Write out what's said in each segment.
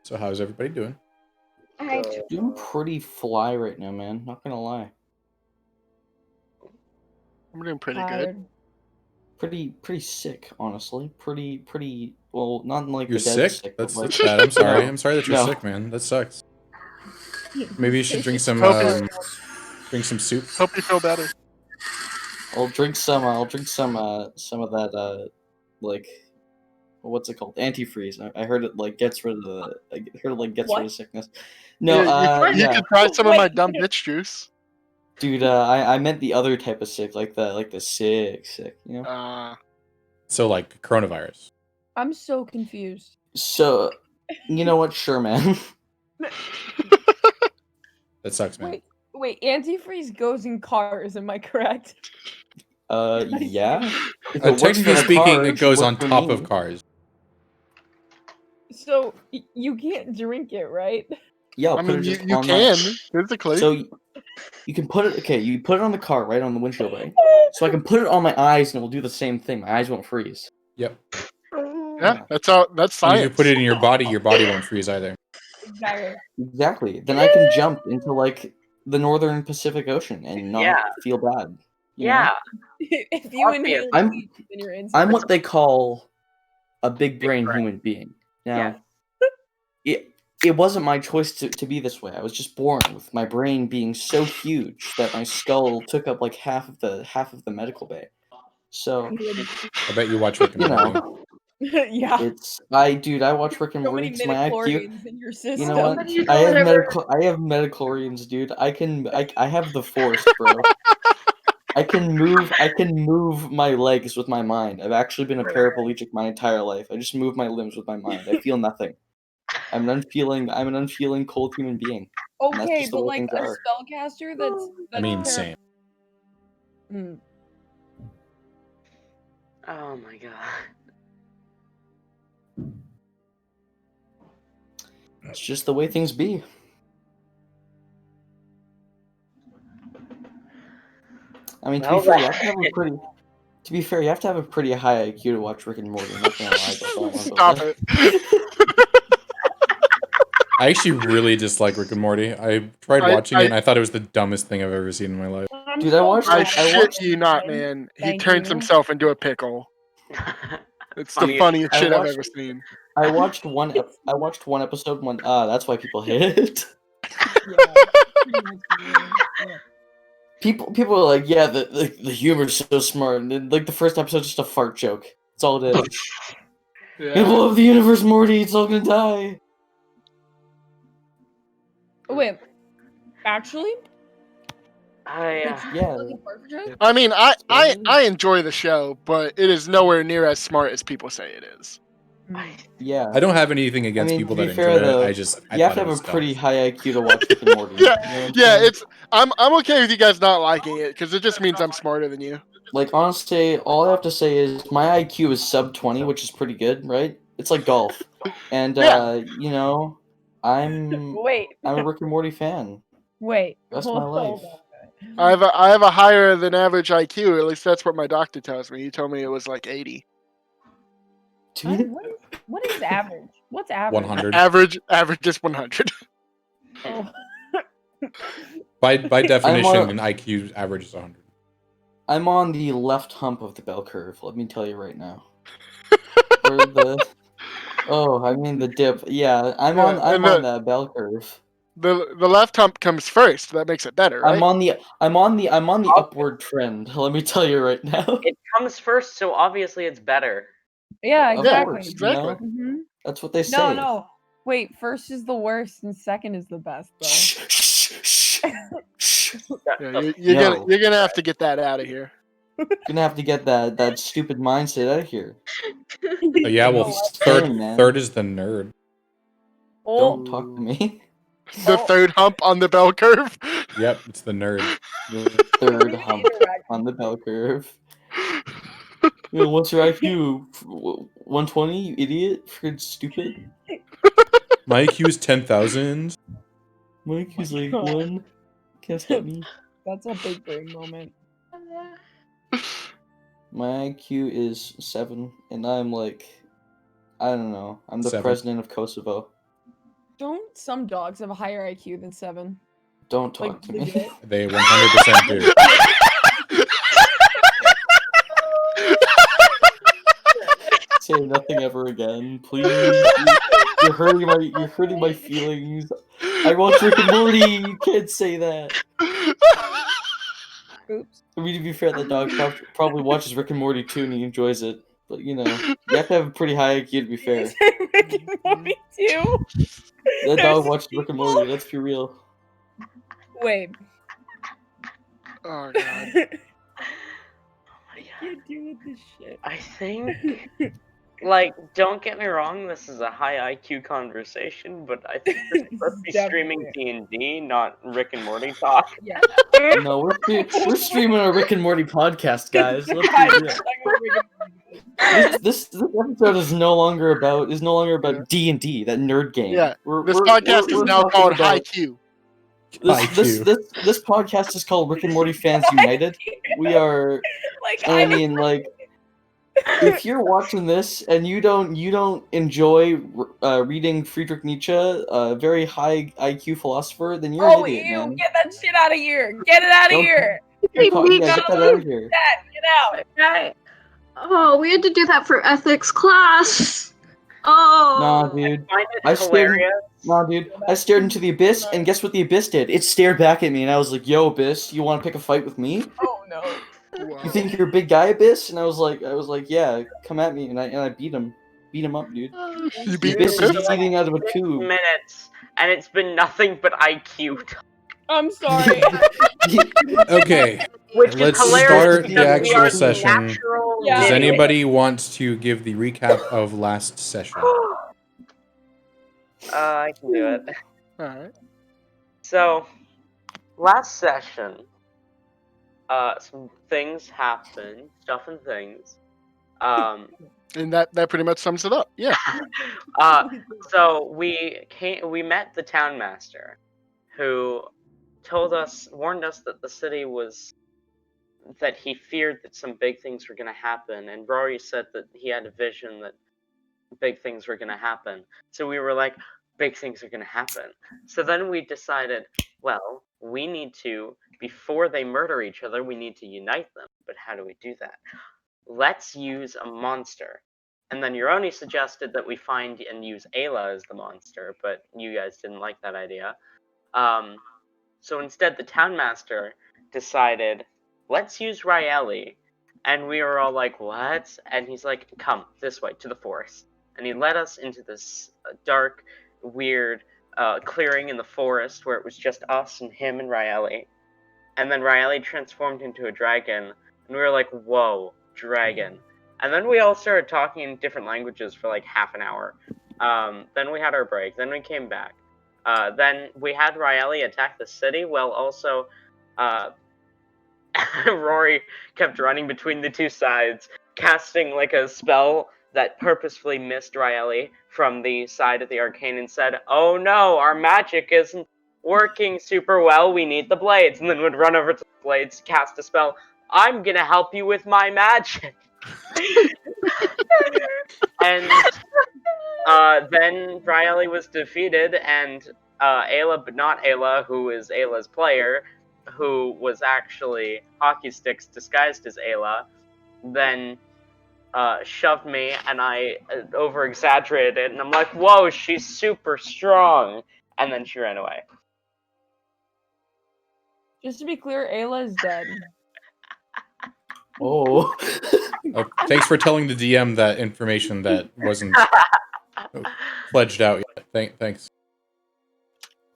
So how's everybody doing? Doing pretty fly right now, man. Not gonna lie. I'm doing pretty good. Pretty sick, honestly. Pretty. Well, not like You're the dead sick? sick. That's but, like, bad. I'm sorry. No. I'm sorry that you're No. sick, man. That sucks. Maybe you should drink some soup. Hope you feel better. I'll drink some of that. Like, what's it called? Antifreeze. I heard it like gets rid of the. I heard it like gets rid of sickness. No. You can try some of my dumb bitch juice. Dude, I meant the other type of sick, like the sick, you know. So like coronavirus. I'm so confused. So, you know what? Sure, man. That sucks, man. Wait, antifreeze goes in cars, am I correct? Yeah. Technically speaking, it goes on top of cars. So, you can't drink it, right? Yeah, I mean, you can, physically. So, you can put it, okay, you put it on the car, right, on the windshield, right? So I can put it on my eyes and it will do the same thing. My eyes won't freeze. Yep. Yeah, that's science. And if you put it in your body won't freeze either. Exactly. Then I can jump into, like, the northern Pacific Ocean and not feel bad. You know? If you inhale weed, then you're insane. I'm what they call a big brain human being. Now, it wasn't my choice to be this way. I was just born with my brain being so huge that my skull took up like half of the medical bay. So I bet you watch Rick and Morty. Yeah. I watch Rick and Morty because my IQ. In your system. You know what? I have metachlorians, dude. I have the force, bro. I can move my legs with my mind. I've actually been a paraplegic my entire life. I just move my limbs with my mind. I feel nothing. I'm an unfeeling cold human being. Okay, but like a spellcaster that's I mean, same. Oh my god. It's just the way things be. I mean, to be fair, you have to have a pretty high IQ to watch Rick and Morty. I'm not gonna lie about that. Stop it. I actually really dislike Rick and Morty. I tried watching it and I thought it was the dumbest thing I've ever seen in my life. Dude, I shit you not, man. He turns himself into a pickle. It's the funniest shit I've ever seen. I watched one episode. That's why people hate it. People are like, yeah, the humor's so smart, and then, like the first episode's just a fart joke. That's all it is. People of the universe, Morty, it's all gonna die. Wait, actually? Yeah. I mean, I enjoy the show, but it is nowhere near as smart as people say it is. Yeah. I don't have anything against people that enjoy it. You have to have a pretty high IQ to watch Rick and Morty. I'm okay with you guys not liking it because it just means I'm smarter than you. Like honestly, all I have to say is my IQ is sub 20, which is pretty good, right? It's like golf, and you know, I'm a Rick and Morty fan. Wait, that's my life. I have a higher than average IQ. At least that's what my doctor tells me. He told me it was like 80. What is average? What's average? 100. Average is 100. Oh. By definition, an IQ average is 100. I'm on the left hump of the bell curve. Let me tell you right now. The dip. Yeah, I'm on that bell curve. The left hump comes first. That makes it better, right? I'm on the upward trend. Let me tell you right now. It comes first, so obviously it's better. Yeah, exactly. Course, exactly. You know? Mm-hmm. That's what they say. No. Wait, first is the worst and second is the best, though. You're gonna have to get that out of here. You're gonna have to get that stupid mindset out of here. Oh, yeah, well, third is the nerd. Don't talk to me. The third hump on the bell curve? Yep, it's the nerd. The third hump on the bell curve. What's your IQ? 120, you idiot? Freaking stupid. My IQ is 10,000. My IQ's like 1. Can't stop me. That's a big brain moment. My IQ is 7, and I'm like, I don't know. I'm the 7. president of Kosovo. Don't some dogs have a higher IQ than 7? Don't talk to me. legit? They 100% do. Say nothing ever again, please. You're hurting my feelings. I watch Rick and Morty. You can't say that. Oops. I mean, to be fair, that dog probably watches Rick and Morty too, and he enjoys it. But you know, you have to have a pretty high IQ to be fair. Rick and Morty too. That dog watches Rick and Morty. Let's be real. Wait. Oh god. I can't deal with this shit. I think, like, don't get me wrong, this is a high IQ conversation, but I think we're supposed to be streaming D&D, not Rick and Morty talk. Yeah. No, we're streaming a Rick and Morty podcast, guys. Let's be real. This episode is no longer about D&D, that nerd game. Yeah. This podcast is now called High Q. This podcast is called Rick and Morty Fans United. We are, I mean, like, if you're watching this and you don't enjoy reading Friedrich Nietzsche, a very high IQ philosopher, then you're an idiot, man. Get that shit out of here! Get it out of here! Get that out of here. Get out! Okay. Oh, we had to do that for ethics class. Oh. Nah, dude. I find it hilarious. I stared into the abyss, and guess what the abyss did? It stared back at me, and I was like, "Yo, abyss, you want to pick a fight with me? Oh no! Wow. You think you're a big guy, abyss?" And I was like, "Yeah, come at me." And I beat him up, dude. You The beat abyss the is eating out of a 6 tube. minutes, and it's been nothing but IQ. I'm sorry. Okay, Which let's is hilarious start the because we actual are session. natural Yeah. Does idiots. anybody want to give the recap of last session? I can do it. Alright. So, last session, some things happened, stuff and things. And that pretty much sums it up. Yeah. So we met the town master, who warned us that the city that he feared that some big things were going to happen, and Rory said that he had a vision that big things were going to happen. So we were like, big things are going to happen. So then we decided, well, we need to, before they murder each other, we need to unite them. But how do we do that? Let's use a monster. And then Yoroni suggested that we find and use Ayla as the monster, but you guys didn't like that idea. So instead, the town master decided, let's use Raeli. And we were all like, what? And he's like, come this way, to the forest. And he led us into this dark, weird clearing in the forest where it was just us and him and Raeli. And then Raeli transformed into a dragon. And we were like, whoa, dragon. And then we all started talking in different languages for like half an hour. Then we had our break. Then we came back. Then we had Raeli attack the city, while also Rory kept running between the two sides, casting like a spell that purposefully missed Raeli from the side of the arcane and said, oh no, our magic isn't working super well, we need the blades. And then would run over to the blades, cast a spell, I'm gonna help you with my magic. And then Raeli was defeated, and Ayla, but not Ayla, who is Ayla's player, who was actually Hockey Sticks disguised as Ayla, then shoved me, and I over-exaggerated it, and I'm like, whoa, she's super strong! And then she ran away. Just to be clear, Ayla is dead. Oh. Thanks for telling the DM that information that wasn't pledged out yet. Thanks.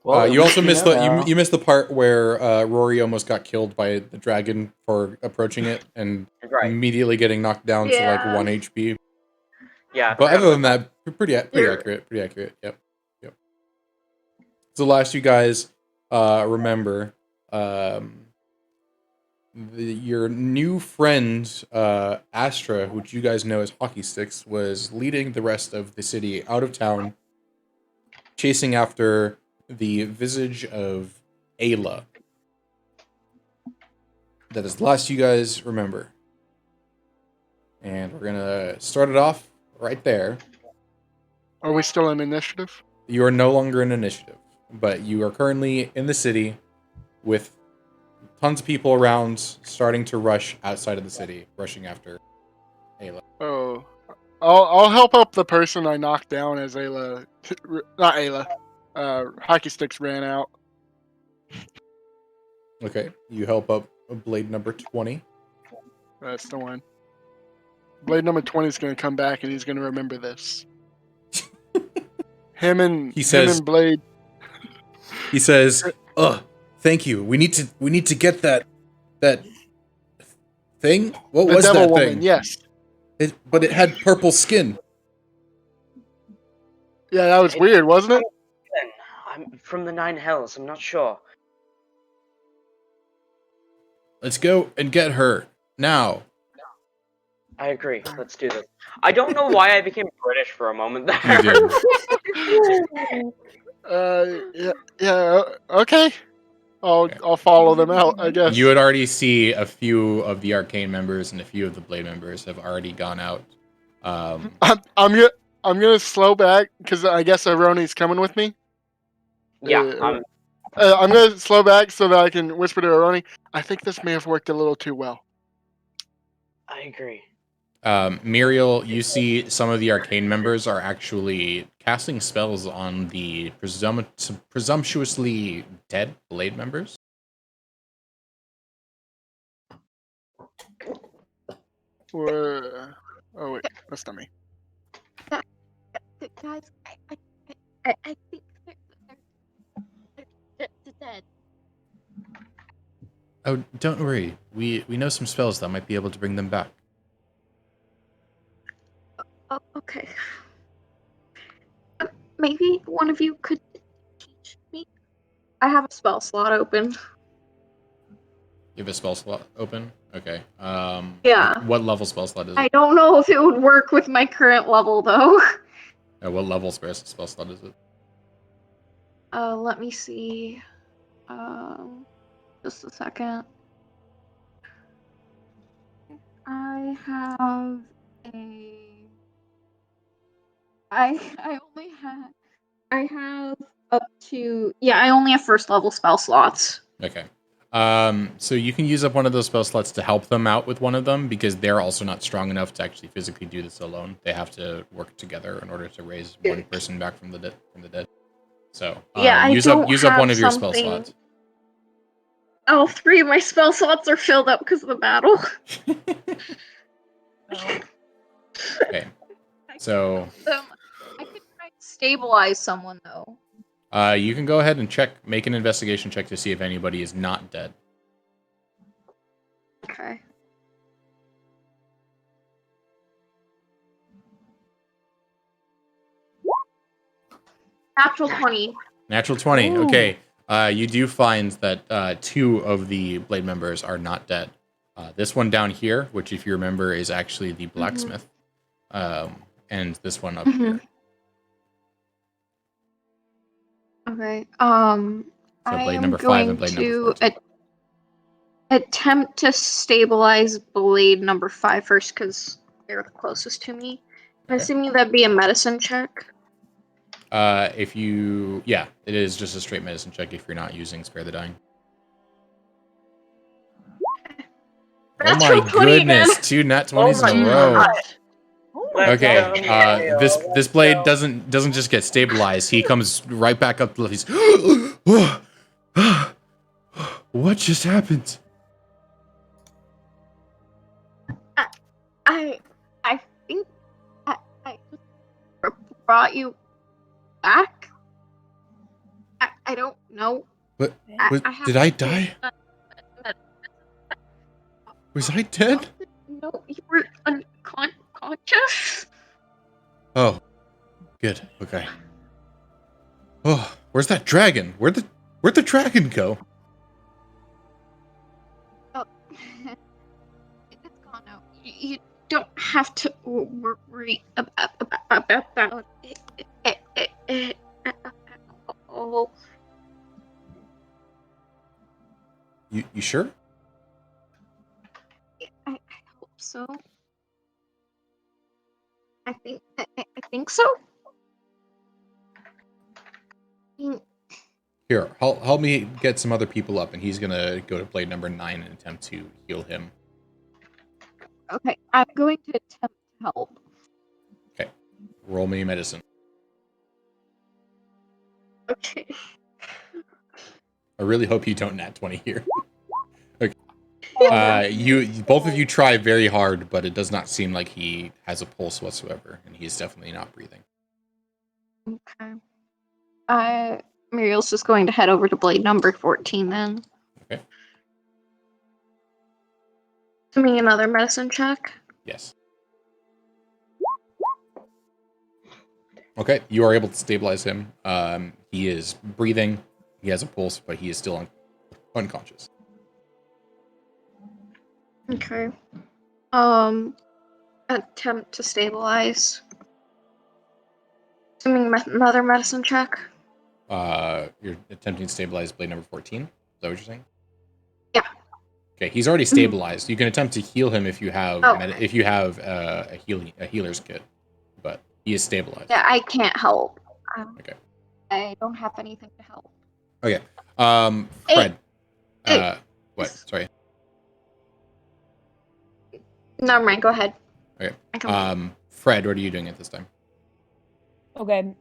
Well, you also missed now. you missed the part where Rory almost got killed by the dragon for approaching it and immediately getting knocked down to like 1 HP. Yeah. But other than that, pretty accurate. Pretty accurate. Yep. So last you guys remember, your new friend Astra, which you guys know as Hockey Sticks, was leading the rest of the city out of town, chasing after the visage of Ayla. That is the last you guys remember. And we're gonna start it off right there. Are we still in initiative? You are no longer in initiative, but you are currently in the city with tons of people around, starting to rush outside of the city, rushing after Ayla. Oh, I'll help up the person I knocked down as Ayla, not Ayla. Hockey sticks ran out. Okay, you help up blade number 20. That's the one. Blade number 20 is going to come back and he's going to remember this. Him and Blade. He says, "Ugh, thank you. We need to get that thing. What The was devil that woman, thing? yes. But it had purple skin." Yeah, that was weird, wasn't it? I'm from the Nine Hells. I'm not sure. Let's go and get her now. I agree. Let's do this. I don't know why I became British for a moment there. You did. Yeah, okay. I'll follow them out, I guess. You would already see a few of the arcane members and a few of the blade members have already gone out. I'm gonna slow back because I guess Aroni's coming with me. Yeah, I'm gonna slow back so that I can whisper to Aroni. I think this may have worked a little too well. I agree. Muriel, you see some of the arcane members are actually casting spells on the presumptuously dead blade members. Oh wait, that's not me. Guys, I think they're dead. Oh, don't worry. We know some spells that might be able to bring them back. Oh, okay. Maybe one of you could teach me. I have a spell slot open. You have a spell slot open? Okay. Yeah. What level spell slot is it? I don't know if it would work with my current level, though. What level spell slot is it? Let me see. Just a second. I have a. I only have. I have up to. Yeah, I only have first level spell slots. Okay. So you can use up one of those spell slots to help them out with one of them because they're also not strong enough to actually physically do this alone. They have to work together in order to raise one person back from the dead. So yeah, use up one of your spell slots. All three of my spell slots are filled up because of the battle. Okay. So I could try to stabilize someone though. You can go ahead and make an investigation check to see if anybody is not dead. Okay. Natural 20. Natural 20. Ooh. Okay. You do find that two of the blade members are not dead. This one down here, which if you remember is actually the blacksmith, and this one up here. Okay. So blade number 5 and blade number 4. Attempt to stabilize blade number 5 first because they're the closest to me. I'm assuming that'd be a medicine check. It is just a straight medicine check if you're not using Spare the Dying. Oh my goodness, 2 nat 20s in a row. Okay, this blade doesn't just get stabilized. He comes right back up to he's what just happened? I think I brought you back. I don't know. But did I die? Was I dead? No, you were unconscious. Oh, good. Okay. Oh, where's that dragon? Where'd the dragon go? Oh, it's gone now. You don't have to worry about it. Oh. You sure? I hope so. I think so. Here, help me get some other people up, and he's gonna go to blade number 9 and attempt to heal him. Okay, I'm going to attempt to help. Okay, roll me medicine. Okay. I really hope you don't nat 20 here. Okay. Oh, You both of you try very hard, but it does not seem like he has a pulse whatsoever, and he's definitely not breathing. Okay. Muriel's just going to head over to blade number 14 then. Okay. Give me another medicine check. Yes. Okay, you are able to stabilize him. He is breathing. He has a pulse, but he is still unconscious. Okay. Attempt to stabilize. Assuming another medicine check. You're attempting to stabilize blade number 14. Is that what you're saying? Yeah. Okay, he's already stabilized. You can attempt to heal him if you have Oh. a healer's kit, but he is stabilized. Yeah, I can't help. Okay. I don't have anything to help. Okay. Fred. Hey. What? Sorry. Never mind. Go ahead. Okay. I can Fred, what are you doing at this time? Okay.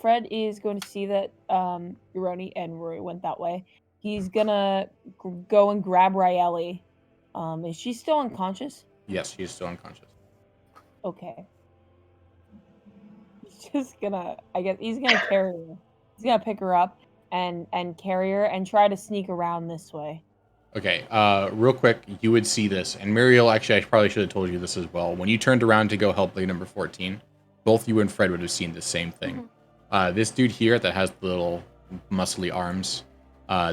Fred is going to see that Uroni and Rory went that way. He's gonna go and grab Raeli. Is she still unconscious? Yes, she is still unconscious. Okay. He's just gonna. I guess he's gonna carry her. He's gonna pick her up and carry her and try to sneak around this way. Okay, real quick, you would see this, and Muriel, actually, I probably should have told you this as well. When you turned around to go help blade number 14, both you and Fred would have seen the same thing. This dude here that has the little muscly arms,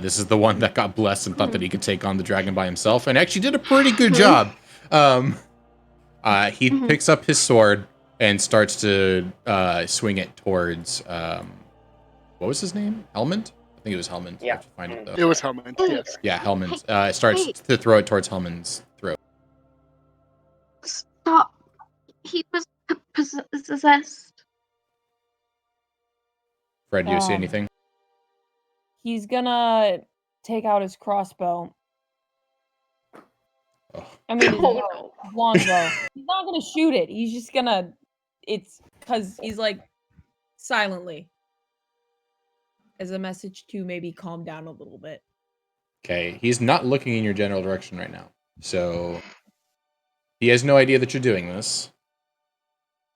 this is the one that got blessed and thought that he could take on the dragon by himself, and actually did a pretty good job. He picks up his sword and starts to swing it towards, what was his name? Helmond? I think it was Helmond. Yeah. I have to find it, though. It was Helmond, yes. Yeah, Helmond. Starts to throw it towards Helmond's throat. Stop. He was possessed. Fred, do you see anything? He's gonna take out his crossbow. Oh. I mean, his Oh, longbow. He's not gonna shoot it. He's just gonna. It's because he's like silently as a message to maybe calm down a little bit. Okay, he's not looking in your general direction right now. So he has no idea that you're doing this.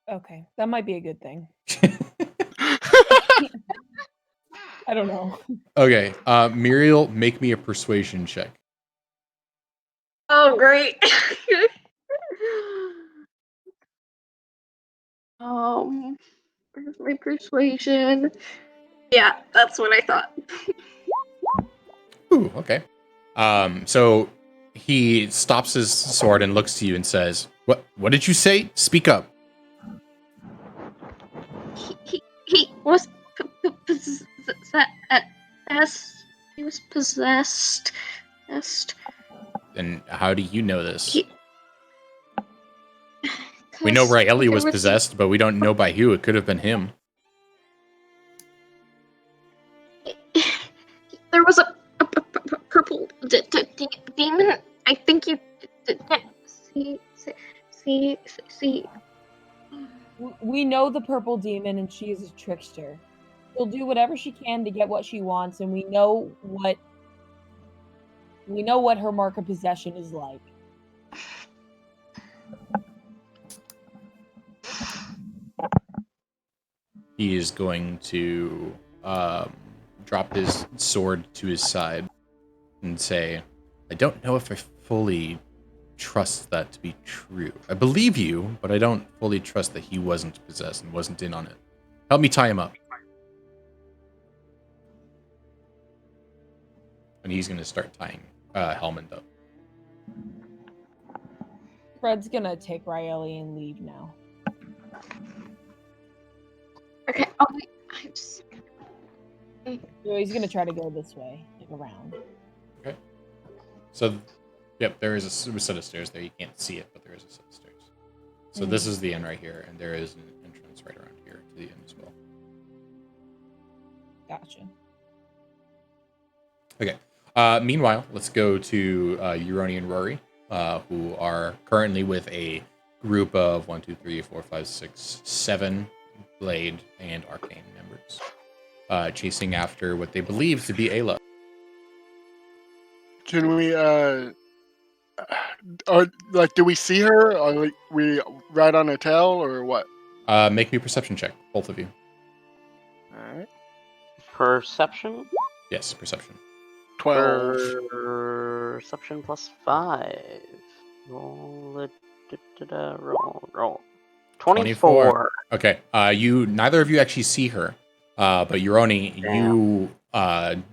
Okay, that might be a good thing. I don't know. Okay, Muriel, make me a persuasion check. Oh, great. Where's my persuasion? Yeah, that's what I thought. Ooh, okay. So he stops his sword and looks to you and says, What did you say? Speak up. He was possessed. He was possessed. And how do you know this? He- We know 'Cause Raeli there was possessed, but we don't know by who. It could have been him. There was a purple demon. I think you see. We know the purple demon, and she is a trickster. She'll do whatever she can to get what she wants, and we know what her mark of possession is like. He is going to drop his sword to his side and say, I don't know if I fully trust that to be true. I believe you, but I don't fully trust that he wasn't possessed and wasn't in on it. Help me tie him up. And he's going to start tying Helmond up. Fred's gonna take Raeli and leave now. Okay. Oh wait. So he's gonna try to go this way, like around. Okay. So, yep, there is a set of stairs there. You can't see it, but there is a set of stairs. So this is the end right here, and there is an entrance right around here to the end as well. Gotcha. Okay. Meanwhile, let's go to Uroni and Rory, who are currently with a group of 1, 2, 3, 4, 5, 6, 7 Blade and Arcane members, chasing after what they believe to be Ayla. Can we or like do we see her? Or like we ride on her tail or what? Make me a perception check, both of you. All right. Perception? Yes, perception. 12. Perception plus 5. Roll it. Roll. 24. Okay. Neither of you actually see her, but Uroni, you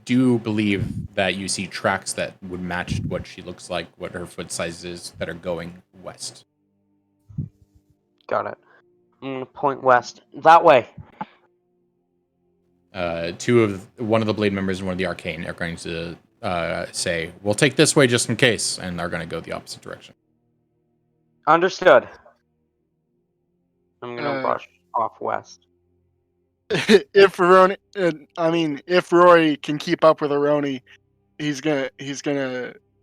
do believe that you see tracks that would match what she looks like, what her foot size is, that are going west. Got it. I'm gonna point west. That way. One of the Blade members and one of the Arcane are going to say, "We'll take this way just in case," and are going to go the opposite direction. Understood. I'm gonna brush off west. If Rory can keep up with Aroni, he's gonna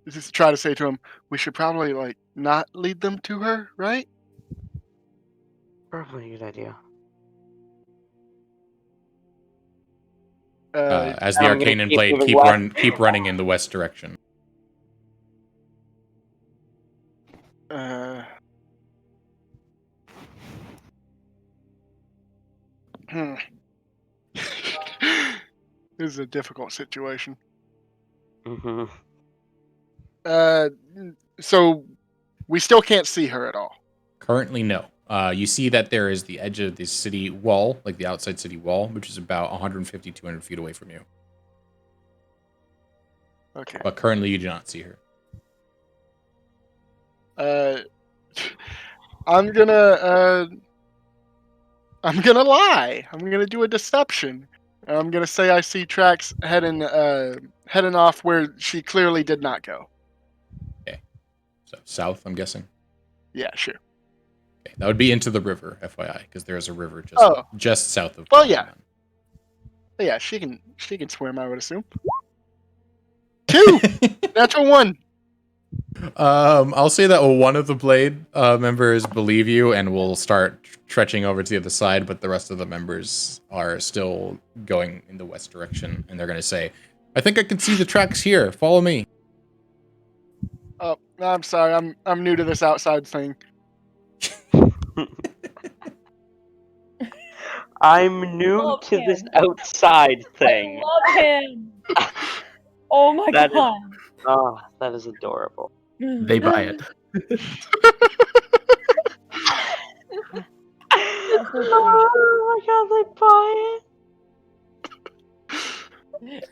just try to say to him, we should probably like not lead them to her, right? Probably a good idea. As the I'm Arcane gonna and keep Blade moving keep running in the west direction. This is a difficult situation. Mm-hmm. So we still can't see her at all. Currently, no. You see that there is the edge of the city wall, like the outside city wall, which is about 150, 200 feet away from you. Okay. But currently, you do not see her. I'm gonna lie. I'm gonna do a deception. I'm gonna say I see tracks heading off where she clearly did not go. Okay. So south, I'm guessing. Yeah, sure. Okay. That would be into the river, FYI, because there is a river just south of. Well, yeah. Yeah, she can swim, I would assume. 2! Natural 1! I'll say that one of the Blade members believe you and will start stretching over to the other side, but the rest of the members are still going in the west direction, and they're going to say, "I think I can see the tracks here. Follow me." Oh, I'm sorry. I'm new to this outside thing. I'm new to this outside thing. I love him. Oh my That is- god. Oh, that is adorable. They buy it. Oh my god, they buy it.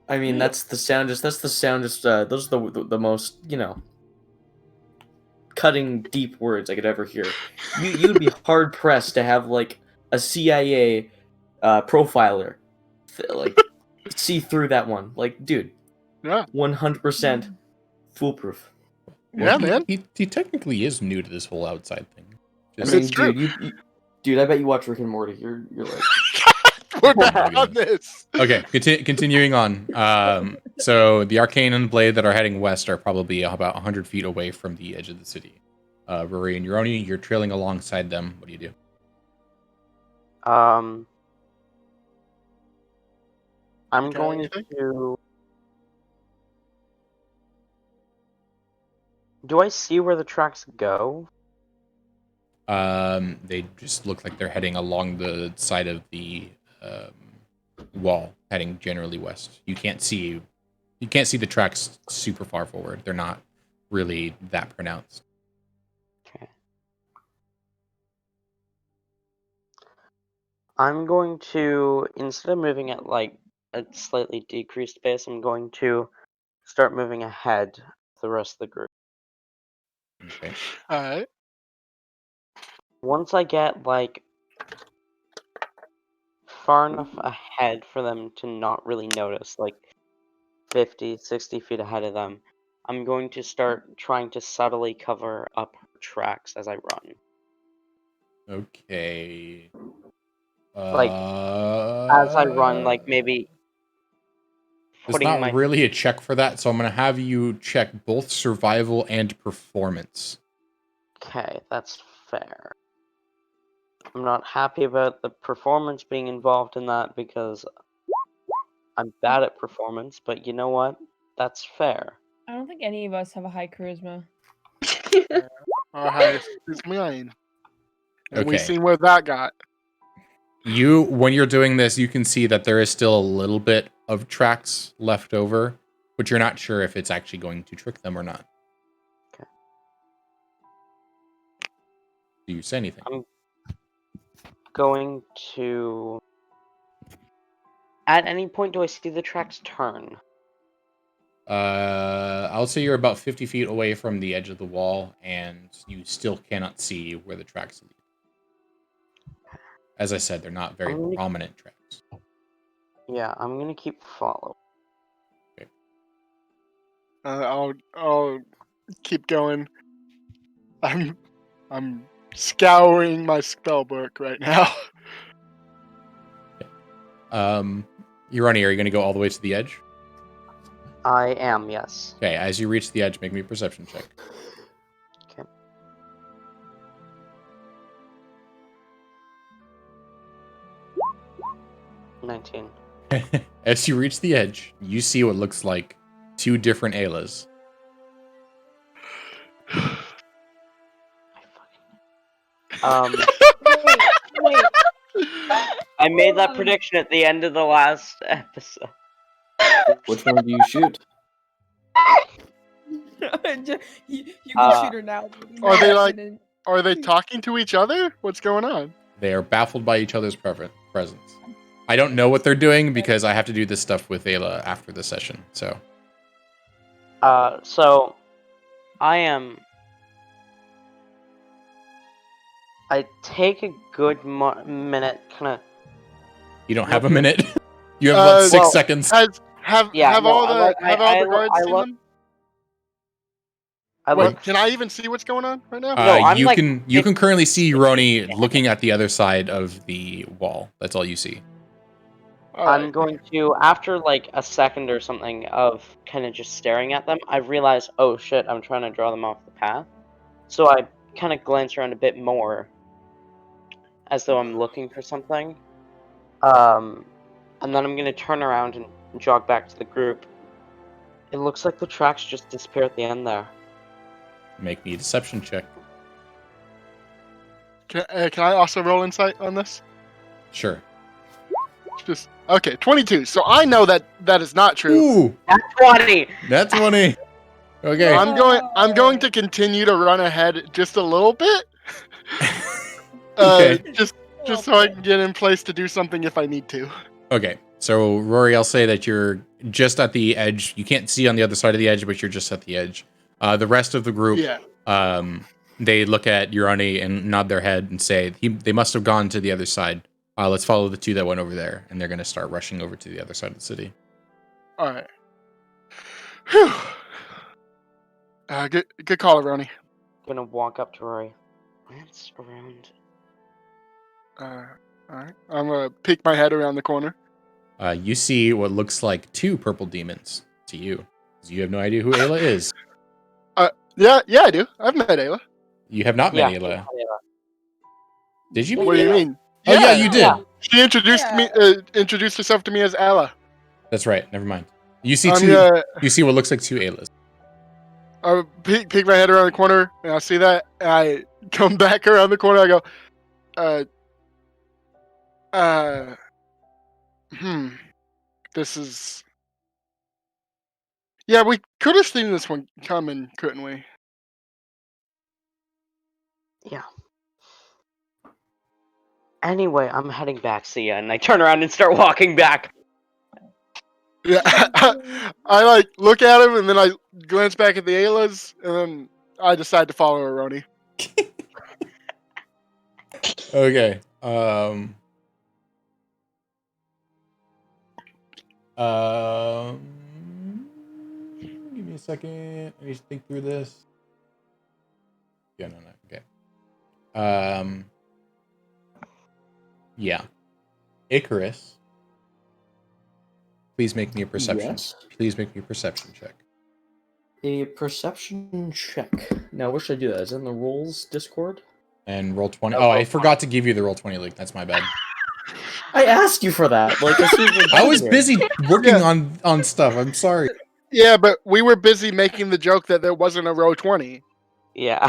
I mean, that's the sound. Those are the most cutting deep words I could ever hear. You'd be hard pressed to have like a CIA profiler like see through that one. Like, dude, Yeah, 100% foolproof. Yeah, man. He technically is new to this whole outside thing. I Just- mean, It's true. dude, I bet you watch Rick and Morty. You're like, We're back on this. Okay, continuing on. So the Arcane and Blade that are heading west are probably about 100 feet away from the edge of the city. Rory and Uroni, you're trailing alongside them. What do you do? I'm Okay, going anything? to. Do I see where the tracks go? They just look like they're heading along the side of the wall, heading generally west. You can't see the tracks super far forward. They're not really that pronounced. Okay. I'm going to, instead of moving at like a slightly decreased pace, I'm going to start moving ahead of the rest of the group. Okay. All right. Once I get like far enough ahead for them to not really notice, like 50, 60 feet ahead of them, I'm going to start trying to subtly cover up her tracks as I run. Okay. Like, as I run, like maybe There's putting not my really a check for that, so I'm going to have you check both survival and performance. Okay, that's fair. I'm not happy about the performance being involved in that because I'm bad at performance, but you know what? That's fair. I don't think any of us have a high charisma. Our highest is mine. And we've Okay. seen where that got. When you're doing this, you can see that there is still a little bit of tracks left over, but you're not sure if it's actually going to trick them or not. Okay. Do you say anything? I'm going to... At any point, do I see the tracks turn? I'll say you're about 50 feet away from the edge of the wall, and you still cannot see where the tracks lead. As I said, they're not very prominent tracks. Yeah, I'm gonna keep following. Okay. I'll keep going. I'm scouring my spell book right now. Urani, are you going to go all the way to the edge? I am, yes. Okay, as you reach the edge, make me a perception check. Okay. $19. As you reach the edge, you see what looks like 2 different Aylas. Wait. I made that prediction at the end of the last episode. Which one do you shoot? You can shoot her now. Are they like? Are they talking to each other? What's going on? They are baffled by each other's presence. I don't know what they're doing because I have to do this stuff with Ayla after the session. So I take a good minute, kind of. you don't have a minute. You have about 6 seconds. Have all the guards seen them? Wait, can I even see what's going on right now? You can currently see Roni looking at the other side of the wall. That's all you see. I'm going to, after like a second or something of kind of just staring at them, I realize, oh shit, I'm trying to draw them off the path. So I kind of glance around a bit more, as though I'm looking for something. And then I'm going to turn around and jog back to the group. It looks like the tracks just disappear at the end there. Make me a deception check. Can I also roll insight on this? Sure. Just okay, 22. So I know that is not true. Ooh, that's 20. That's 20. Okay. I'm going to continue to run ahead just a little bit. Okay. Just so I can get in place to do something if I need to. Okay. So Rory, I'll say that you're just at the edge. You can't see on the other side of the edge, but you're just at the edge. The rest of the group, they look at Urani and nod their head and say they must have gone to the other side. Let's follow the 2 that went over there, and they're going to start rushing over to the other side of the city. All right. Whew. Good call, Urani. I'm gonna walk up to Rory. Glance around. All right. I'm gonna peek my head around the corner. You see what looks like 2 purple demons to you. You have no idea who Ayla is. Yeah, I do. I've met Ayla. You have not met Ayla. Did you meet What do you Ayla? mean? Oh yeah, you did. Yeah. She introduced herself to me as Ayla. That's right. Never mind. You see you see what looks like 2 Aylas. I peek my head around the corner, and I see that, and I come back around the corner. I go, this is. Yeah, we could have seen this one coming, couldn't we? Yeah. Anyway, I'm heading back, see ya, and I turn around and start walking back. Yeah, I like look at him, and then I glance back at the Aylas, and then I decide to follow Aroni. Okay. Give me a second. Let me just think through this. Yeah, no. Okay. Yeah. Icarus Please make me a perception. Yes. Please make me a perception check. A perception check. Now, where should I do that? Is it in the rules Discord? And roll 20. Oh, Oh, I roll forgot to give you the roll 20 link. That's my bad. I asked you for that. Like, as soon as we I got was here. busy working Yeah. on stuff. I'm sorry. Yeah, but we were busy making the joke that there wasn't a row 20. Yeah.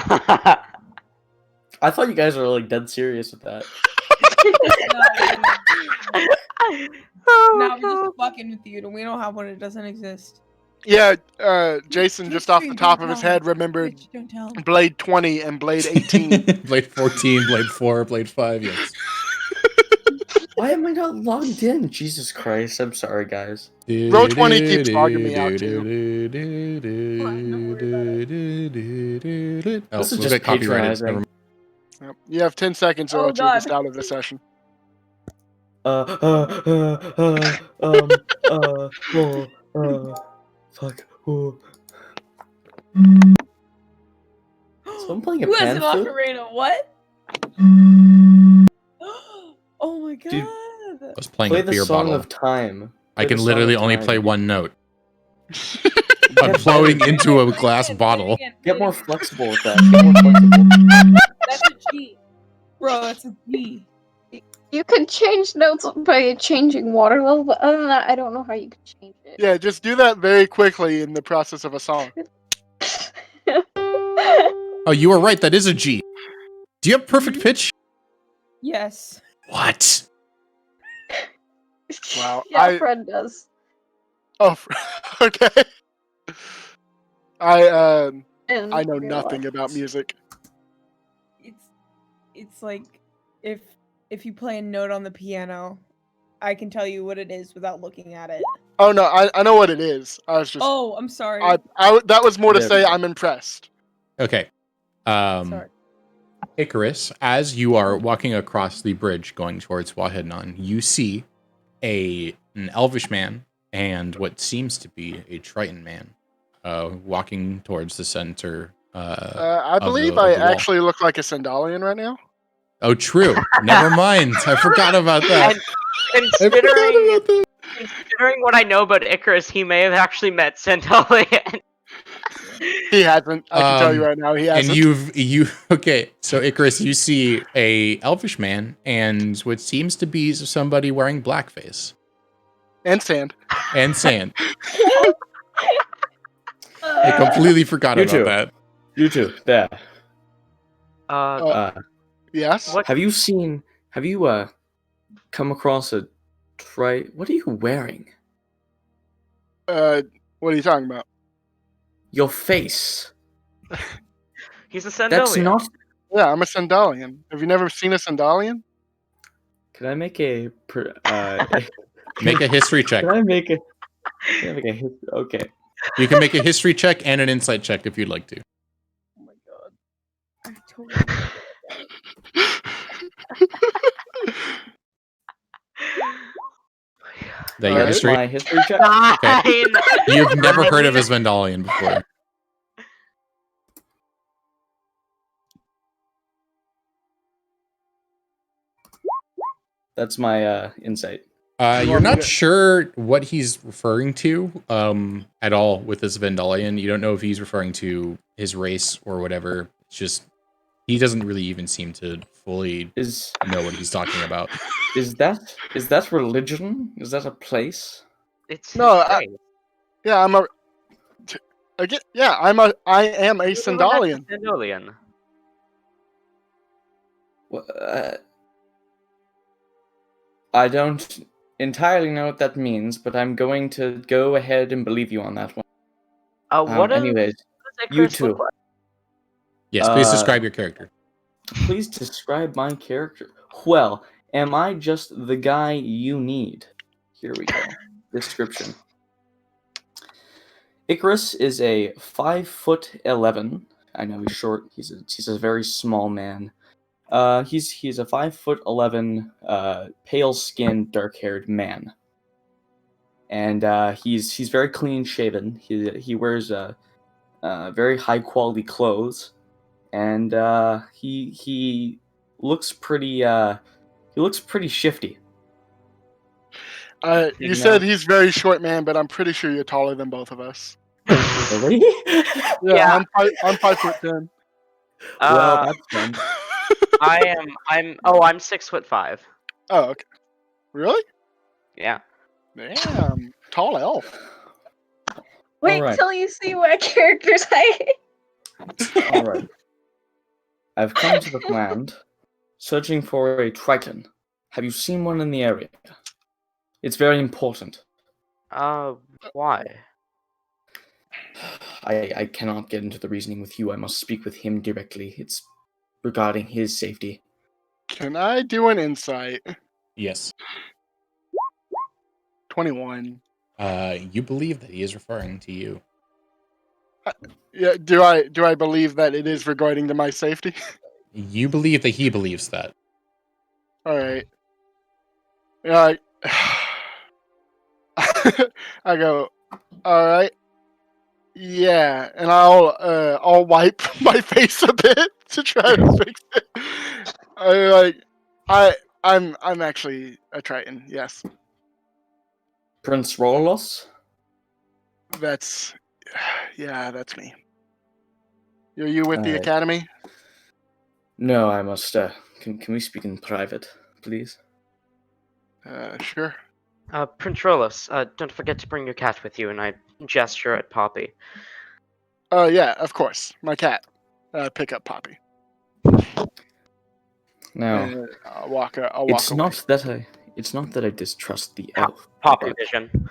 I thought you guys were like dead serious with that. Now we're just fucking with you, and we don't have one. It doesn't exist. Yeah, Jason just off the Twitch top stream, of his don't head tell him. remembered Twitch, don't tell him. Blade 20 and Blade 18. Blade 14, Blade 4, Blade 5, yes. Why am I not logged in? Jesus Christ! I'm sorry, guys. Row 20 keeps logging me out, too. Oh, This is we'll just get copyrighted. patronizing. Never mind. Yep. You have 10 seconds or Oh, else you're just God. out of the session. Fuck. So I'm playing a Who has an pan flute? ocarina? What? Oh my god. Dude, I was playing Play a the beer song bottle. of time. I Play can the song literally of only time. play one note. Get I'm better. floating into a Play it glass again, play it bottle. again, play Get it more again. flexible with that. Get more flexible. That's a G. Bro, that's a G. You can change notes by changing water level, but other than that, I don't know how you can change it. Yeah, just do that very quickly in the process of a song. Oh, you were right. That is a G. Do you have perfect pitch? Yes. What? Wow, Yeah, Fred does. Oh, okay. I In know real nothing life. about music. It's like if you play a note on the piano, I can tell you what it is without looking at it. Oh no, I know what it is. I was just Oh, I'm sorry. that was more to There say we go. I'm impressed. Okay. Sorry. Icarus, as you are walking across the bridge going towards Wahednon, you see an elvish man and what seems to be a Triton man walking towards the center. I believe of I the wall. actually look like a Sandalian right now. Oh, true. Never mind. I forgot about that. And considering what I know about Icarus, he may have actually met Centaulian. He hasn't. I can tell you right now, he hasn't. And okay. So Icarus, you see a elvish man and what seems to be somebody wearing blackface And sand. and sand. I completely forgot You about too. that. You too. There. Yes. What? Have you come across a what are you wearing? What are you talking about? Your face. He's a Centaulian. That's not. Yeah, I'm a Sandalian. Have you never seen a Sandalian? Can I make a? Make a history check. Can I make a? Okay. You can make a history check and an insight check if you'd like to. Oh my god. I totally That your That's history? my history check. Okay. You've never heard of a Svendalian before. That's my insight. You're not sure what he's referring to at all with this Vendalian. You don't know if he's referring to his race or whatever. It's just he doesn't really even seem to fully know what he's talking about. Is that religion? Is that a place? It's No, his race. Yeah, I am a Sandalian. Centaulian. I don't entirely know what that means, but I'm going to go ahead and believe you on that one. Anyways, you two. Look like? Yes, please describe your character. Please describe my character. Well, am I just the guy you need? Here we go. Description. Icarus is a 5'11". I know he's short. He's a very small man. He's a 5'11", pale-skinned, dark-haired man, and he's very clean-shaven. He wears very high-quality clothes, and he looks pretty shifty. You said he's very short, man, but I'm pretty sure you're taller than both of us. Really? Yeah, I'm 5'10". Well, that's fun. I'm 6'5". Oh, okay. Really? Yeah. Damn, tall elf. Wait Alright. till you see what characters I. Alright. I've come to the land searching for a Triton. Have you seen one in the area? It's very important. Why? I cannot get into the reasoning with you. I must speak with him directly. It's regarding his safety. Can I do an insight? Yes. 21. You believe that he is referring to you. Yeah. Do I believe that it is regarding to my safety? You believe that he believes that. All right. Yeah. I go. All right. Yeah, and I'll wipe my face a bit to try to fix it. I'm actually a Triton. Yes, Prince Rorlos? that's that's me. Are you with the academy? No, I must. Can we speak in private, please? Sure. Prince Rorlos, don't forget to bring your cat with you, and I gesture at Poppy. Yeah, of course. My cat. Pick up Poppy. Now, I'll walk away. it's not that I distrust the elf. Poppy but- vision.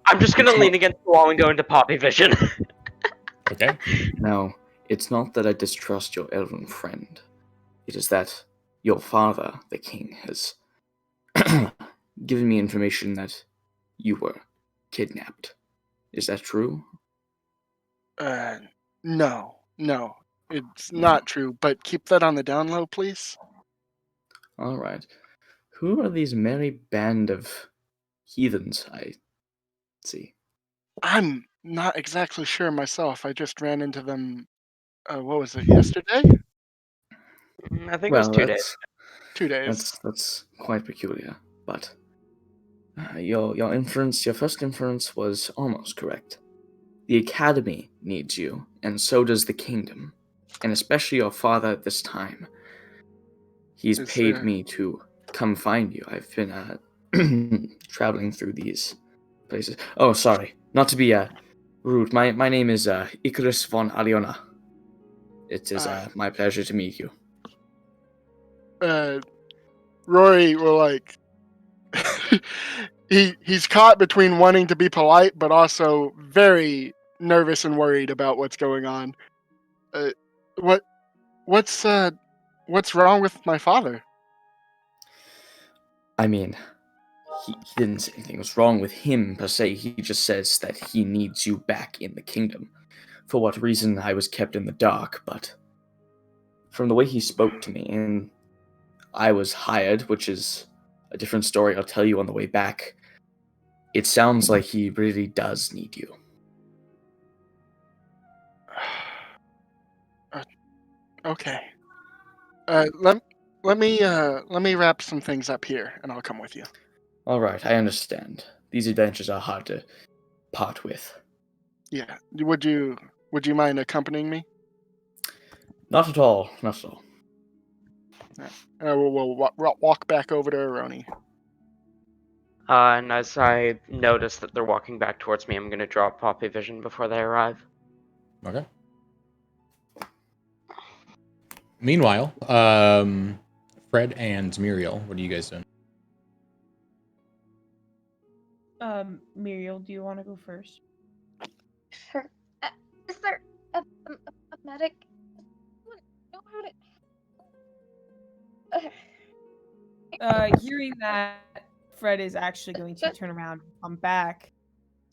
I'm just gonna lean against the wall and go into Poppy vision. Okay. Now, it's not that I distrust your elven friend. It is that your father, the king, has given me information that you were kidnapped. Is that true? No, it's not true. But keep that on the down low, please. All right. Who are these merry band of heathens I see? I'm not exactly sure myself. I just ran into them. What was it? Yesterday? I think it was 2 days. 2 days. That's quite peculiar. But your first inference was almost correct. The academy needs you, and so does the kingdom, and especially your father at this time. He's paid me to come find you. I've been traveling through these places. Oh, sorry, not to be rude. My name is Icarus von Aliona. It is my pleasure to meet you. Rory will like. He's caught between wanting to be polite, but also very nervous and worried about what's going on. What's wrong with my father? I mean, he didn't say anything was wrong with him per se. He just says that he needs you back in the kingdom. For what reason, I was kept in the dark, but from the way he spoke to me, and I was hired, which is a different story I'll tell you on the way back, it sounds like he really does need you. Okay. Let me wrap some things up here, and I'll come with you. All right, I understand. These adventures are hard to part with. Yeah. Would you mind accompanying me? Not at all. Not at all. We'll walk back over to Aroni. And as I notice that they're walking back towards me, I'm gonna drop Poppy vision before they arrive. Okay. Meanwhile, Fred and Muriel, what are you guys doing? Muriel, do you want to go first? Sure. Is there a medic? I don't know how to. Hearing that, Fred is actually going to turn around and come back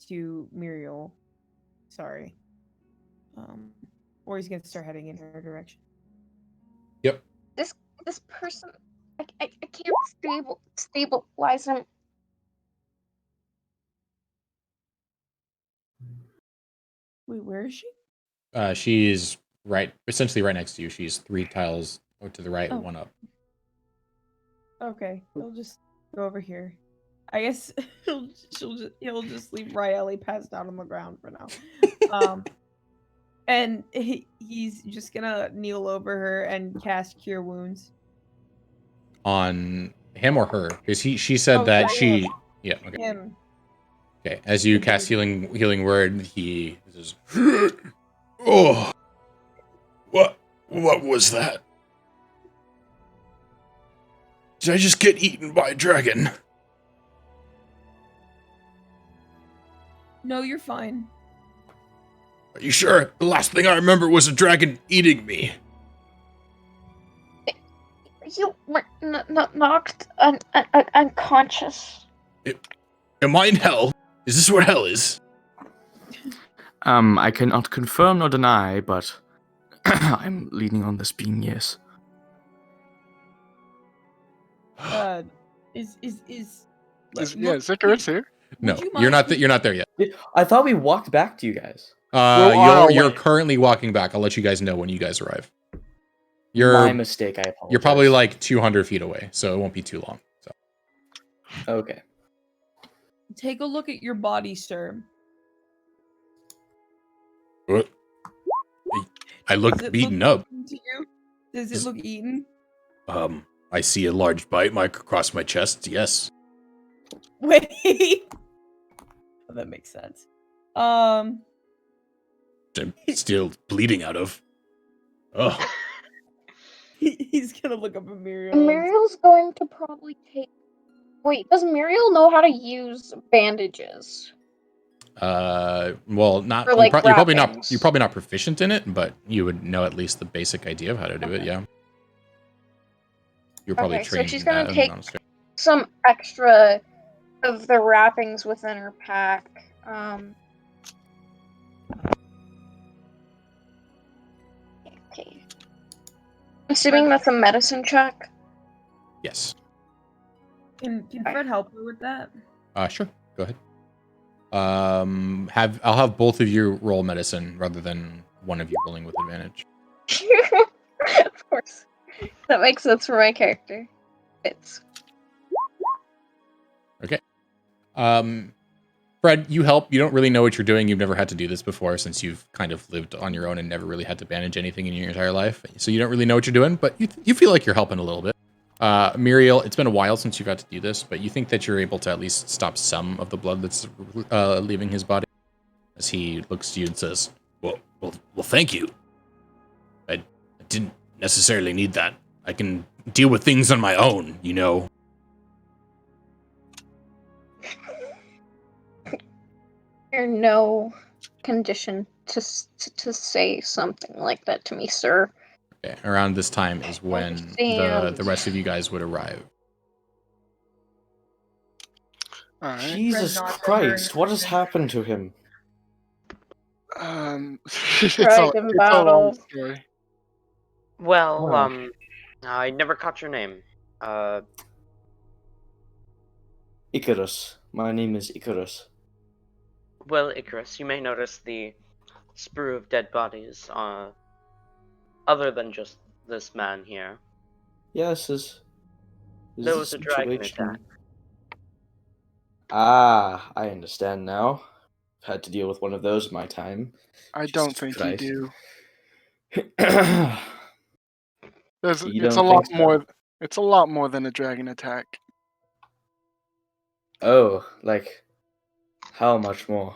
to Muriel. Sorry. Or he's going to start heading in her direction. Yep. This person, I can't stabilize him. Wait, where is she? She's essentially right next to you. She's 3 tiles to the right, Oh. 1 up. Okay, he'll just go over here. I guess he'll just leave Riley passed out on the ground for now. And he's just gonna kneel over her and cast Cure Wounds. On him or her? Because she said Oh, that sorry, she. him. Yeah. Okay. Him. Okay. As you The cast dude. healing word, he says, "Oh, what was that? Did I just get eaten by a dragon?" No, you're fine. Are you sure? The last thing I remember was a dragon eating me. You were knocked unconscious. Am I in hell? Is this what hell is? I cannot confirm nor deny, but I'm leaning on this being yes. Is Icarus here? No, Would you you're not. mind- You're not there yet. I thought we walked back to you guys. You're currently walking back. I'll let you guys know when you guys arrive. My mistake, I apologize. You're probably like 200 feet away, so it won't be too long. So. Okay. Take a look at your body, sir. What? I look Does it beaten look up. eaten to you? Does it look eaten? I see a large bite mark across my chest. Yes. Wait. Oh, that makes sense. I'm still bleeding out of. Oh. He's gonna look up at Muriel. And Muriel's going to probably take. Wait, does Muriel know how to use bandages? Well, not Or, like, you're probably not wrappings. you're probably not proficient in it, but you would know at least the basic idea of how to do it. Yeah. You're probably Okay, so trained she's in gonna that, take- honestly. Some extra of the wrappings within her pack. Okay. Assuming that's a medicine check. Yes. Can Fred help her with that? Sure. Go ahead. I'll have both of you roll medicine rather than one of you rolling with advantage. Of course. That makes sense for my character. It's Okay. Fred, you help. You don't really know what you're doing. You've never had to do this before since you've kind of lived on your own and never really had to bandage anything in your entire life. So you don't really know what you're doing, but you feel like you're helping a little bit. Muriel, it's been a while since you got to do this, but you think that you're able to at least stop some of the blood that's leaving his body. As he looks to you and says, well, thank you. I didn't necessarily need that. I can deal with things on my own, you know. you're no condition to say something like that to me, sir. Okay, around this time is when the rest of you guys would arrive. All right. Jesus Fred nods Christ, at her. what has happened to him? It's Dragon a long battle. story. Well, Wow. I never caught your name. Icarus. My name is Icarus. Well, Icarus, you may notice the sprue of dead bodies, other than just this man here. Yes, is There the was a dragon situation- attack. Ah, I understand now. I've had to deal with one of those in my time. I don't Jesus think Christ. you do. You It's don't a lot think so? more. It's a lot more than a dragon attack. Oh, like, how much more?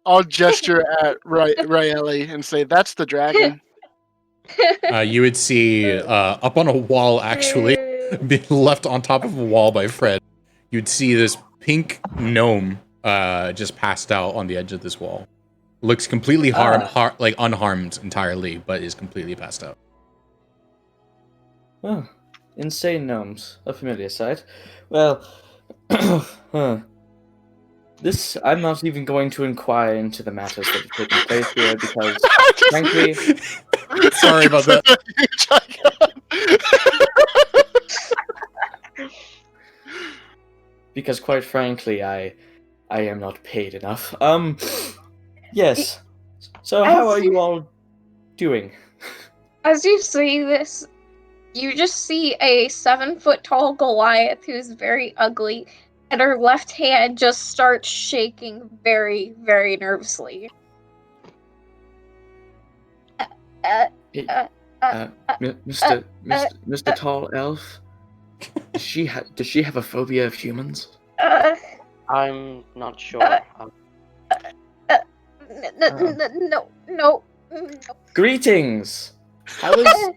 I'll gesture at Raeli and say, "That's the dragon." You would see up on a wall, actually, being left on top of a wall by Fred. You'd see this pink gnome just passed out on the edge of this wall. Looks completely unharmed entirely, but is completely passed out. Oh, insane gnomes. A familiar sight. Well, huh. I'm not even going to inquire into the matters that have taken place here because, frankly, Sorry about that. because quite frankly, I am not paid enough. Yes. So how are you all doing? As you say this, You just see a 7-foot-tall Goliath who's very ugly, and her left hand just starts shaking very, very nervously. Hey, uh, uh, Mr. Tall Elf, does she have a phobia of humans? I'm not sure. No. Greetings. How is?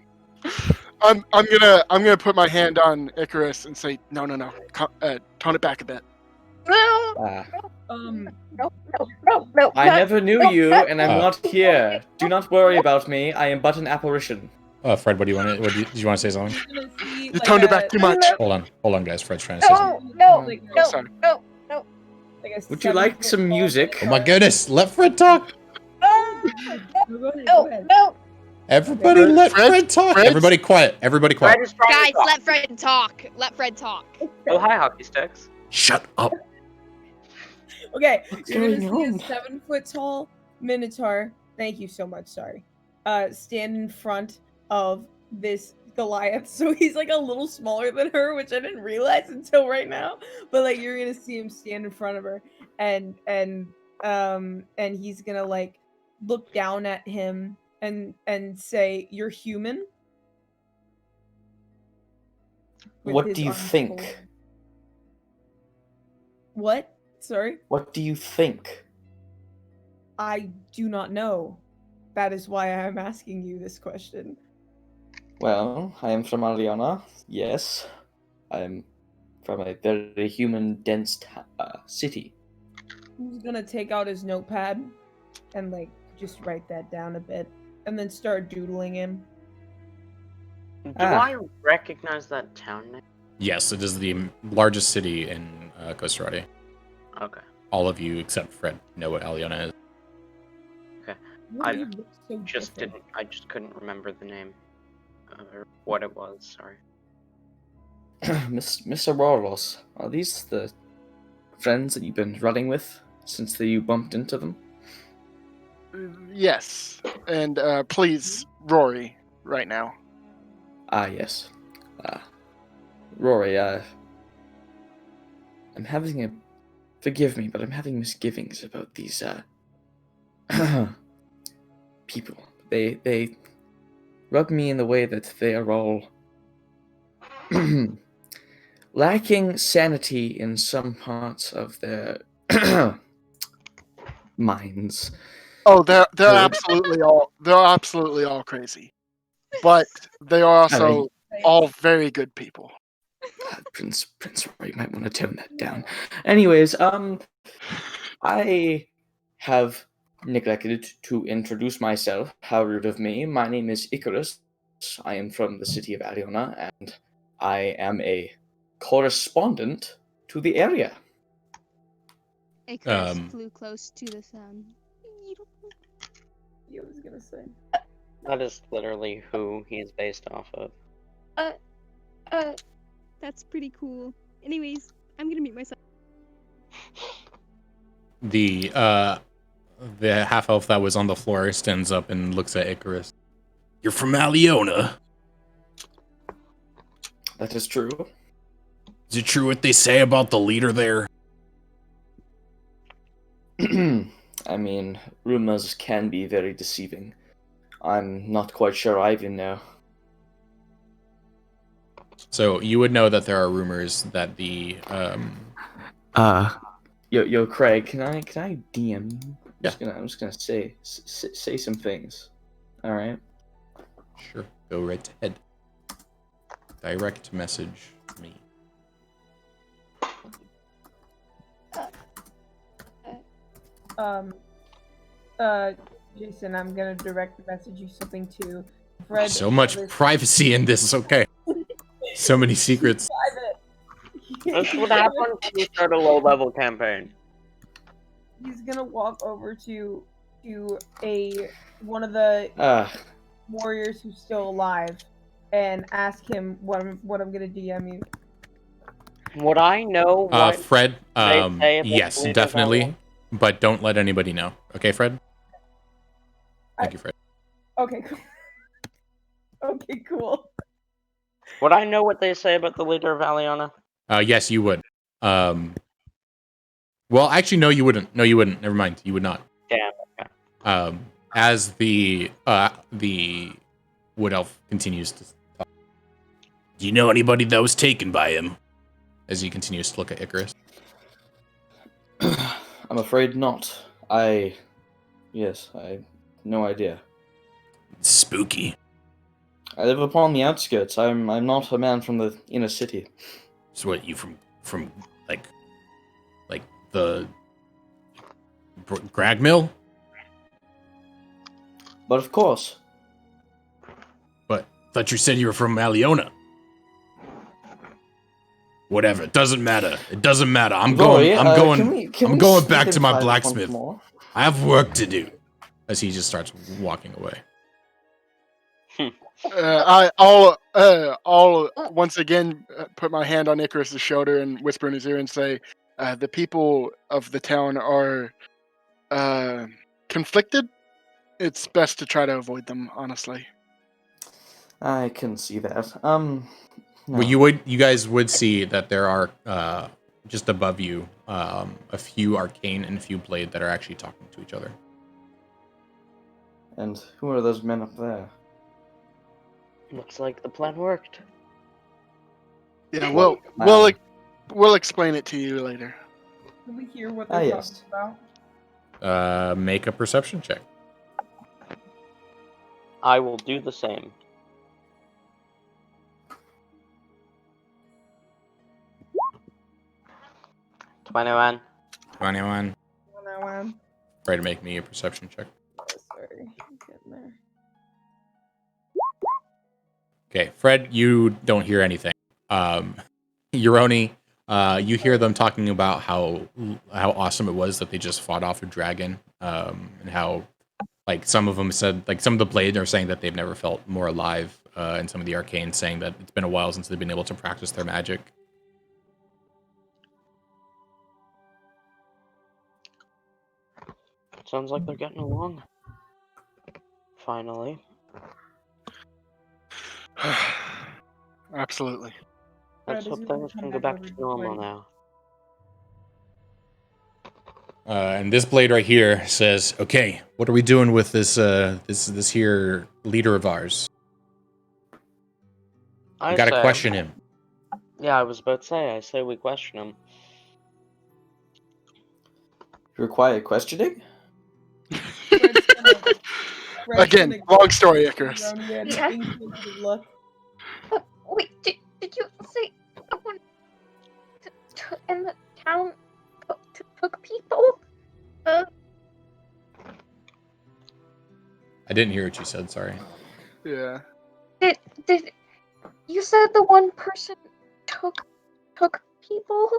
I'm gonna put my hand on Icarus and say, no. Tone it back a bit. Ah, No. I never knew you, and I'm not here. Do not worry about me. I am but an apparition. Fred, what do you want to? Did you want to say something? You toned it back too much. Hold on, guys. Fred's trying to say something. No. Sorry. Would you like some music? Oh my goodness! Let Fred talk. No. Everybody, let Fred talk. Fred's- Everybody, quiet. Everybody, Fred quiet. is trying Guys, to talk. let Fred talk. Let Fred talk. Oh, hi, hockey sticks. Shut up. Okay, What's you're gonna going see on? a 7-foot-tall Minotaur. Thank you so much. Sorry. Stand in front of this Goliath. So he's like a little smaller than her, which I didn't realize until right now. But like you're gonna see him stand in front of her, and he's gonna like look down at him and say, "You're human." With What his do you arms think? folded. What? Sorry. What do you think? I do not know. That is why I'm asking you this question. Well, I am from Aliana. Yes, I am from a very human-dense city. He's gonna take out his notepad and like just write that down a bit, and then start doodling him. Do Ah. I recognize that town name? Yes, it is the largest city in Costa-Radi. Okay. All of you except Fred know what Aliana is. Why do I you look so Just different? didn't. I just couldn't remember the name or what it was. Sorry. Mr. Rorlos, are these the friends that you've been running with since you bumped into them? Yes, and please, Rory, right now. Ah, yes. Rory, I'm having a... Forgive me, but I'm having misgivings about these, people. They rub me in the way that they are all lacking sanity in some parts of their minds. Oh, they're Good. absolutely all crazy, but they are also all very good people. Prince Roy, you might want to tone that down. Anyways, I have neglected to introduce myself. How rude of me. My name is Icarus. I am from the city of Aliona, and I am a correspondent to the area. Icarus flew close to the sun. I was gonna say. That is literally who he is based off of. That's pretty cool. Anyways, I'm gonna mute myself. The half elf that was on the floor stands up and looks at Icarus. You're from Aliona. That is true. Is it true what they say about the leader there? I mean, rumors can be very deceiving. I'm not quite sure I even know. So you would know that there are rumors that the Yo, Craig, can I DM you? Yeah. I'm just gonna say some things. All right. Sure, go right ahead. Direct message me. Jason, I'm gonna direct message you something to Fred. So much privacy in this. Okay. So many secrets. That's what happens when you start a low-level campaign. He's gonna walk over to one of the warriors who's still alive and ask him what I'm gonna DM you. Would I know what Fred, they say about yes, the leader definitely. But don't let anybody know. Okay, Fred? Thank you, Fred. Okay, cool. Okay, cool. Would I know what they say about the leader of Aliona? Yes, you would. Well, actually, no, you wouldn't. No, you wouldn't. Never mind. You would not. Damn. Okay. As the wood elf continues to talk. Do you know anybody that was taken by him? As he continues to look at Icarus. I'm afraid not. Yes, I have no idea. Spooky. I live upon the outskirts. I'm not a man from the inner city. So what, you from like the Grag Mill? But of course. But thought you said you were from Aliona. Whatever, it doesn't matter. It doesn't matter. I'm going back to my blacksmith. I have work to do. As he just starts walking away. I'll once again put my hand on Icarus's shoulder and whisper in his ear and say, the people of the town are conflicted. It's best to try to avoid them, honestly. I can see that. No. Well, you guys would see that there are just above you a few arcane and a few blade that are actually talking to each other. And who are those men up there? Looks like the plan worked. Yeah, we'll explain it to you later. Can we hear what they're talking about? Make a perception check. I will do the same. $21. 21. On that one. Try to make me a perception check. Oh, sorry. I'm getting there. Okay, Fred, you don't hear anything. Euroni, you hear them talking about how awesome it was that they just fought off a dragon, and how, like, some of them said, like, some of the blade are saying that they've never felt more alive, and some of the arcane saying that it's been a while since they've been able to practice their magic. Sounds like they're getting along. Finally. Absolutely. Let's hope things can go back to normal now. And this blade right here says, "Okay, what are we doing with this this here leader of ours? We gotta question him." Yeah, I was about to say. I say we question him. You require questioning? Again, long story, Icarus. Look. Wait, did you say someone in the town took people? I didn't hear what you said. Sorry. Yeah. Did you said the one person took people?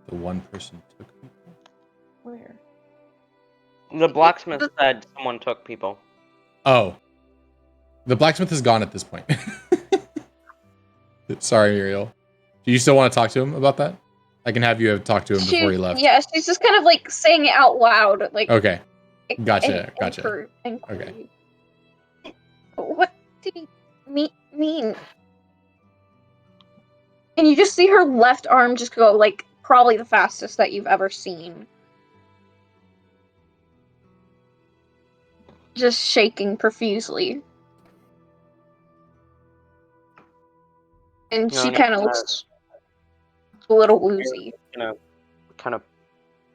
The one person took people? Where? The blacksmith said someone took people. Oh. The blacksmith is gone at this point. Sorry, Muriel. Do you still want to talk to him about that? I can have you talk to him before he left. Yeah, she's just kind of like saying it out loud. Like, okay. Gotcha. Okay. What did he mean? And you just see her left arm just go, like, probably the fastest that you've ever seen. Just shaking profusely. And she kind of looks a little woozy. Kind of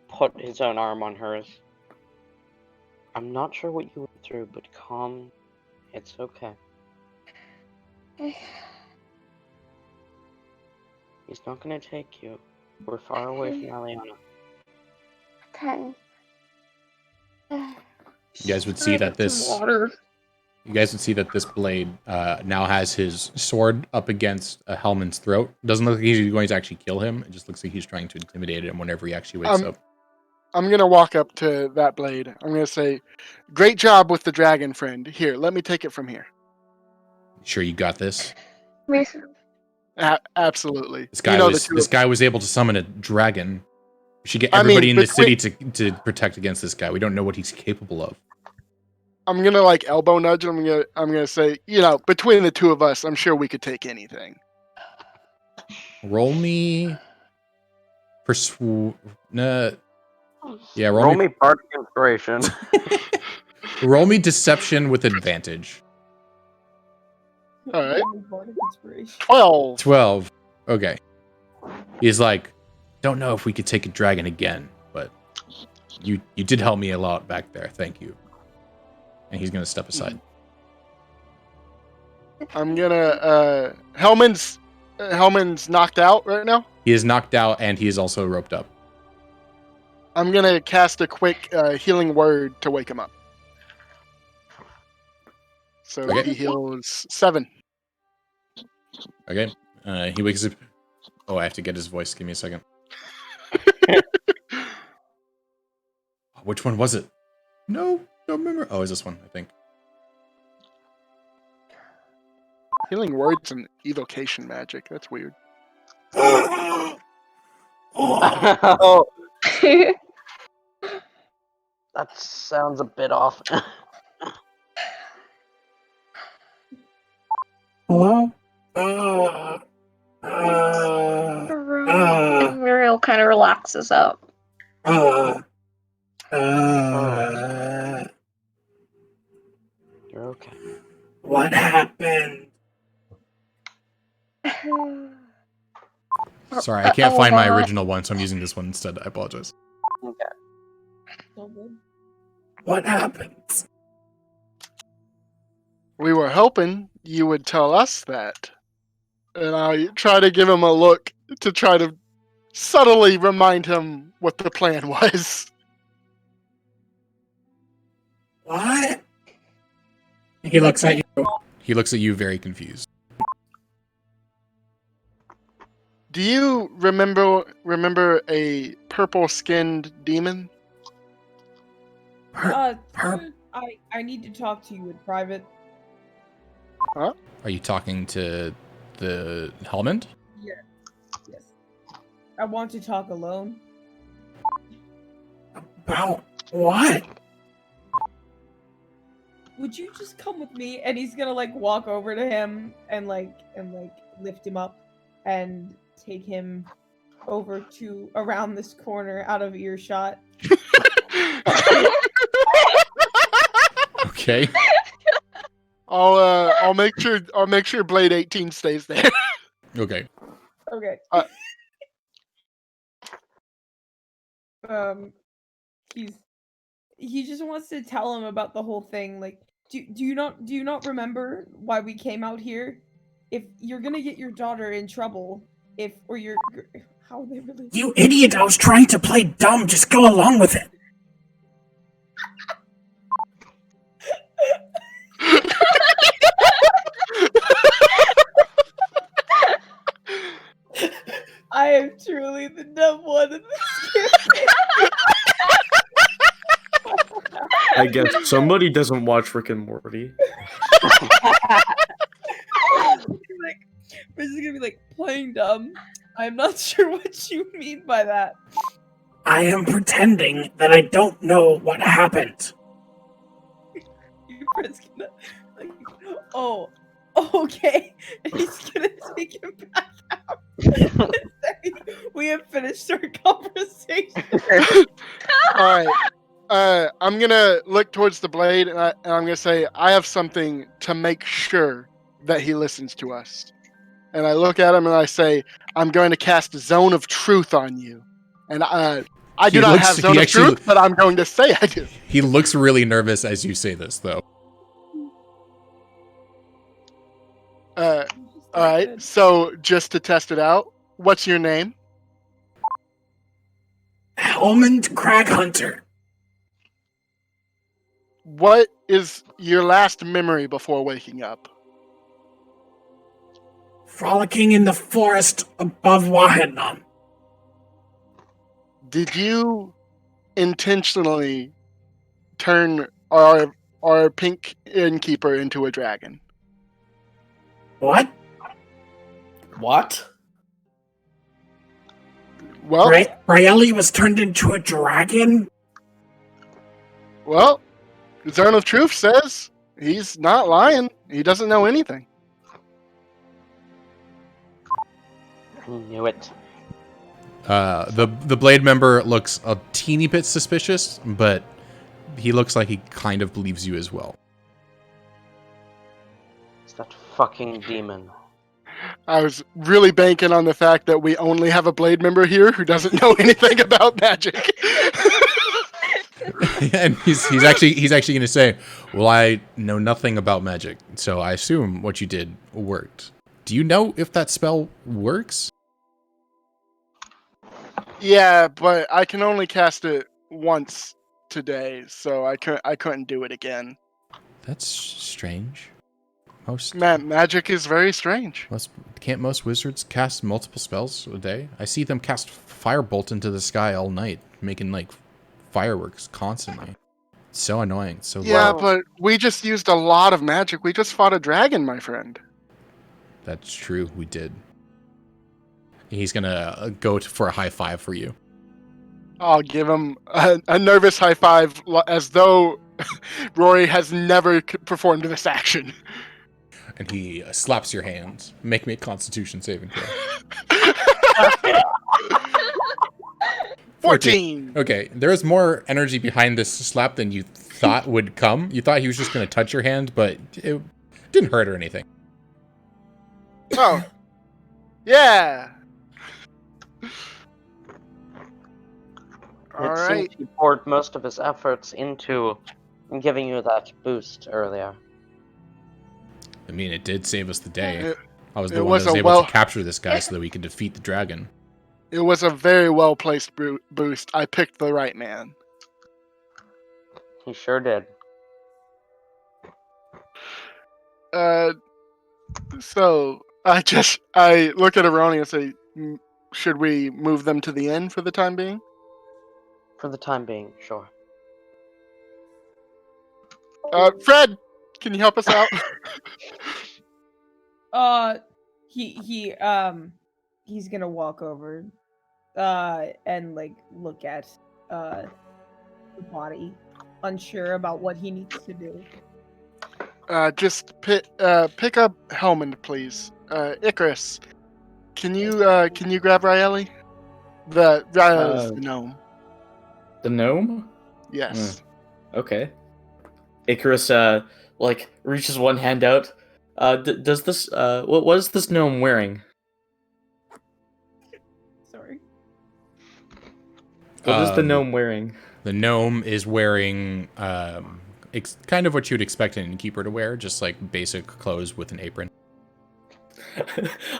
put his own arm on hers. I'm not sure what you went through, but calm. It's okay. He's not gonna take you. We're far away from Aliana. Okay. You guys would see that this. You guys would see that this blade now has his sword up against Hellman's throat. Doesn't look like he's going to actually kill him. It just looks like he's trying to intimidate him whenever he actually wakes up. I'm gonna walk up to that blade. I'm gonna say, "Great job with the dragon, friend. Here, let me take it from here." Sure, you got this. Absolutely. This guy was able to summon a dragon. We should get everybody in the city to protect against this guy. We don't know what he's capable of. I'm gonna like elbow nudge. I'm gonna say, between the two of us, I'm sure we could take anything. Roll me. Roll Roll me bardic inspiration. Roll me deception with advantage. All right. Bardic inspiration. 12. 12. Okay. He's like, don't know if we could take a dragon again, but you did help me a lot back there. Thank you. And he's gonna step aside. I'm gonna Hellman's knocked out right now. He is knocked out and he is also roped up. I'm gonna cast a quick healing word to wake him up. So Okay. he heals 7. Okay. He wakes up. Oh, I have to get his voice. Give me a second. Which one was it? No, don't remember. Oh, is this one? I think. Healing word's an evocation magic. That's weird. Oh, that sounds a bit off. Hello? And Muriel kind of relaxes up. You're okay. What happened? Sorry, I can't find my original one, so I'm using this one instead. I apologize. Okay. So good. What happened? We were hoping you would tell us that. And I try to give him a look to try to subtly remind him what the plan was. What? He looks at you. He looks at you very confused. Do you remember a purple-skinned demon? Her- I need to talk to you in private. Are you talking to the Hellman? Yes. I want to talk alone. About what? Would you just come with me? And he's gonna like walk over to him and lift him up and take him over to around this corner out of earshot. Okay. I'll make sure Blade 18 stays there. Okay. Okay. He just wants to tell him about the whole thing. Like, do you not remember why we came out here? If you're gonna get your daughter in trouble, how are they really? You idiot! I was trying to play dumb. Just go along with it. I am truly the dumb one in this campaign. I guess somebody doesn't watch Rick and Morty. We're just gonna be like playing dumb. I'm not sure what you mean by that. I am pretending that I don't know what happened. Your friend's gonna like, oh, okay. And he's gonna take him back out. We have finished our conversation. All right. I'm gonna look towards the blade, and I'm gonna say, I have something to make sure that he listens to us. And I look at him and I say, I'm going to cast a zone of truth on you. And I do not have zone of truth, but I'm going to say I do. He looks really nervous as you say this, though. All right. So just to test it out, what's your name? Helmand Crag Hunter. What is your last memory before waking up? Frolicking in the forest above Wahednam. Did you intentionally turn our pink innkeeper into a dragon? What? What? Well, Raeli was turned into a dragon? well, Zone of Truth says he's not lying. He doesn't know anything. I knew it. The Blade member looks a teeny bit suspicious, but he looks like he kind of believes you as well. It's that fucking demon. I was really banking on the fact that we only have a Blade member here who doesn't know anything about magic. And he's actually going to say, "Well, I know nothing about magic, so I assume what you did worked. Do you know if that spell works?" Yeah, but I can only cast it once today, so I couldn't do it again. That's strange. Magic is very strange. Can't most wizards cast multiple spells a day? I see them cast firebolt into the sky all night, making like fireworks constantly. It's so annoying. So Yeah, loud. but we just used a lot of magic. We just fought a dragon, my friend. That's true. We did. He's gonna go for a high five for you. I'll give him a nervous high five, as though Rory has never performed this action. And he slaps your hand. Make me a Constitution saving throw. 14. Okay, there's more energy behind this slap than you thought would come. You thought he was just going to touch your hand, but it didn't hurt or anything. Oh. Yeah. All It right. seems he poured most of his efforts into giving you that boost earlier. I mean, it did save us the day. I was it the one was that was a able well- to capture this guy so that we could defeat the dragon. It was a very well-placed boost. I picked the right man. He sure did. So I look at Aroni and say, should we move them to the inn for the time being? For the time being, sure. Fred, can you help us out? He's gonna walk over, and like look at the body, unsure about what he needs to do. Just pick up Helmond, please. Icarus, can you grab Raeli? Raeli's the gnome. The gnome? Yes. Okay. Icarus like reaches one hand out. Does this what is this gnome wearing? Sorry. What is the gnome wearing? The gnome is wearing kind of what you'd expect an innkeeper to wear, just like basic clothes with an apron.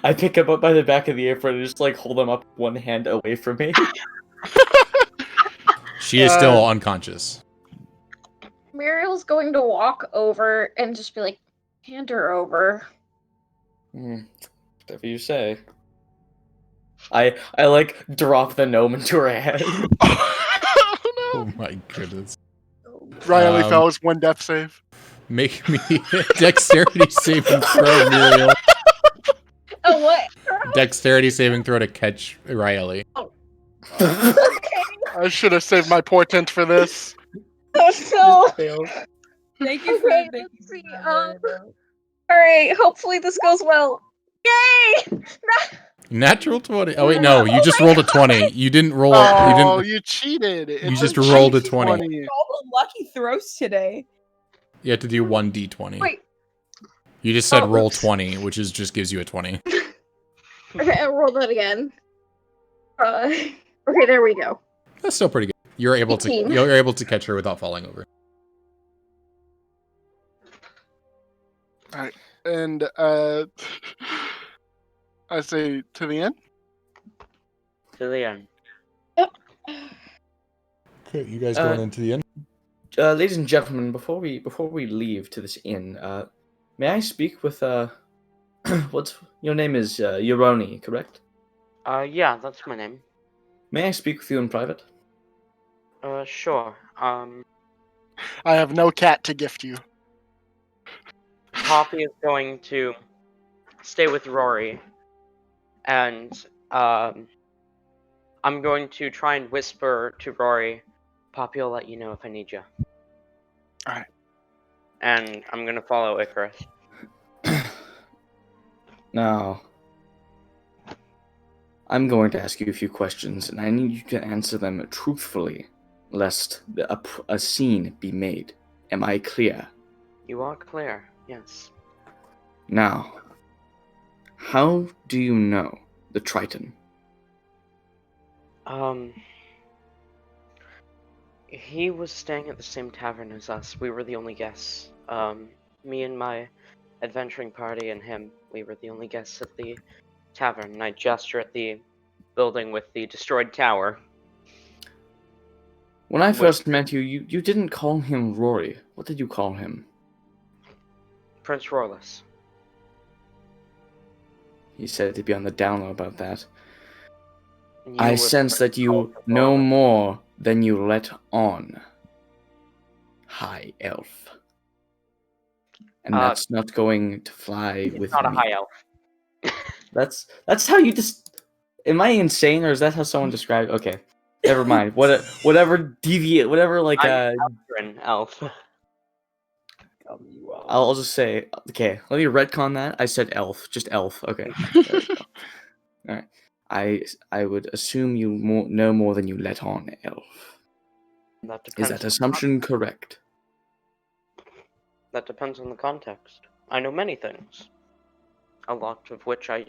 I pick him up by the back of the apron and just like hold him up one hand away from me. She is still unconscious. Muriel's going to walk over and just be like, hand her over. Whatever you say. I like drop the gnome into her hand. Oh my goodness. Raeli fails one death save. Make me a dexterity saving throw, Muriel. Oh, what? Dexterity saving throw to catch Raeli. I should have saved my portent for this. Oh no! Thank you for Okay, let's see. Alright, hopefully this goes well. Yay! Natural 20. Oh wait, no, you just rolled a 20. You didn't roll. Oh, you cheated. You just rolled a 20. All the lucky throws today. You have to do 1d20. Wait. You just said roll oops. 20, which just gives you a 20. Okay, I'll roll that again. Okay, there we go. That's still pretty good. You're able 18. to catch her without falling over. Alright, and I say to the end. To the end. Okay, you guys going into the inn? Ladies and gentlemen, before we leave to this inn, may I speak with what's your name is Yoroni, correct? Yeah, that's my name. May I speak with you in private? Sure. I have no cat to gift you. Poppy is going to stay with Rory, and I'm going to try and whisper to Rory. Poppy will let you know if I need you. Alright. and I'm gonna follow Icarus. Now, I'm going to ask you a few questions, and I need you to answer them truthfully, lest a scene be made. Am I clear? You are clear, yes. Now, how do you know the Triton? He was staying at the same tavern as us. We were the only guests. Me and my adventuring party and him, we were the only guests at the tavern. And I gesture at the building with the destroyed tower. When I first met you, you didn't call him Rory. What did you call him? Prince Rorlos. He said to be on the down low about that. You I were sense that you called know Rorlos. more than you let on. High elf. And that's not going to fly with Not a me. high elf. That's how you just. Am I insane, or is that how someone described? Okay, never mind. Whatever deviate, whatever like I'm an elf. I'll just say okay. Let me retcon that. I said elf, just elf. Okay, there we go. All right. I would assume you know more than you let on, elf. That Is depends that assumption correct? That depends on the context. I know many things, a lot of which I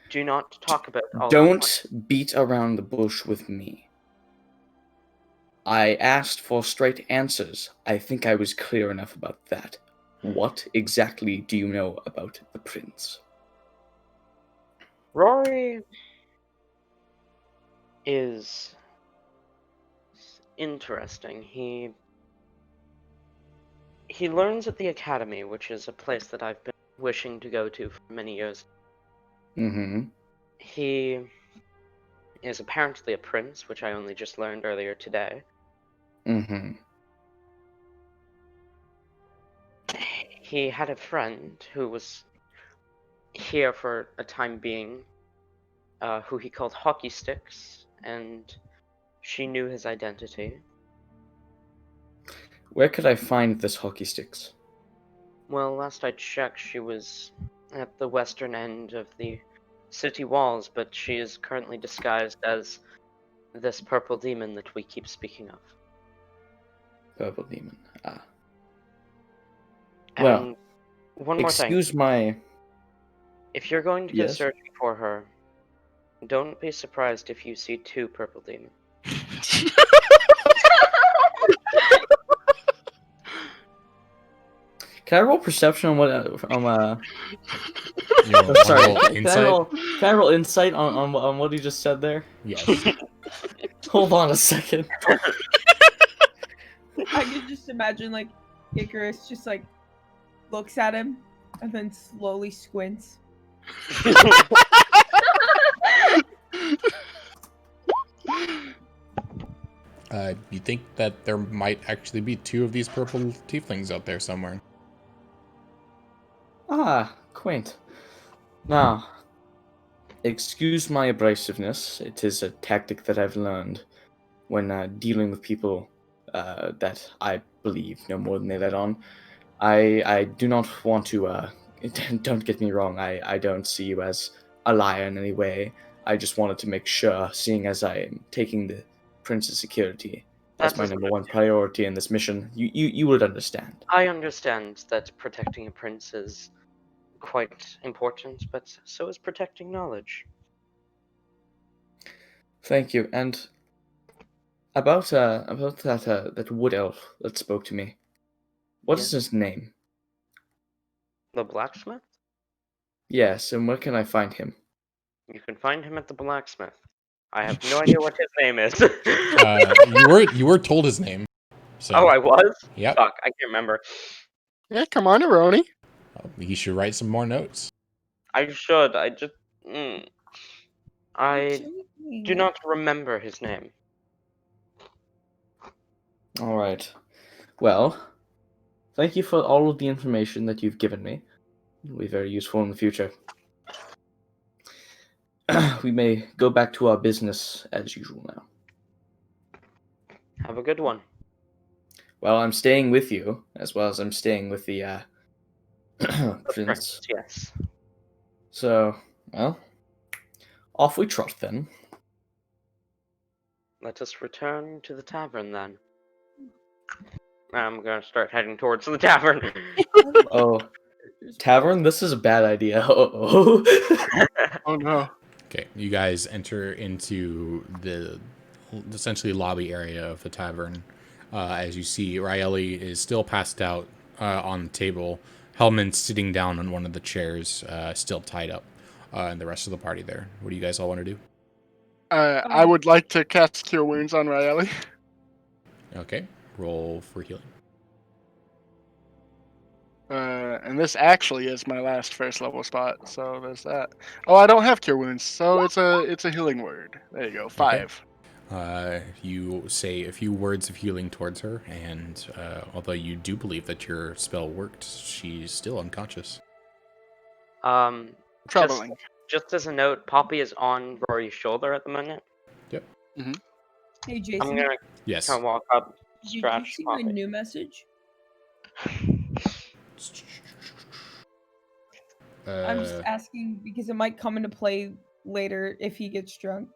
do not talk about all the time. Don't beat around the bush with me. I asked for straight answers. I think I was clear enough about that. What exactly do you know about the prince? Rory is interesting. He learns at the academy, which is a place that I've been wishing to go to for many years. Mm-hmm. He is apparently a prince, which I only just learned earlier today. Mm-hmm. He had a friend who was here for a time being, who he called Hockey Sticks, and she knew his identity. Where could I find this hockey sticks? Well, last I checked, she was at the western end of the city walls, but she is currently disguised as this purple demon that we keep speaking of. Purple demon. Ah. And Well, one more thing. excuse my... If you're going to go Yes? searching for her, don't be surprised if you see two purple demons. Can I roll perception on what... You know, sorry. roll insight? Can I roll insight on what he just said there? Yes. Hold on a second. I could just imagine like Icarus just like looks at him and then slowly squints. You think that there might actually be two of these purple tieflings out there somewhere? Ah, quaint. Now, excuse my abrasiveness. It is a tactic that I've learned when dealing with people that I believe know more than they let on. I do not want to, don't get me wrong, I don't see you as a liar in any way. I just wanted to make sure, seeing as I am taking the prince's security as That my is number one priority in this mission, you would understand. I understand that protecting a prince is quite important, but so is protecting knowledge. Thank you. And about that wood elf that spoke to me. What is Yes. his name? The blacksmith? Yes, and where can I find him? You can find him at the blacksmith. I have no idea what his name is. You were told his name. So Oh, I was? Yep. Fuck, I can't remember. Yeah, come on, Aroni. He should write some more notes. I should. I just. I Joking. do not remember his name. All right. Well, thank you for all of the information that you've given me. It'll be very useful in the future. We may go back to our business as usual now. Have a good one. Well, I'm staying with you, as well as I'm staying with the prince. Yes. So, well, off we trot then. Let us return to the tavern then. I'm gonna start heading towards the tavern. Oh, tavern? This is a bad idea. Oh. Oh no. Okay, you guys enter into the essentially lobby area of the tavern. As you see, Raeli is still passed out on the table. Hellman's sitting down on one of the chairs, still tied up, and the rest of the party there. What do you guys all want to do? I would like to cast Cure Wounds on Raeli. Okay, roll for healing. And this actually is my last first level spot, so there's that. Oh, I don't have Cure Wounds, so it's a healing word. There you go, 5. You say a few words of healing towards her, and although you do believe that your spell worked, she's still unconscious. Troubling. Just as a note, Poppy is on Rory's shoulder at the moment. Yep. Hey Jason, I'm gonna Yes. kind of walk up, did you scratch see my Poppy. new message? I'm just asking because it might come into play later if he gets drunk.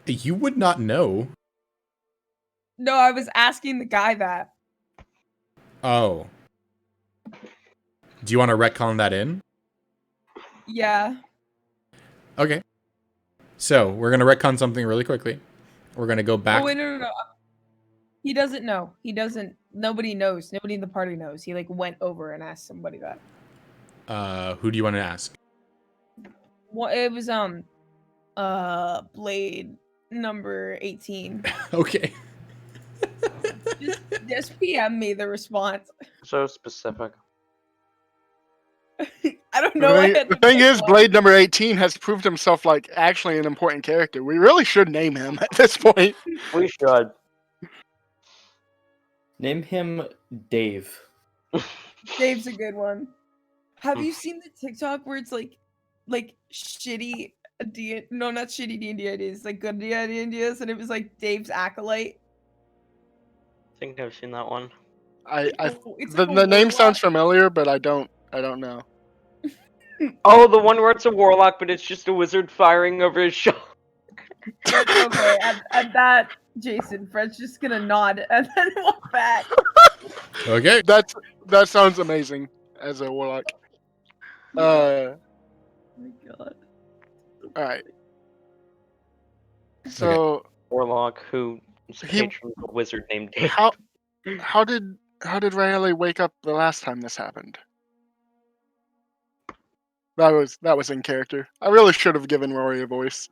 You would not know. No, I was asking the guy that. Oh. Do you want to retcon that in? Yeah. Okay. So, we're going to retcon something really quickly. We're going to go back. Oh, wait, no. He doesn't know. He doesn't. Nobody knows. Nobody in the party knows. He, went over and asked somebody that. Who do you want to ask? Well, it was, Blade number 18. Okay. Just PM me the response. So specific. I don't know. The thing is, Blade number 18 has proved himself actually an important character. We really should name him at this point. We should. Name him Dave. Dave's a good one. Have you seen the TikTok where it's like shitty no, not shitty D&D ideas, good D&D ideas, and it was Dave's Acolyte. I think I've seen that one. The name sounds familiar, but I don't know. Oh, the one where it's a warlock, but it's just a wizard firing over his shoulder. Okay, at that, Jason, Fred's just gonna nod and then walk back. Okay. That sounds amazing as a warlock. Oh my god. Alright. So Warlock who is a patron of a wizard named Dave. how did Raeli wake up the last time this happened? That was in character. I really should have given Rory a voice.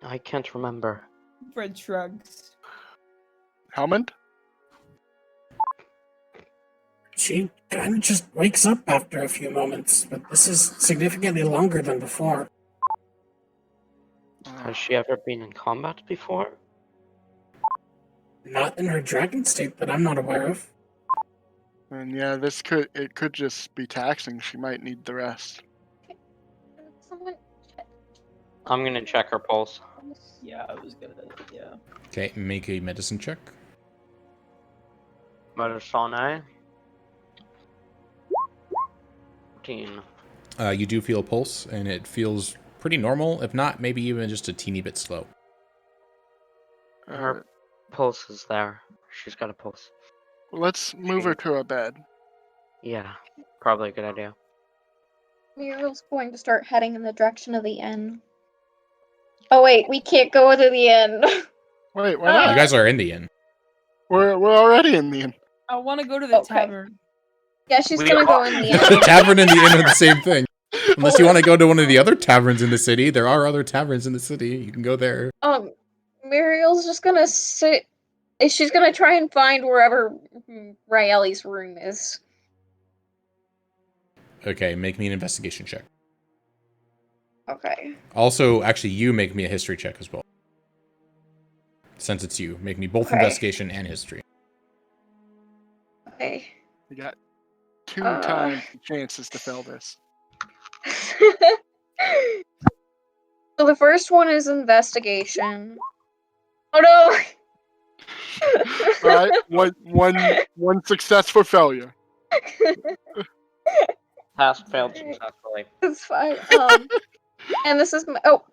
I can't remember. Fred shrugs. Helmond? She kind of just wakes up after a few moments, but this is significantly longer than before. Has she ever been in combat before? Not in her dragon state that I'm not aware of. And yeah, it could just be taxing. She might need the rest. Someone I'm gonna check her pulse. Yeah, I was gonna. Yeah. Okay, make a medicine check. Medicine. 14. You do feel a pulse, and it feels pretty normal. If not, maybe even just a teeny bit slow. Her pulse is there. She's got a pulse. Let's move her to a bed. Yeah, probably a good idea. Muriel's going to start heading in the direction of the inn. Oh wait, we can't go to the inn. Wait, why not? You guys are in the inn. We're already in the inn. I want to go to the tavern. Yeah, she's gonna go in the inn. The tavern and the inn are the same thing. Unless you want to go to one of the other taverns in the city. There are other taverns in the city. You can go there. Muriel's just gonna sit. She's gonna try and find wherever Raeli's room is. Okay, make me an investigation check. Okay. Also, actually, you make me a history check as well. Since it's you, make me both investigation and history. Okay. We got 2 times the chances to fail this. So the first one is investigation. Oh no! All right, one success for failure. Passed, failed successfully. It's fine. And this is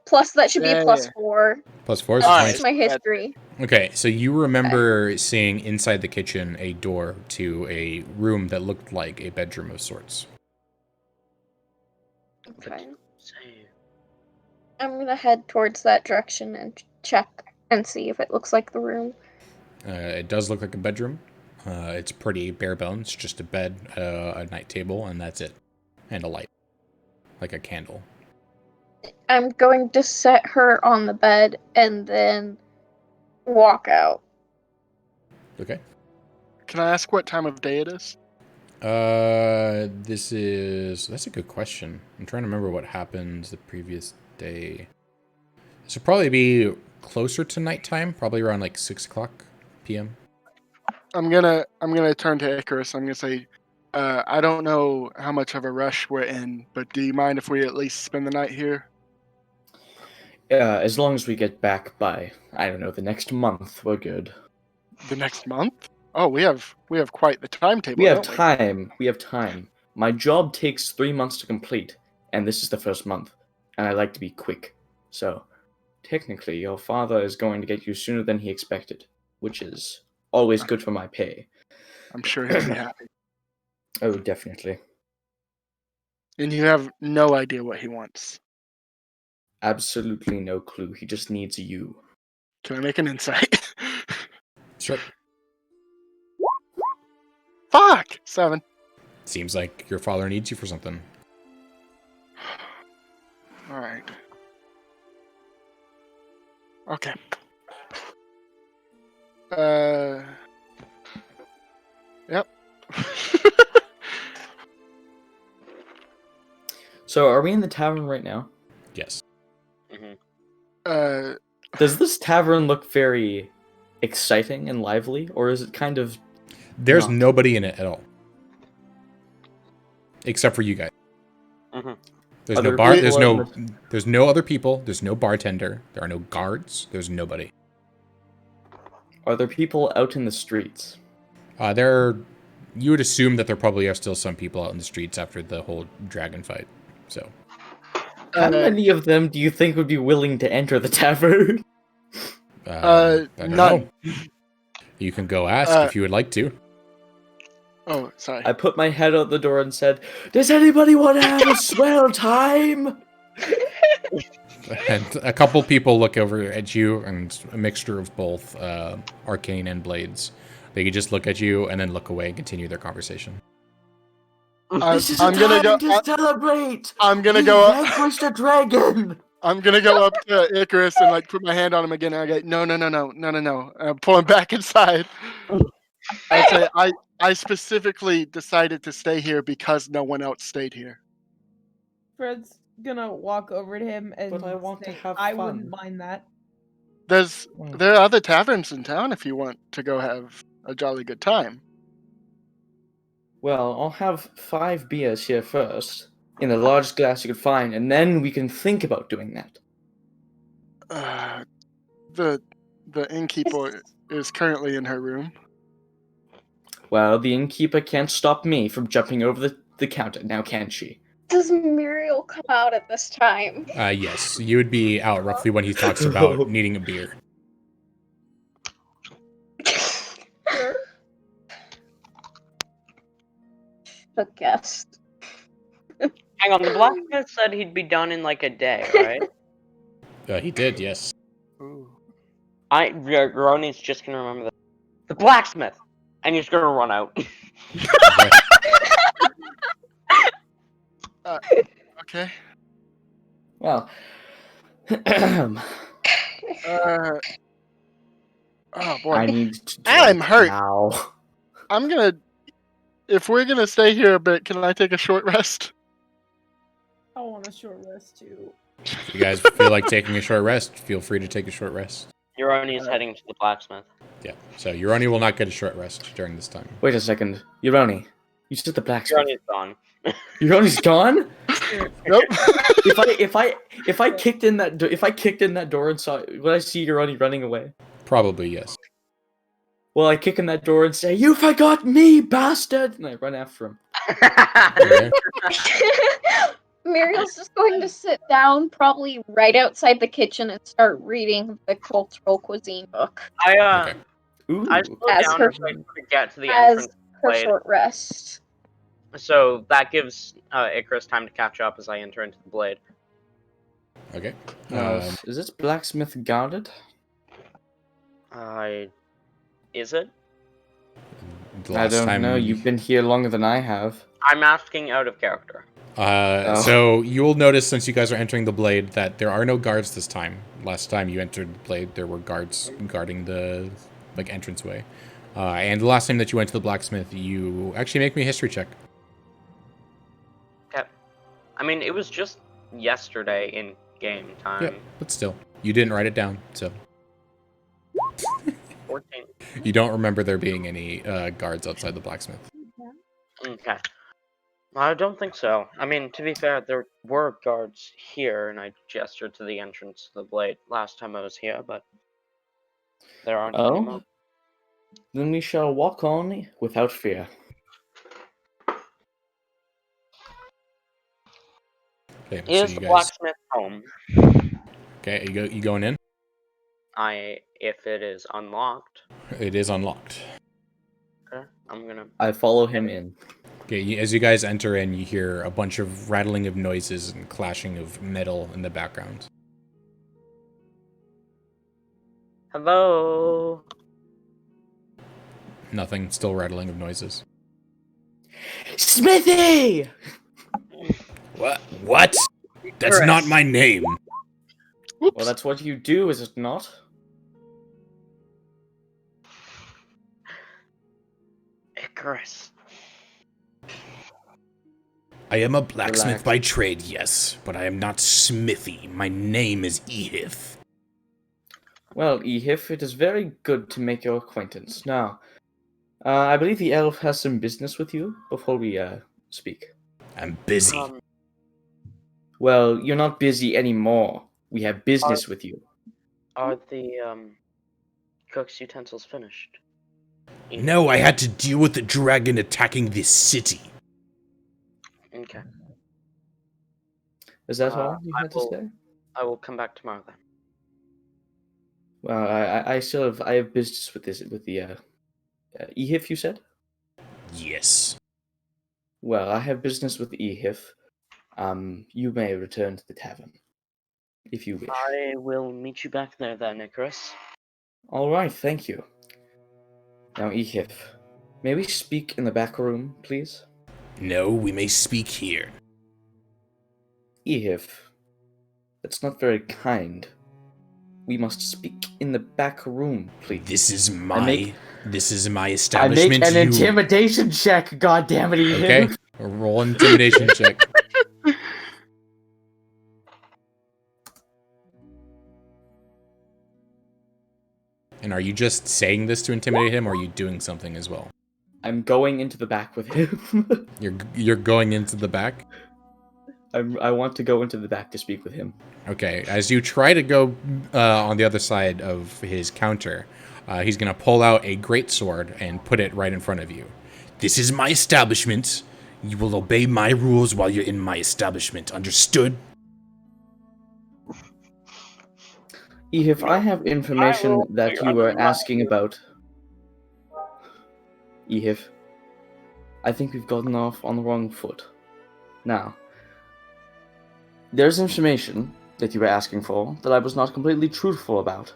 plus that should be a plus 4. +4 is That's 20. just my history. Okay, so you remember seeing inside the kitchen a door to a room that looked like a bedroom of sorts. Okay. I'm gonna head towards that direction and check and see if it looks like the room. It does look like a bedroom. It's pretty bare bones, just a bed, a night table, and that's it. And a light. Like a candle. I'm going to set her on the bed and then walk out. Okay. Can I ask what time of day it is? That's a good question. I'm trying to remember what happened the previous day. This would probably be closer to nighttime, probably around like 6 o'clock p.m. I'm gonna turn to Icarus. I'm gonna say, I don't know how much of a rush we're in, but do you mind if we at least spend the night here? As long as we get back by, I don't know, the next month, we're good. The next month? Oh, we have quite the timetable. We have don't time. We have time. My job takes 3 months to complete, and this is the first month, and I like to be quick. So, technically, your father is going to get you sooner than he expected, which is always good for my pay. I'm sure he'll be happy. Oh, definitely. And you have no idea what he wants. Absolutely no clue. He just needs you. Can I make an insight? Sure. Fuck! 7. Seems like your father needs you for something. Alright. Okay. Yep. So, are we in the tavern right now? Yes. Mm-hmm. Does this tavern look very exciting and lively, or is it kind of... There's not? nobody in it at all. Except for you guys. Mm-hmm. There's Are no there bar. people There's no other people. There's no bartender. There are no guards. There's nobody. Are there people out in the streets? You would assume that there probably are still some people out in the streets after the whole dragon fight. So. How many of them do you think would be willing to enter the tavern? I don't none. know. You can go ask if you would like to. Oh, sorry. I put my head out the door and said, "Does anybody want to have a swell time?" And a couple people look over at you, and a mixture of both arcane and blades. They could just look at you and then look away and continue their conversation. This is a time to celebrate. I'm gonna We go up. vanquished a dragon. I'm gonna go up to Icarus and like put my hand on him again. And I go, no. I'm pulling back inside. I say, I specifically decided to stay here because no one else stayed here. Fred's gonna walk over to him and But I want to say, have I fun." wouldn't mind that. There are other taverns in town if you want to go have a jolly good time. Well, I'll have 5 beers here first, in the largest glass you could find, and then we can think about doing that. The innkeeper is currently in her room. Well, the innkeeper can't stop me from jumping over the counter, now can she? Does Muriel come out at this time? Yes, you would be out roughly when he talks about needing a beer. Sure. A guest. Hang on, the blacksmith said he'd be done in like a day, right? He did, yes. Ooh. Roni's just gonna remember that. The blacksmith! And he's gonna run out. Okay. Well, Oh boy. I need to I'm drink hurt. now. If we're gonna stay here a bit, can I take a short rest? I want a short rest too. If you guys feel like taking a short rest, feel free to take a short rest. Uroni is heading to the blacksmith. Yeah, so Uroni will not get a short rest during this time. Wait a second. Uroni, You said the blacksmith. Johnny's gone. Ronnie's gone. Nope. If I kicked in that door and saw, would I see Ronnie running away? Probably yes. Well, I kick in that door and say, "You forgot me, bastard!" And I run after him. Okay. Muriel's just going to sit down, probably right outside the kitchen, and start reading the cultural cuisine book Okay. Ooh. I slow As down her- as I get to the as entrance her blade, short rest. so that gives Icarus time to catch up as I enter into the blade. Okay. Now, is this blacksmith guarded? Is it? The I last don't time know. You've been here longer than I have. I'm asking out of character. So you'll notice since you guys are entering the blade that there are no guards this time. Last time you entered the blade, there were guards guarding the entranceway. And the last time that you went to the blacksmith, you actually make me a history check. Okay. I mean, it was just yesterday in game time. Yeah, but still, you didn't write it down, so 14. you don't remember there being any guards outside the blacksmith. Okay. I don't think so. I mean, to be fair, there were guards here, and I gestured to the entrance to the blade last time I was here, but there aren't anymore. Oh, then we shall walk on without fear. Okay, Is so the you guys. blacksmith home? Okay, you going in? If it is unlocked, It is unlocked. okay, I'm gonna. I follow him in. Okay, as you guys enter in, you hear a bunch of rattling of noises and clashing of metal in the background. Hello. Nothing, still rattling of noises. Smithy! What? That's Chris. not my name. Well, that's what you do, is it not? Icarus. I am a blacksmith Relax. by trade, yes, but I am not Smithy. My name is Ehith. Well, Ehif, it is very good to make your acquaintance. Now, I believe the elf has some business with you before we speak. I'm busy. Well, you're not busy anymore. We have business with you. Are the cook's utensils finished? No, I had to deal with the dragon attacking this city. Okay. Is that all you had to say? I will come back tomorrow then. Well, I have business with the Ehif, you said? Yes. Well, I have business with Ehif. You may return to the tavern, if you wish. I will meet you back there then, Icarus. All right, thank you. Now, Ehif, may we speak in the back room, please? No, we may speak here. Ehif, that's not very kind. We must speak in the back room, please. This is my I establishment. make an intimidation check, goddammit, Ehif. Okay, roll intimidation check. And are you just saying this to intimidate him, or are you doing something as well? I'm going into the back with him. You're going into the back? I want to go into the back to speak with him. Okay, as you try to go on the other side of his counter, he's going to pull out a greatsword and put it right in front of you. This is my establishment. You will obey my rules while you're in my establishment. Understood? Ehif, I have information that you were asking about. Ehif, I think we've gotten off on the wrong foot. Now, there's information that you were asking for that I was not completely truthful about.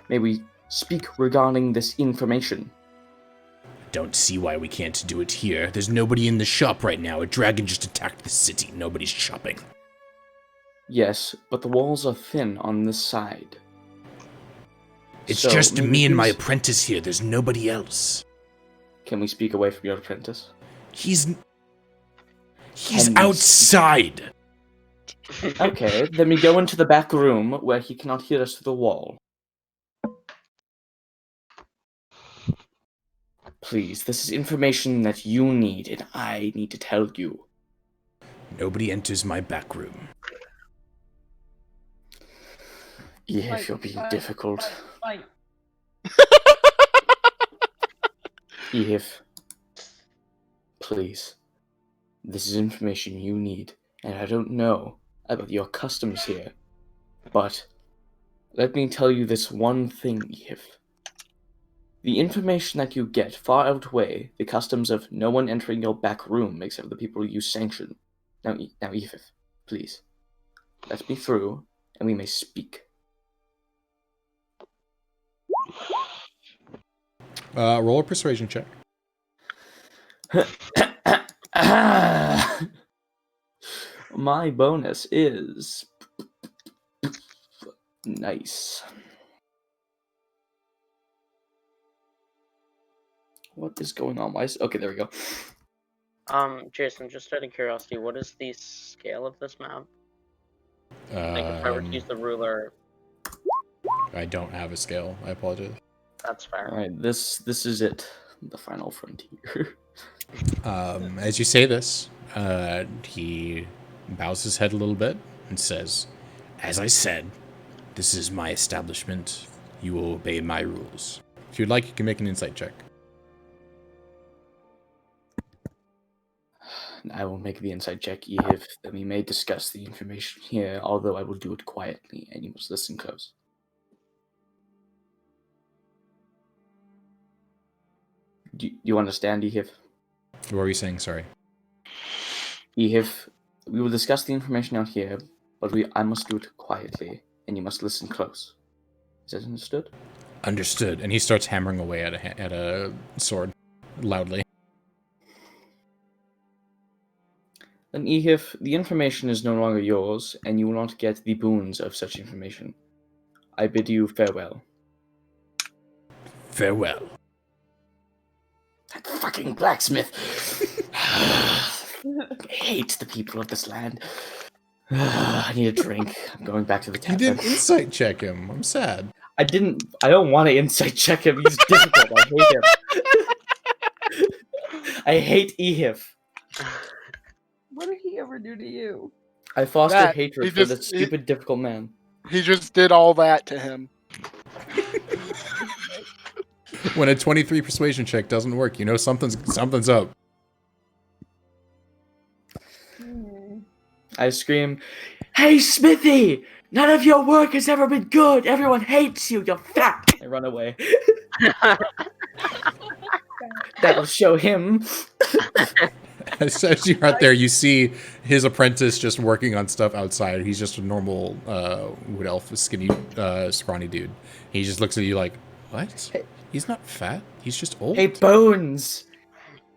May we speak regarding this information? Don't see why we can't do it here. There's nobody in the shop right now. A dragon just attacked the city. Nobody's shopping. Yes, but the walls are thin on this side. It's So, just may we me and my please- apprentice here. There's nobody else. Can we speak away from your apprentice? He's Can we outside. Okay, then we go into the back room where he cannot hear us through the wall. Please, this is information that you need, and I need to tell you. Nobody enters my back room. Yeah, if you're being difficult. Fight. If, please, this is information you need, and I don't know about your customs here, but let me tell you this one thing, if the information that you get far outweigh the customs of no one entering your back room except the people you sanction. Now, Eve, please, let me through, and we may speak. Roll a persuasion check. My bonus is nice. What is going on? Okay, there we go. Jason, just out of curiosity, what is the scale of this map? Like, if I were to use the ruler. I don't have a scale. I apologize. That's fair. All right, this is it. The final frontier. As you say this, he bows his head a little bit and says, "As I said, this is my establishment. You will obey my rules. If you'd like, you can make an insight check." I will make the inside check, Eve, that we may discuss the information here, although I will do it quietly, and you must listen close. Do you understand, Eve? What were you saying? Sorry. Eve, we will discuss the information out here, but I must do it quietly, and you must listen close. Is that understood? Understood. And he starts hammering away at a sword loudly. Then, Eve, the information is no longer yours, and you will not get the boons of such information. I bid you farewell. Farewell. That fucking blacksmith! I hate the people of this land. I need a drink. I'm going back to the tavern. You didn't insight check him. I'm sad. I don't want to insight check him. He's difficult. I hate him. I hate Ehif. What did he ever do to you? I foster That- hatred he for just- that stupid, difficult man. He just did all that to him. When a 23 persuasion check doesn't work, you know something's up. I scream, "Hey, Smithy! None of your work has ever been good! Everyone hates you, you're fat!" I run away. That'll show him. As you're out there, you see his apprentice just working on stuff outside. He's just a normal wood elf, skinny, scrawny dude. He just looks at you like, "What? He's not fat. He's just old." Hey, Bones!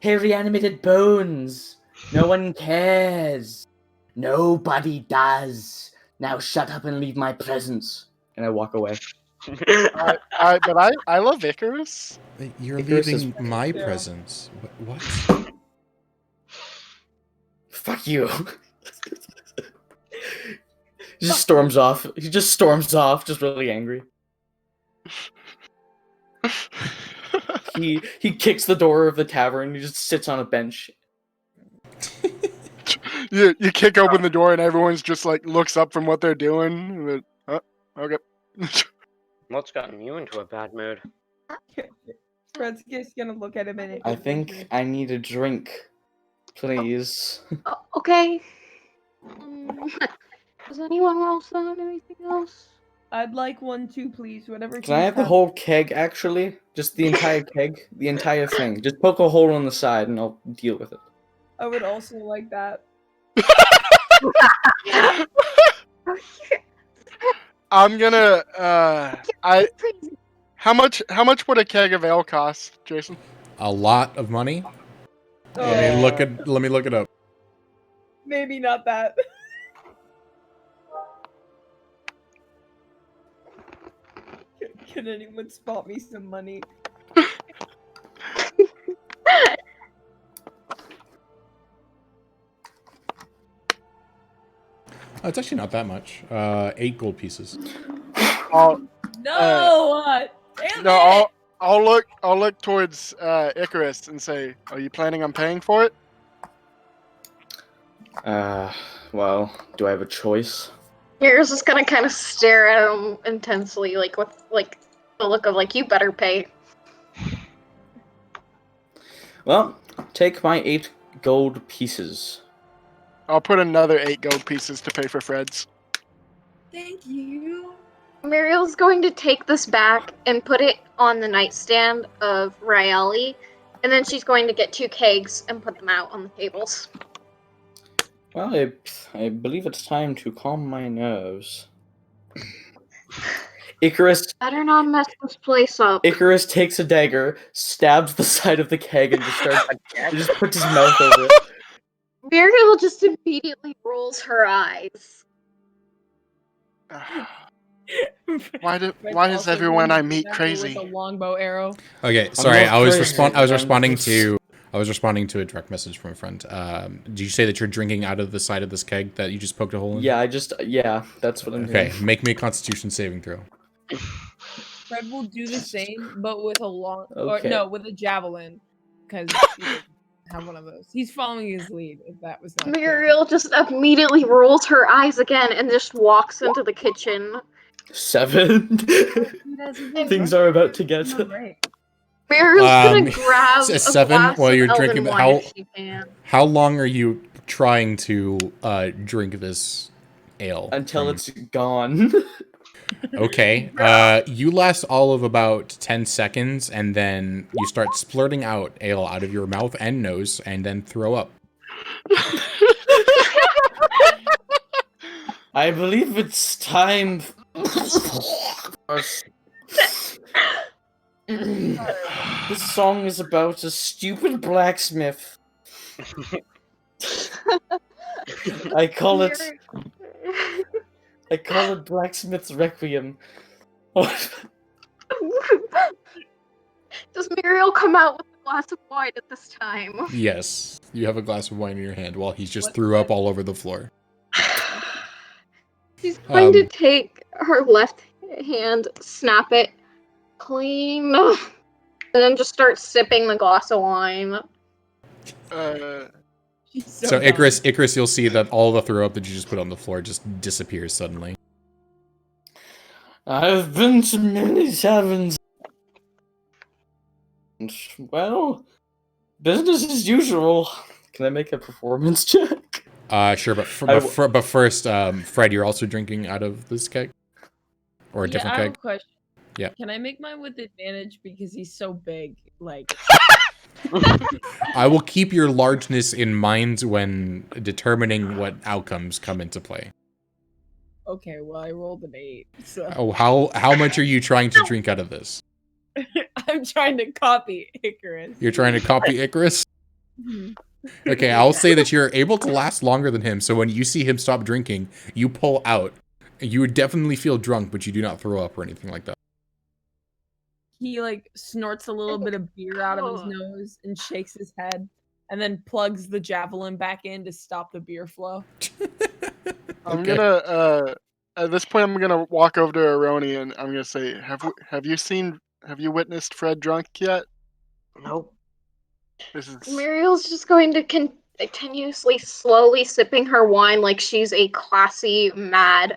Hey, reanimated Bones! No one cares. Nobody does. Now shut up and leave my presence. And I walk away. But I love Icarus. You're Icarus leaving is- my Yeah. presence. What? Fuck you. He just storms off. He just storms off, just really angry. He kicks the door of the tavern. He just sits on a bench. You kick open the door and everyone's just like looks up from what they're doing. Okay. What's gotten you into a bad mood? Fred's just gonna look at him and I think I need a drink, please. Okay. Does anyone else want anything else? I'd like one too, please. Whatever. Can I have the whole keg, actually? Just the entire keg? The entire thing. Just poke a hole on the side and I'll deal with it. I would also like that. I'm gonna how much would a keg of ale cost, Jason? A lot of money. Let me look it up. Maybe not that. Can anyone spot me some money? Oh, it's actually not that much. 8 gold pieces. All No! Damn no, it! I'll look towards Icarus and say, "Are you planning on paying for it?" Well, do I have a choice? Mira's just gonna kind of stare at him intensely, like with like the look of like you better pay. Well, take my 8 gold pieces. I'll put another 8 gold pieces to pay for Fred's. Thank you. Muriel's going to take this back and put it on the nightstand of Raeli, and then she's going to get 2 kegs and put them out on the tables. Well, I believe it's time to calm my nerves. Icarus Better not mess this place up. Icarus takes a dagger, stabs the side of the keg, and just puts his mouth over it. Muriel just immediately rolls her eyes. Why Fred's does also everyone going I to meet get at her crazy? with a longbow arrow. Okay, sorry. not I was crazy, responding to a direct message from a friend. Did you say that you're drinking out of the side of this keg that you just poked a hole in? Yeah, that's what I'm Okay, doing. make me a Constitution saving throw. Fred will do the same, but with a Okay. with a javelin, because he doesn't have one of those. He's following his lead. If that was not clear. Muriel just immediately rolls her eyes again and just walks into the kitchen. 7. Things are about to get. Muriel's gonna grab a a 7 glass while of you're elven drinking. wine if she can. How long are you trying to drink this ale? Until it's gone. Okay. You last all of about 10 seconds, and then you start splurting out ale out of your mouth and nose, and then throw up. I believe it's time. This song is about a stupid blacksmith. I call it Blacksmith's Requiem. Does Muriel come out with a glass of wine at this time? Yes, you have a glass of wine in your hand while he just threw up all over the floor. She's going to take her left hand, snap it clean, and then just start sipping the glass of wine. So Icarus, you'll see that all the throw up that you just put on the floor just disappears suddenly. I've been to many taverns. Well, business as usual. Can I make a performance check? Sure, but first, Fred, you're also drinking out of this keg, or a different I have keg. a question. Yeah. Can I make mine with advantage because he's so big? Like. I will keep your largeness in mind when determining what outcomes come into play. Okay, well, I rolled an 8. So. Oh, how much are you trying to drink out of this? I'm trying to copy Icarus. You're trying to copy Icarus? Okay, I'll say that you're able to last longer than him, so when you see him stop drinking, you pull out. You would definitely feel drunk, but you do not throw up or anything like that. He, like, snorts a little bit of beer out of his nose and shakes his head, and then plugs the javelin back in to stop the beer flow. I'm gonna, at this point, I'm gonna walk over to Aroni and I'm gonna say, have you witnessed Fred drunk yet? Nope. Muriel's just going to continuously, slowly sipping her wine like she's a classy, mad.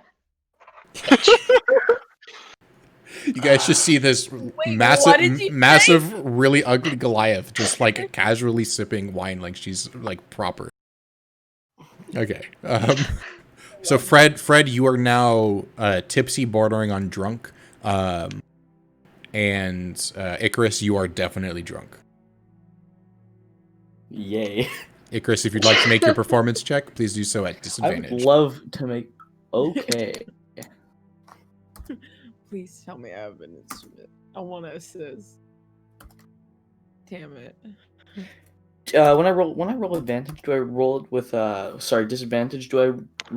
You guys just see this massive, really ugly Goliath just like casually sipping wine like she's like proper. Okay. So Fred, you are now tipsy, bordering on drunk, and Icarus, you are definitely drunk. Yay. Icarus, if you'd like to make your performance check, please do so at disadvantage. I would love to make. Okay. Please tell me I have an instrument. I want to assist. Damn it. When I roll advantage, do I roll it with disadvantage? Do I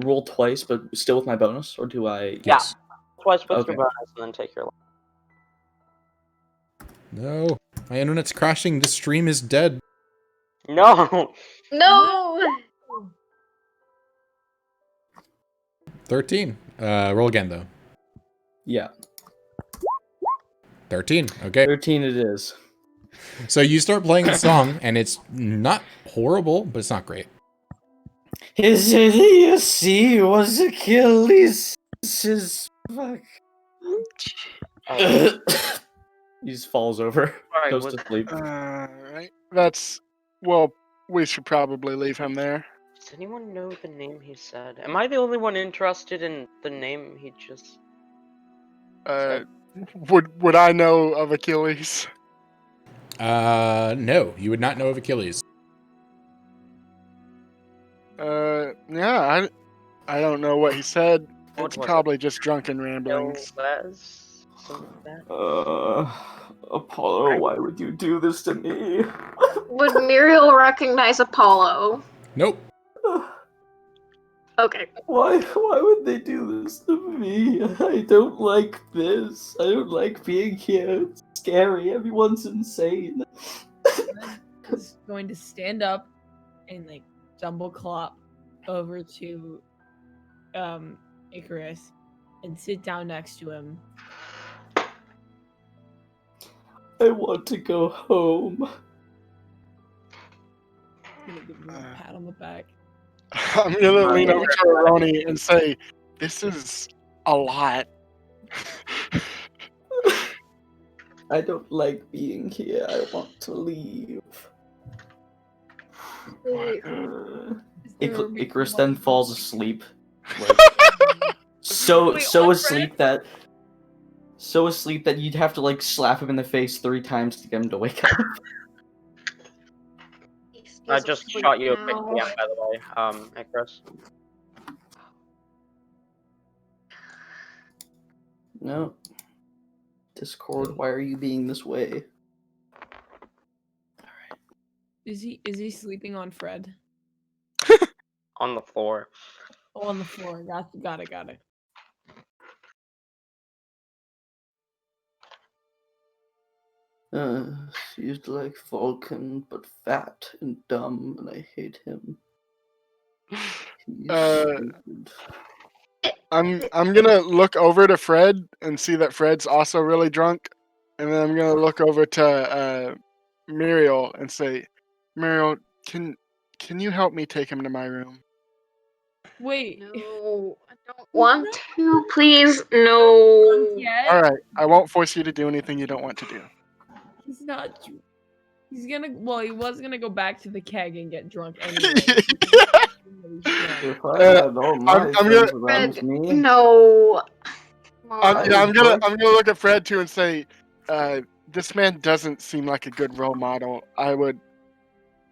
roll twice, but still with my bonus, or do I? Yes. Twice with Okay. your bonus, and then take your. No, my internet's crashing. This stream is dead. No. No. 13. Roll again though. Yeah. 13. Okay. 13 it is. So you start playing the song, and it's not horrible, but it's not great. His idiocy was Achilles. Fuck. He just falls over. Sorry, Goes was to sleep. Right. Well, we should probably leave him there. Does anyone know the name he said? Am I the only one interested in the name he just said? Would I know of Achilles? No, you would not know of Achilles. Yeah, I don't know what he said. What It's was probably just drunken ramblings. Les? Something like that? Apollo, why would you do this to me? Would Muriel recognize Apollo? Nope. Okay. Why would they do this to me? I don't like this. I don't like being here. It's scary. Everyone's insane. Is going to stand up and like stumble clop over to Icarus and sit down next to him. I want to go home. I'm gonna give him a pat on the back. I'm gonna lean over to Aroni and say, "This is a lot." I don't like being here. I want to leave. Icarus then falls asleep. Like, so asleep that you'd have to like slap him in the face 3 times to get him to wake up. I just shot you a quick DM, by the way, Icarus. No. Discord, why are you being this way? Is he sleeping on Fred? On the floor. Oh, on the floor. Got it. He's like Vulcan, but fat and dumb, and I hate him. He's stupid. I'm gonna look over to Fred and see that Fred's also really drunk, and then I'm gonna look over to Muriel and say, "Muriel, can you help me take him to my room?" Wait. No, I don't want to. Please, no. Yet? All right, I won't force you to do anything you don't want to do. He's not. He's gonna. Well, he was gonna go back to the keg and get drunk anyway. If I had all my I'm friends gonna- around Fred, me, no. I'm gonna look at Fred too and say, "This man doesn't seem like a good role model.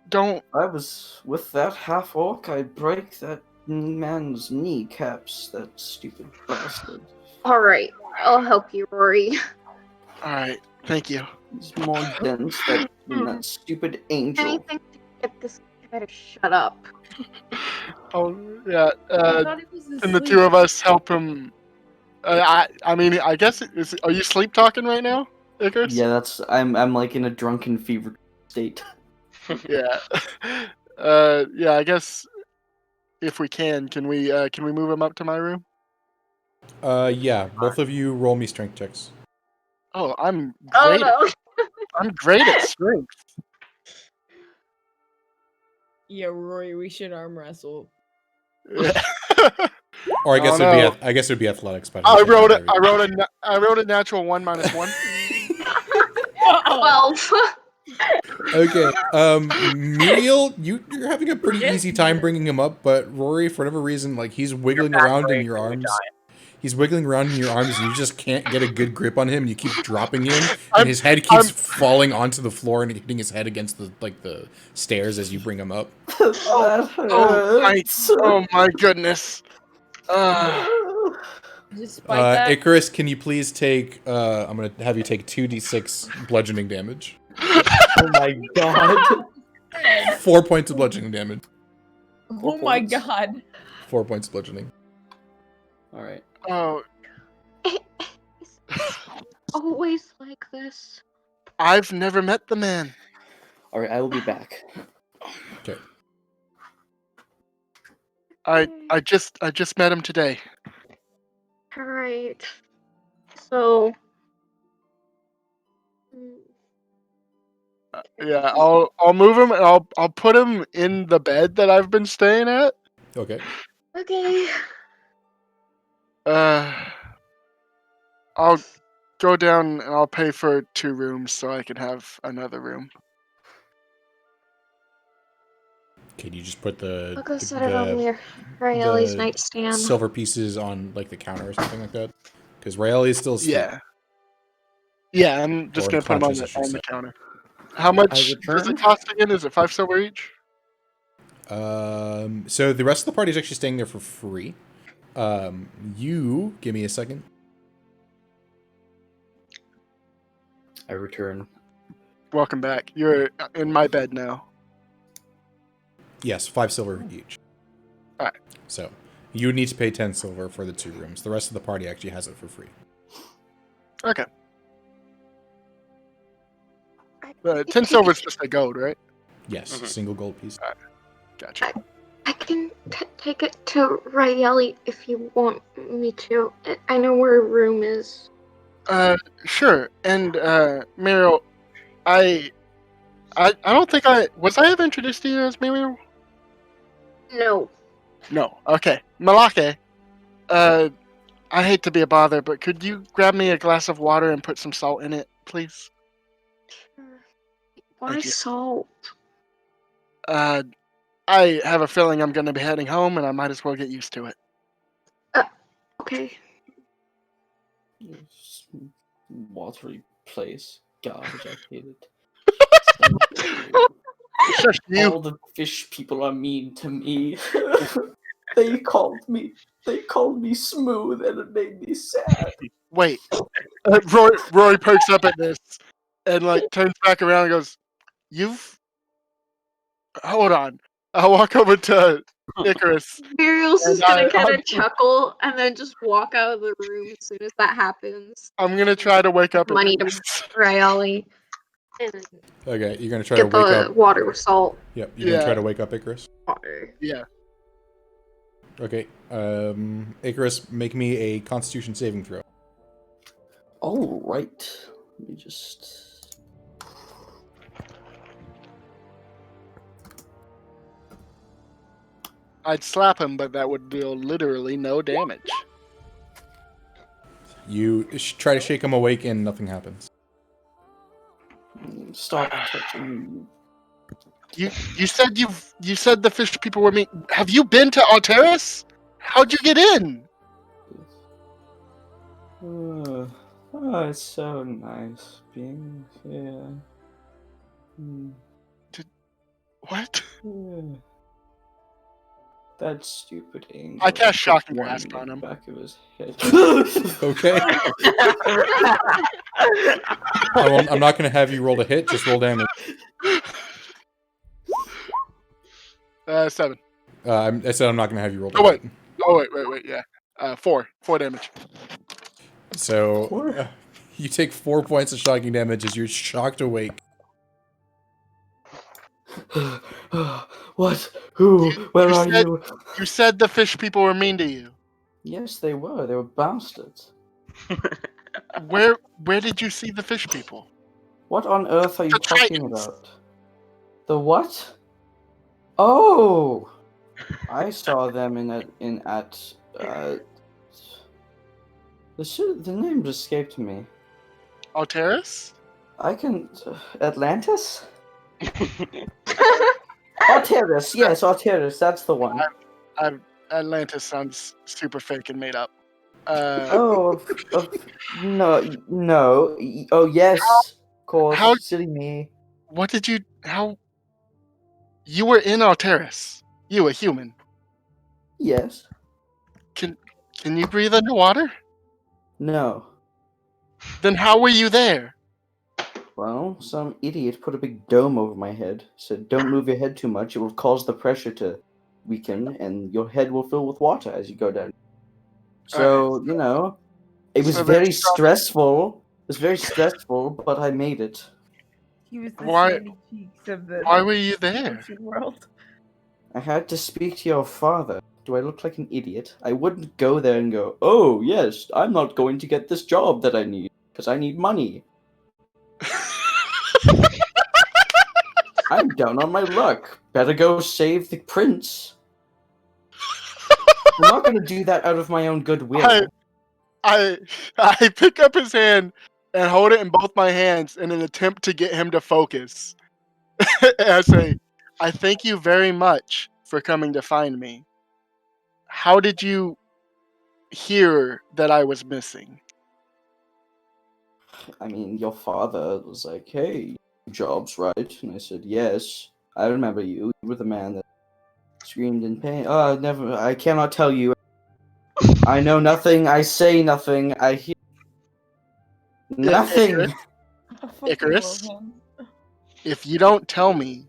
Don't." I was with that half orc. I'd break that man's kneecaps. That stupid bastard. All right, I'll help you, Rory. All right, thank you. He's more dense than that stupid angel. Anything to get this guy to shut up. Oh yeah, I thought he was and the asleep. two of us help him. I mean, I guess are you sleep talking right now, Icarus? Yeah, I'm like in a drunken fever state. Yeah. Yeah. I guess if we can we move him up to my room? Yeah, both of you roll me strength checks. Oh, I'm Oh great. no. I'm great at strength. Yeah, Rory, we should arm wrestle. Or I guess Oh, no. I guess it would be athletics. But I wrote a natural 1 minus 1. 12. Okay, Muriel, you're having a pretty easy time bringing him up, but Rory, for whatever reason, like he's wiggling around in your arms. He's wiggling around in your arms, and you just can't get a good grip on him. You keep dropping him, and his head keeps falling onto the floor and hitting his head against the stairs as you bring him up. Oh my goodness. Despite that, Icarus, can you please take? I'm gonna have you take 2d6 bludgeoning damage. Oh my god. 4 points of bludgeoning damage. oh my god. 4 points of bludgeoning. All right. Oh, Always like this. I've never met the man. All right, I will be back. Okay. I just met him today. Alright. So Yeah, I'll move him and I'll put him in the bed that I've been staying at. Okay. Okay. I'll go down and I'll pay for 2 rooms so I can have another room. Can you just put the I'll go set it on Riley's nightstand. silver pieces on like the counter or something like that? Because Riley is still asleep. Yeah. Yeah, I'm just Or gonna put them unconscious, I should on the say. counter. How much does return. it cost again? Is it 5 silver each? So the rest of the party is actually staying there for free. You give me a second. I return. Welcome back. You're in my bed now. Yes, 5 silver each. Alright. So you would need to pay 10 silver for the 2 rooms. The rest of the party actually has it for free. Okay. 10 silver is just a gold, right? Yes, Mhm. single gold piece. Gotcha. I can take it to Riley if you want me to. I know where her room is. Sure. And Muriel, I don't think I ever introduced to you as Muriel? No. No. Okay. Malake. I hate to be a bother, but could you grab me a glass of water and put some salt in it, please? Why Thank you. salt? I have a feeling I'm going to be heading home, and I might as well get used to it. Okay. This watery place. Garbage, I hate it. Shush you. All the fish people are mean to me. They called me smooth, and it made me sad. Wait. Rory perks up at this, and like turns back around and goes, "You've hold on." I'll walk over to Icarus. Muriel's And just gonna I- kind of chuckle and then just walk out of the room as soon as that happens. I'm gonna try to wake up Money to Icarus. Riley. And Okay, you're going to try to get wake the up. water with salt. Yep, you're going to Yeah. try to wake up Icarus. Water. Yeah. Okay. Icarus, make me a Constitution saving throw. All right. Let me just. I'd slap him, but that would deal literally no damage. You try to shake him awake and nothing happens. Stop touching me. You said you said the fish people were mean. Have you been to Alteris? How'd you get in? Oh, it's so nice being here. What? That stupid angel. I cast Shocking one Grasp in the on him. Back of his head. Okay. I'm not going to have you roll to hit, just roll damage. 7. I said I'm not going to have you roll to Oh wait. hit. Oh wait. Yeah. 4 damage. So you take 4 points of shocking damage as you're shocked awake. What? Who? Where are you? You said the fish people were mean to you. Yes, they were. They were bastards. Where did you see the fish people? What on earth are you The talking Titans. about? The what? Oh, I saw them the name just escaped me. Alteris? I can Atlantis? Alteris, yes, Alteris, that's the one. Atlantis sounds super fake and made up. No. Oh, yes, of course, how- silly me. What did you? How? You were in Alteris. You, a human. Yes. Can you breathe underwater? No. Then how were you there? Well, some idiot put a big dome over my head. Said, don't move your head too much. It will cause the pressure to weaken, and your head will fill with water as you go down. So, it was So very there's some- stressful. It was very stressful, but I made it. He was the Why- sandy cheeks of the Why were you there? ocean world. I had to speak to your father. Do I look like an idiot? I wouldn't go there and go, oh, yes, I'm not going to get this job that I need, because I need money. down on my luck. Better go save the prince. I'm not gonna do that out of my own goodwill. I pick up his hand and hold it in both my hands in an attempt to get him to focus. And I say, I thank you very much for coming to find me. How did you hear that I was missing? I mean, your father was like, "Hey, job's right," and I said, "Yes, I remember you. You were the man that screamed in pain." Never. I cannot tell you. I know nothing. I say nothing. I hear nothing. I fucking Icarus? love him. If you don't tell me,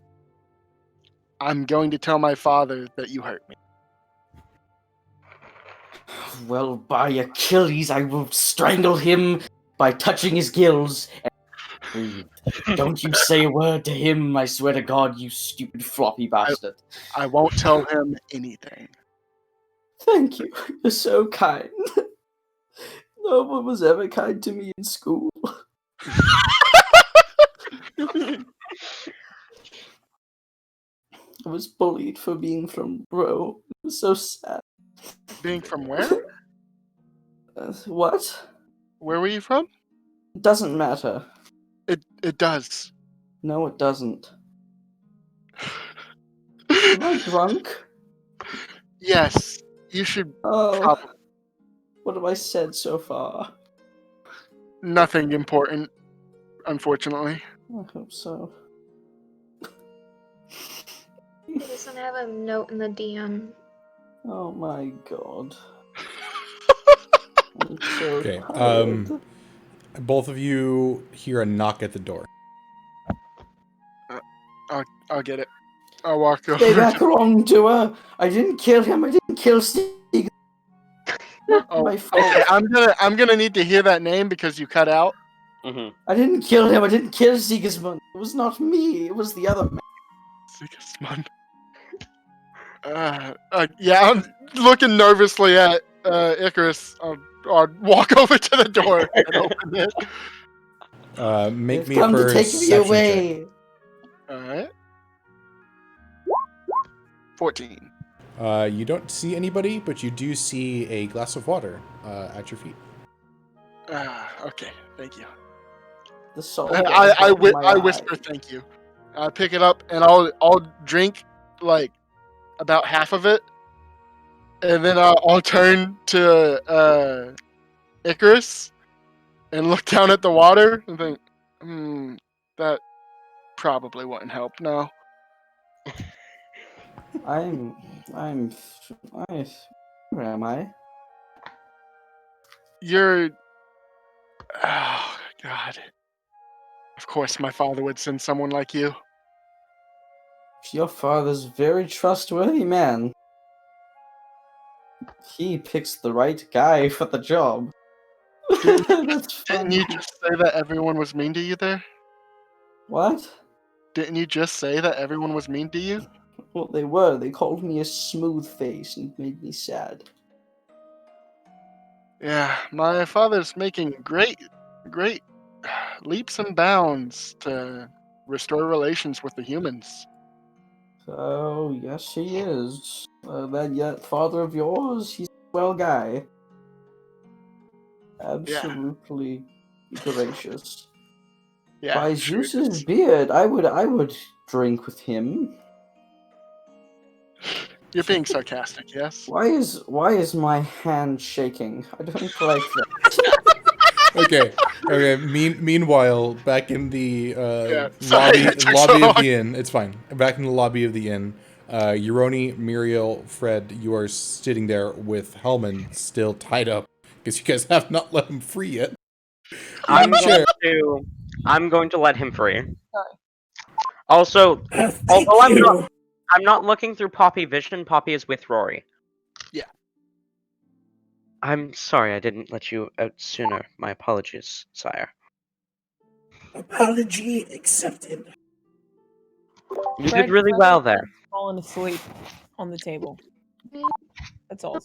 I'm going to tell my father that you hurt me. Well, by Achilles, I will strangle him by touching his gills and breathe. Don't you say a word to him, I swear to God, you stupid floppy bastard. I won't tell him anything. Thank you. You're so kind. No one was ever kind to me in school. I was bullied for being from Bro. It was so sad. Being from where? What? Where were you from? It doesn't matter. It does. No, it doesn't. Am I drunk? Yes. You should Oh, probably. what have I said so far? Nothing important, unfortunately. I hope so. He doesn't have a note in the DM. Oh my god. I'm so Okay. tired. Both of you hear a knock at the door. I'll get it. I'll walk over. Stay back, wrongdoer! I didn't kill him. I didn't kill Steve. Not my fault. Okay, I'm gonna need to hear that name because you cut out. Mm-hmm. I didn't kill him. I didn't kill Sigismund. It was not me. It was the other man. Sigismund. Yeah, I'm looking nervously at Icarus. I'll walk over to the door and open it. Make They've me come to take me perception check. away. Alright. 14. You don't see anybody, but you do see a glass of water at your feet. Okay, thank you. The salt. I whisper thank you. I pick it up and I'll drink like about half of it, and then I'll turn to Icarus and look down at the water and think, that probably wouldn't help. No. Where am I? You're. Oh God. Of course, my father would send someone like you. Your father's a very trustworthy man. He picks the right guy for the job. That's Didn't funny. you just say that everyone was mean to you there? What? Didn't you just say that everyone was mean to you? Well, they were. They called me a smooth face and made me sad. Yeah, my father's making great leaps and bounds to restore relations with the humans. So, yes, he is. That father of yours, he's a well guy. Absolutely gracious. Yeah, By sure Zeus's is. beard, I would drink with him. You're being sarcastic, yes? Why is my hand shaking? I don't like that. Okay. Meanwhile, back in the sorry, it took so lobby of long. the inn, it's fine. Back in the lobby of the inn, Euroni, Muriel, Fred, you are sitting there with Hellman still tied up because you guys have not let him free yet. I'm going to let him free. Sorry. Also, Thank although you. I'm not looking through Poppy vision, Poppy is with Rory. Yeah. I'm sorry I didn't let you out sooner. My apologies, sire. Apology accepted. You did really well there. Falling asleep on the table. That's all.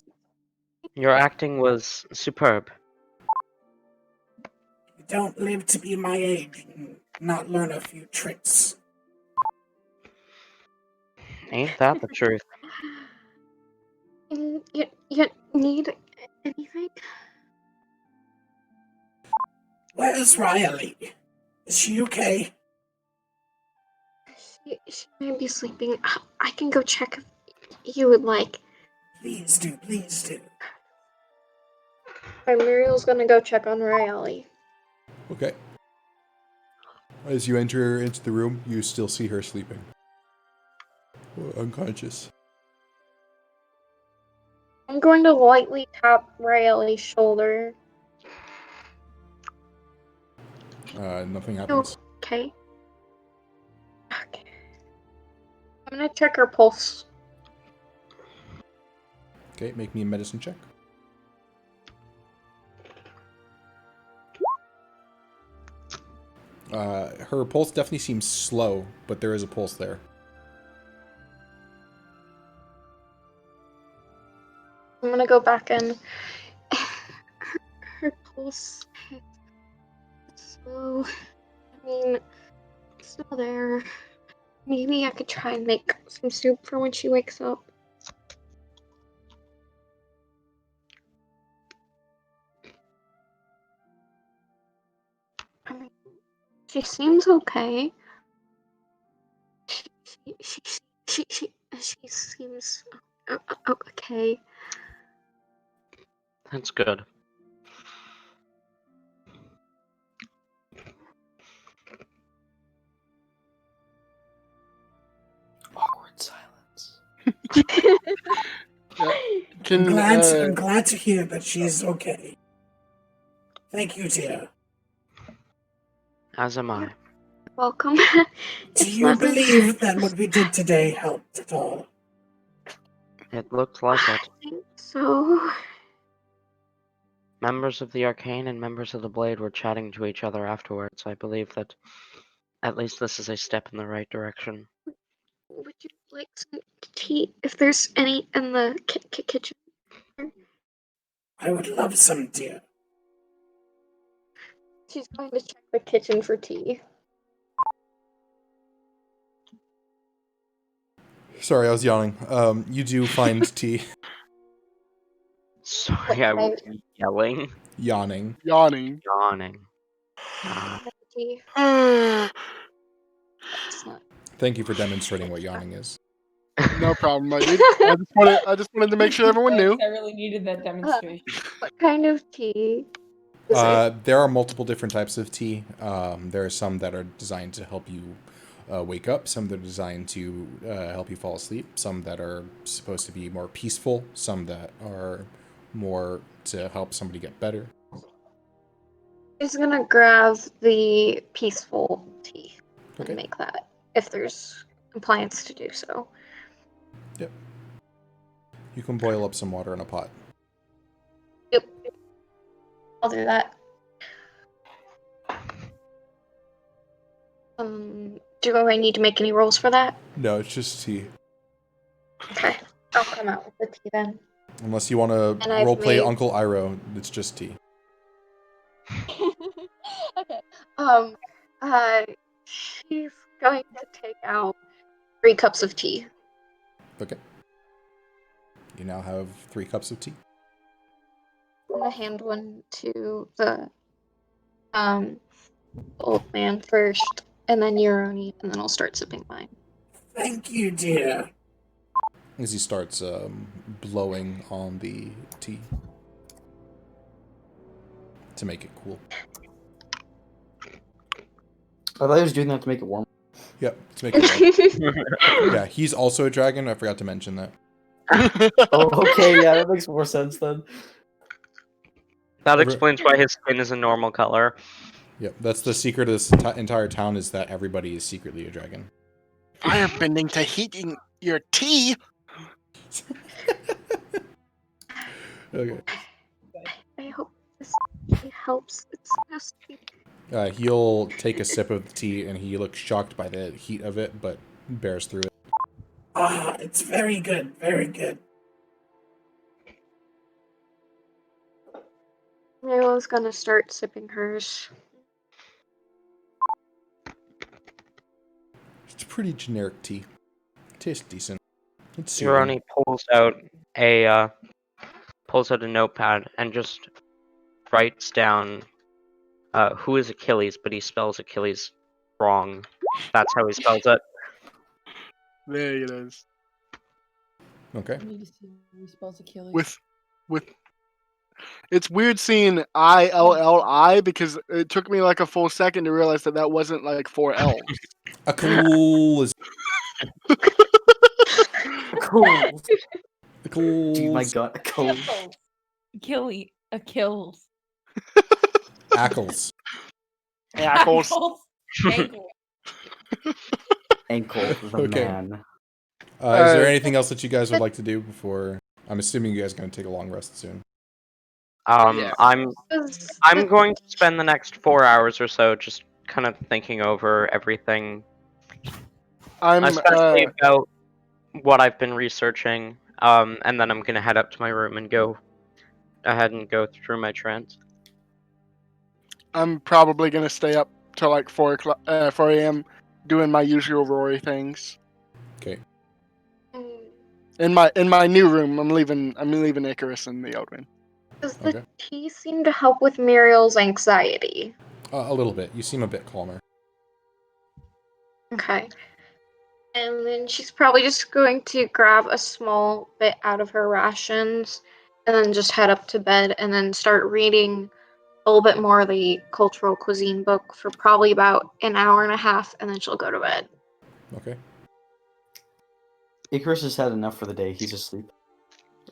Your acting was superb. You don't live to be my age and not learn a few tricks. Ain't that the truth? You need anything? Where's Riley? Is she okay? She may be sleeping. I can go check if you would like. Please do, please do. Alright, Muriel's gonna go check on Riley. Okay. As you enter into the room, you still see her sleeping. Unconscious. I'm going to lightly tap Riley's shoulder. Nothing happens. Okay. Okay. I'm gonna check her pulse. Okay, make me a medicine check. Her pulse definitely seems slow, but there is a pulse there. I'm gonna go back and her pulse is slow. I mean, it's still there. Maybe I could try and make some soup for when she wakes up. I mean, she seems okay. She seems okay. That's good. Awkward silence. I'm glad to hear that she's okay. Thank you, dear. As am I. Welcome. Do you believe that what we did today helped at all? It looked like it. I think so. Members of the Arcane and members of the Blade were chatting to each other afterwards. I believe that at least this is a step in the right direction. Would you like some tea? If there's any in the kitchen. I would love some, dear. She's going to check the kitchen for tea. Sorry, I was yawning. You do find tea. Sorry, I was yelling. Yawning. Yawning. Yawning. Tea. No It's not. Thank you for demonstrating what yawning is. problem, my dude. I just wanted to make sure everyone knew. I really needed that demonstration. What kind of tea is it? There are multiple different types of tea. There are some that are designed to help you wake up, some that are designed to help you fall asleep, some that are supposed to be more peaceful, some that are more to help somebody get better. She's gonna grab the peaceful tea Okay. and make that, if there's compliance to do so. Yep. You can boil up some water in a pot. Yep. I'll do that. Do I need to make any rolls for that? No, it's just tea. Okay. I'll come out with the tea then. Unless you want to And I've roleplay made- Uncle Iroh, it's just tea. Okay. She's going to take out 3 cups of tea. Okay. You now have 3 cups of tea. I'm gonna hand one to the old man first, and then Euroni, and then I'll start sipping mine. Thank you, dear. As he starts blowing on the tea to make it cool. I thought he was doing that to make it warm. Yep, to make it warm. Yeah, he's also a dragon. I forgot to mention that. Oh, okay, yeah, that makes more sense then. That explains why his skin is a normal color. Yep, that's the secret of this entire town, is that everybody is secretly a dragon. Firebending to heating your tea. Okay. I hope this helps. It's supposed to be. He'll take a sip of the tea, and he looks shocked by the heat of it, but bears through it. Ah, it's very good, very good. Milo's gonna start sipping hers. It's pretty generic tea. Tastes decent. Let's see. Uroni pulls out a notepad and just writes down who is Achilles, but he spells Achilles wrong. That's how he spells it. There it is. Okay. I need to see how he spells Achilles. With it's weird seeing ILLI because it took me like a full second to realize that wasn't like 4 L's. Achilles. Cool. Achilles. Dude, my god, cool. Achilles. Achilles. Ackles. Ackles. Ankle. Ankle the Okay. man. Is there anything else that you guys would like to do before? I'm assuming you guys are going to take a long rest soon. Yeah. I'm going to spend the next 4 hours or so just kind of thinking over everything, especially about what I've been researching. And then I'm gonna head up to my room and go ahead and go through my trance. I'm probably gonna stay up till like 4 a.m. doing my usual Rory things. Okay. In my new room, I'm leaving Icarus in the Eldrin. Does the tea seem to help with Muriel's anxiety? A little bit. You seem a bit calmer. Okay. And then she's probably just going to grab a small bit out of her rations and then just head up to bed and then start reading a little bit more of the cultural cuisine book for probably about an hour and a half, and then she'll go to bed. Okay. Icarus has had enough for the day. He's asleep.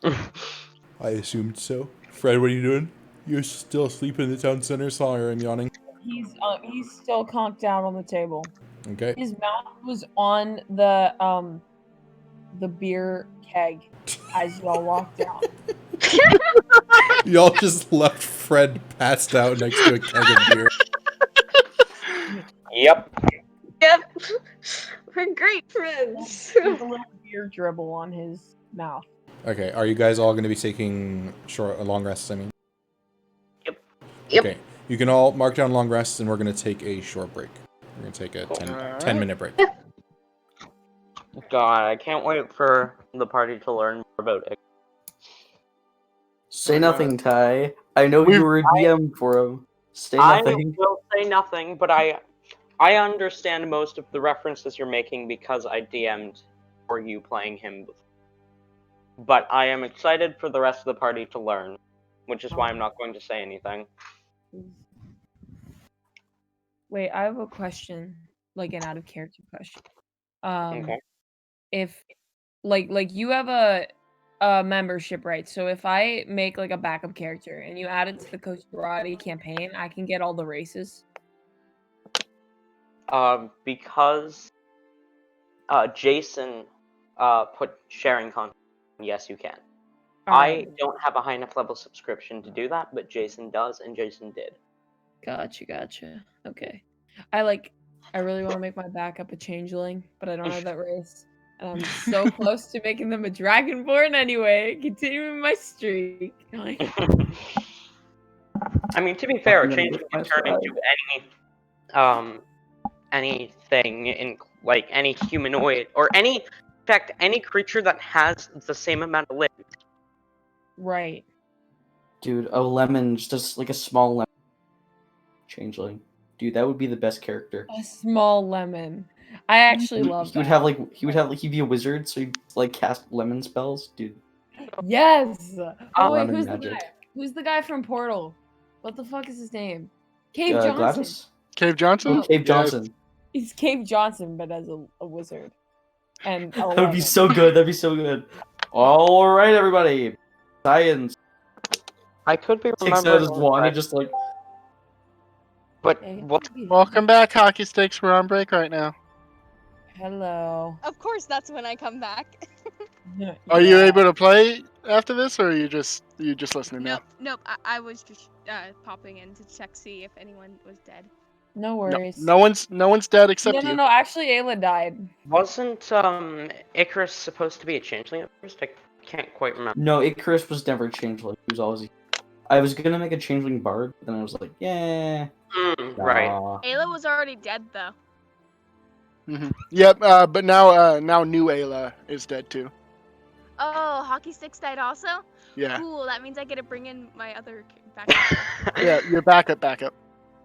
I assumed so. Fred, what are you doing? You're still asleep in the town center. Sorry, I'm yawning. He's still conked down on the table. Okay. His mouth was on the beer keg as y'all walked out. Y'all just left Fred passed out next to a keg of beer. Yep. Yep. We're great friends. There's a little beer dribble on his mouth. Okay, are you guys all going to be taking long rests, I mean? Yep. Okay, you can all mark down long rests, and we're going to take a short break. We're going to take a 10-minute break. God, I can't wait for the party to learn more about it. Say nothing, Ty. I know you were a DM for him. Say nothing. I will say nothing, but I understand most of the references you're making because I DM'd for you playing him before. But I am excited for the rest of the party to learn, which is why I'm not going to say anything. Wait, I have a question, like an out of character question. Okay. If like you have a membership, right? So if I make like a backup character and you add it to the Costa-Radi campaign, I can get all the races. Because Jason put sharing content. Yes, you can. I don't have a high enough level subscription to do that, but Jason does, and Jason did. Gotcha. Okay. I really want to make my backup a changeling, but I don't have that race. And I'm so close to making them a dragonborn anyway, continuing my streak. I mean, to be fair, a changeling can turn into anything in like any humanoid or in fact any creature that has the same amount of limbs. Right. Dude, a lemon, just like a small lemon changeling. Dude, that would be the best character. A small lemon. I actually love that. He'd be a wizard, so he'd like cast lemon spells, dude. Yes. Oh wait, Lemon who's magic. the guy? Who's the guy from Portal? What the fuck is his name? Cave Johnson. Gladys? Cave Johnson? Oh, Cave Johnson. He's Cave Johnson, but as a wizard. And that would be so good. That'd be so good. All right, everybody. Science. I could be Takes out his wand and just like. But welcome back, hockey sticks. We're on break right now. Hello. Of course, that's when I come back. Are you able to play after this, or are you just listening now? Nope. I was just popping in to check see if anyone was dead. No worries. No one's dead except you. No. Actually, Ayla died. Wasn't Icarus supposed to be a changeling at first? I can't quite remember. No, Icarus was never a changeling. He was always. I was gonna make a changeling bard, but then I was like, yeah. Right. Ayla was already dead though. Mm-hmm. Yep. But now new Ayla is dead too. Oh, hockey sticks died also. Yeah. Cool. That means I get to bring in my other backup. Yeah, your backup.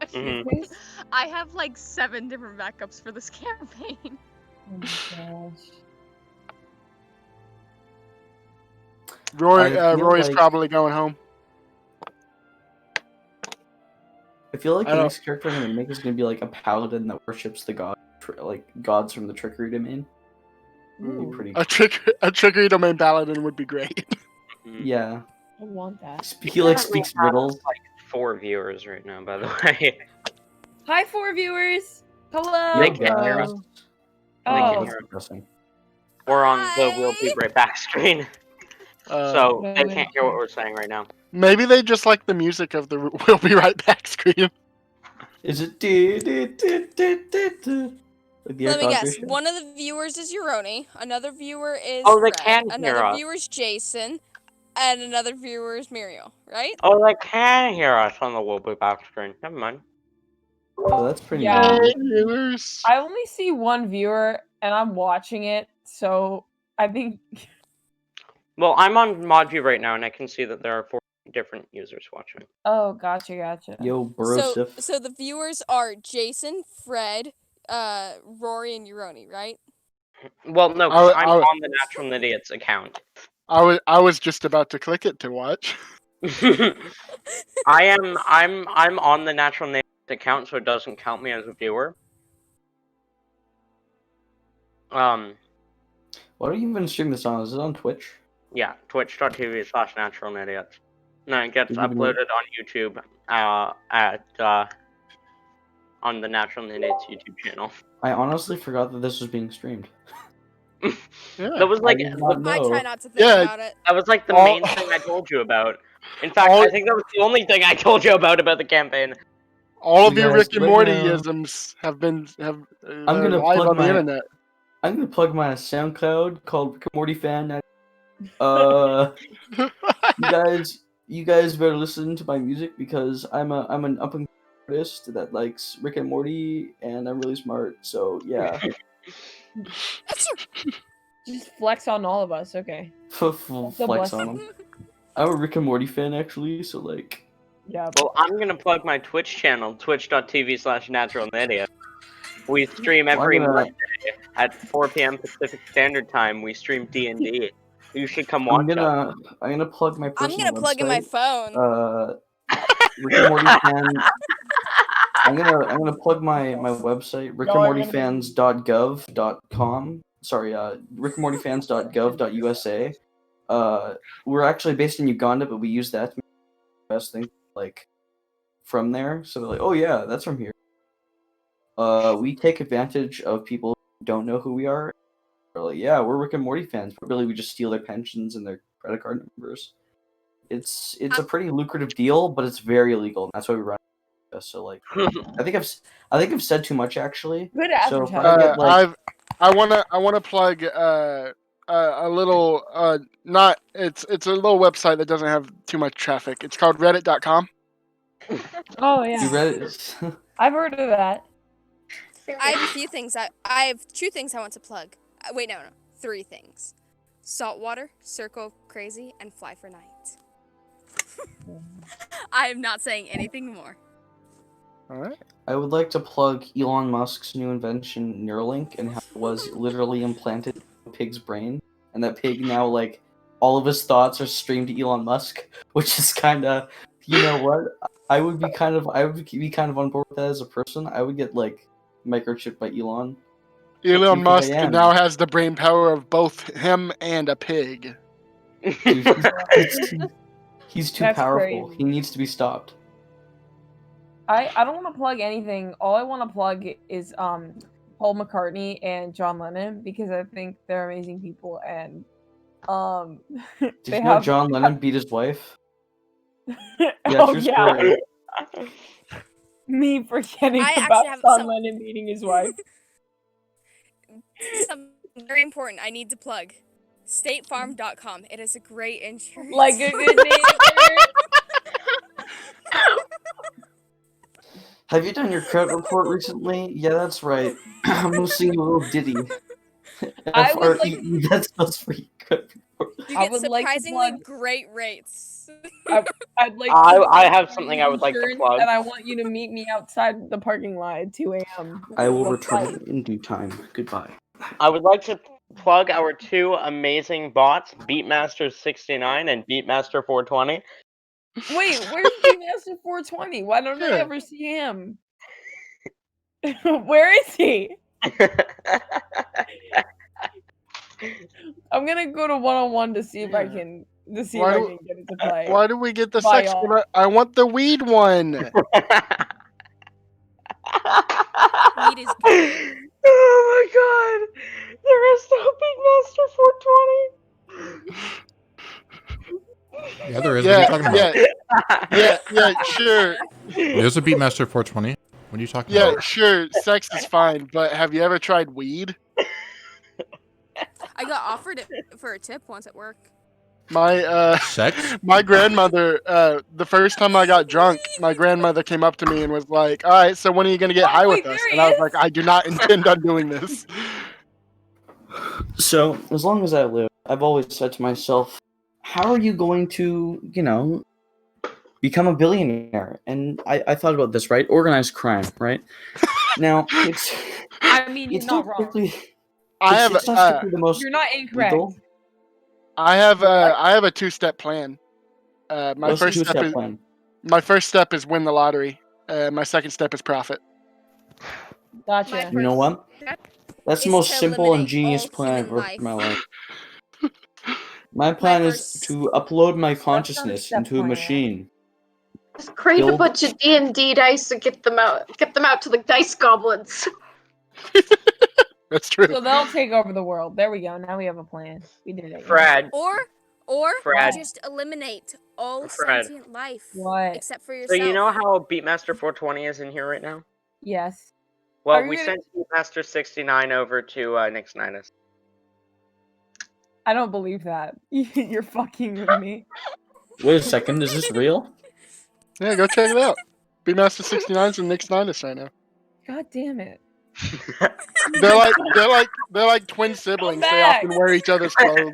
Mhm. I have like 7 different backups for this campaign. Oh my gosh. I feel Roy's like- probably going home. I feel like I the don't- next character I'm gonna make is gonna be like a paladin that worships the gods from the trickery domain. Would be Ooh, pretty. A trickery domain paladin would be great. Mhm. Yeah. I want that. He like Currently speaks have, riddles. like 4 viewers right now, by the way. Hi, 4 viewers. Hello. They can't hear us. Oh, They can't Oh, hear us. depressing. We're on the "We'll be right back" screen, so No, they they can't hear what can't. we're saying right now. Maybe they just like the music of the "We'll be right back" screen. Is it like the Let me Air guess. Cosby show? One of the viewers is Uroni, another viewer is Oh, they Fred, can hear another us. viewer is Jason, and another viewer is Muriel, right? Oh, they can hear us on the "We'll be back" screen. Never mind. Oh, that's pretty Yeah. neat. Viewers. I only see 1 viewer, and I'm watching it, so I think. Well, I'm on ModView right now, and I can see that there are 4 different users watching. Oh, gotcha. Yo, bro, So the viewers are Jason, Fred, Rory, and Uroni, right? Well, no, because I'm on the Natural Idiots account. I was just about to click it to watch. I'm on the Natural Idiots account, so it doesn't count me as a viewer. Why do you even stream this on? Is it on Twitch? Yeah, twitch.tv/naturalidiots. No, it gets Did you even know- uploaded on YouTube on the Natural Idiots YouTube channel. I honestly forgot that this was being streamed. That was like I did not I know. try not to think about it. that was like the All- main thing I told you about. In fact, I think that was the only thing I told you about the campaign. All of You your guys, Rick and right Morty now- isms have been I'm they're gonna live plug on the my- internet. I'm gonna plug my SoundCloud called Rick and Morty Fan. You guys better listen to my music because I'm an up and artist that likes Rick and Morty, and I'm really smart. So yeah, Just flex on all of us, okay. flex bless on them. I'm a Rick and Morty fan actually, so like. Yeah. Well, I'm gonna plug my Twitch channel, twitch.tv/naturalmedia. We stream every Monday at 4 p.m. Pacific Standard Time. We stream D&D. You should come watch us. I'm gonna plug my I'm personal gonna plug in my website. phone. Rick and Morty fan. I'm gonna plug my website, rickandmortyfans.gov.com. Sorry, rickandmortyfans.gov.usa. We're actually based in Uganda, but we use that to make the best thing like from there. So they're like, oh yeah, that's from here. We take advantage of people who don't know who we are. We're like, yeah, we're Rick and Morty fans, but really we just steal their pensions and their credit card numbers. It's a pretty lucrative deal, but it's very illegal. And that's why we run. So like, I think I've said too much actually. Good So if advertising. I get like, I wanna plug a little not it's a little website that doesn't have too much traffic. It's called reddit.com. Oh you yeah. read it. I've heard of that. I have a few things. I have 2 things I want to plug. Wait, no, 3 things: Saltwater, Circle of Crazy, and Fly for Night. I am not saying anything more. All right. I would like to plug Elon Musk's new invention, Neuralink, and how it was literally implanted in a pig's brain, and that pig now like all of his thoughts are streamed to Elon Musk, which is kind of, you know what? I would be kind of on board with that as a person. I would get like microchipped by Elon. Elon What do Musk you think I am? now has the brain power of both him and a pig. Dude, he's too That's powerful. crazy. He needs to be stopped. I don't want to plug anything. All I want to plug is Paul McCartney and John Lennon because I think they're amazing people and Did they you know have John Lennon beat his wife? oh true yeah. story. Me forgetting I about actually have John some- Lennon beating his wife. Something very important I need to plug. StateFarm.com. It is a great insurance. Like a good neighbor. Have you done your credit report recently? Yeah, that's right. I'm gonna sing a little ditty. I would like- F-R-E-E, that spells for your credit report. You I get would like to surprisingly plug- great rates. I'd like I to have something I would like to insurance, plug. and I want you to meet me outside the parking lot at 2 a.m. I will The return flight. in due time. Goodbye. I would like to plug our two amazing bots, Beatmaster69 and Beatmaster420. Wait, where's Beatmaster 420? Why don't I Yeah. ever see him? Where is he? I'm gonna go to one-on-one to see if I Yeah. can get it to play. Why do we get the Bye, sex y'all. one? I want the weed one. Weed is good. Oh my god! There is no Beatmaster 420. Yeah, there is. What are you talking about? Yeah, sure. There's a Beatmaster 420. What are you talking Yeah, about? sure. Sex is fine, but have you ever tried weed? I got offered it for a tip once at work. My Sex? my grandmother, the first time I got drunk, my grandmother came up to me and was like, "All right, so when are you gonna get high with wait, us?" there he And I was is. like, "I do not intend on doing this." So, as long as I live, I've always said to myself, how are you going to, become a billionaire? And I thought about this, right? Organized crime, right? Now, it's I mean, you're it's not not wrong. strictly I have it's not strictly the most You're not incorrect. legal. I have a 2-step plan. My What's the first step two-step is plan? win the lottery. My second step is profit. Gotcha. You know what? That's the is most to simple and eliminate genius all plan I've human ever for my life. life. My plan is first- to upload my not a consciousness step into a plan. machine. Just create a Build- bunch of D&D dice and get them out to the dice goblins. That's true. So they'll take over the world. There we go. Now we have a plan. We did it. Fred, Or Fred. you just eliminate all Fred. sentient life. What? Except for So yourself. you know how Beatmaster 420 is in here right now? Yes. Well, Are you we gonna- sent Beatmaster 69 over to Nick's Ninus. I don't believe that. You're fucking with me. Wait a second, is this real? Yeah, go check it out. Beatmaster 69's and Nick's Ninus right now. God damn it. They're like twin siblings. They back. often wear each other's clothes.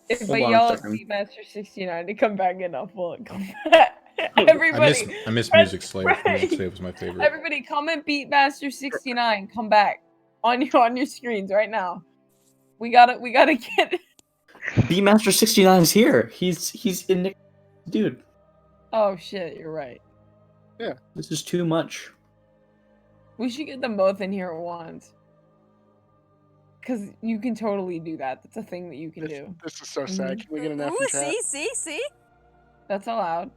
If Hold I on a yell at second. Beatmaster 69 to come back in, I'll pull it. Come back. Everybody. I miss Fred- Music Slave. Fred- Music Slave was my favorite. Everybody, comment Beatmaster 69. Come back on your screens right now. We gotta get. Beatmaster 69 is here. He's in Nick. Dude, Oh shit, you're right. this is too much. We should get them both in here at once. Cause you can totally do that. That's a thing that you can do. This is so sad. Can we get an F Ooh, in chat? see? That's allowed.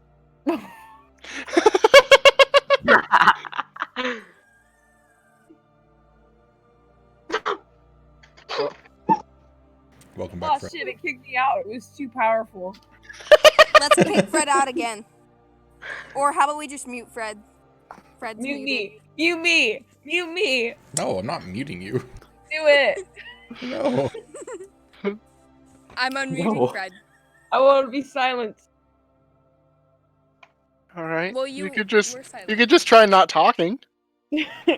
Welcome Oh back, Fred. shit, it kicked me out. It was too powerful. Let's kick Fred out again. Or how about we just mute Fred? Fred's Mute muted. me. Mute me. No, I'm not muting you. Do it. No. I'm unmuting No. Fred. I want to be silenced. All right. Well, you we're could just silent. try not talking.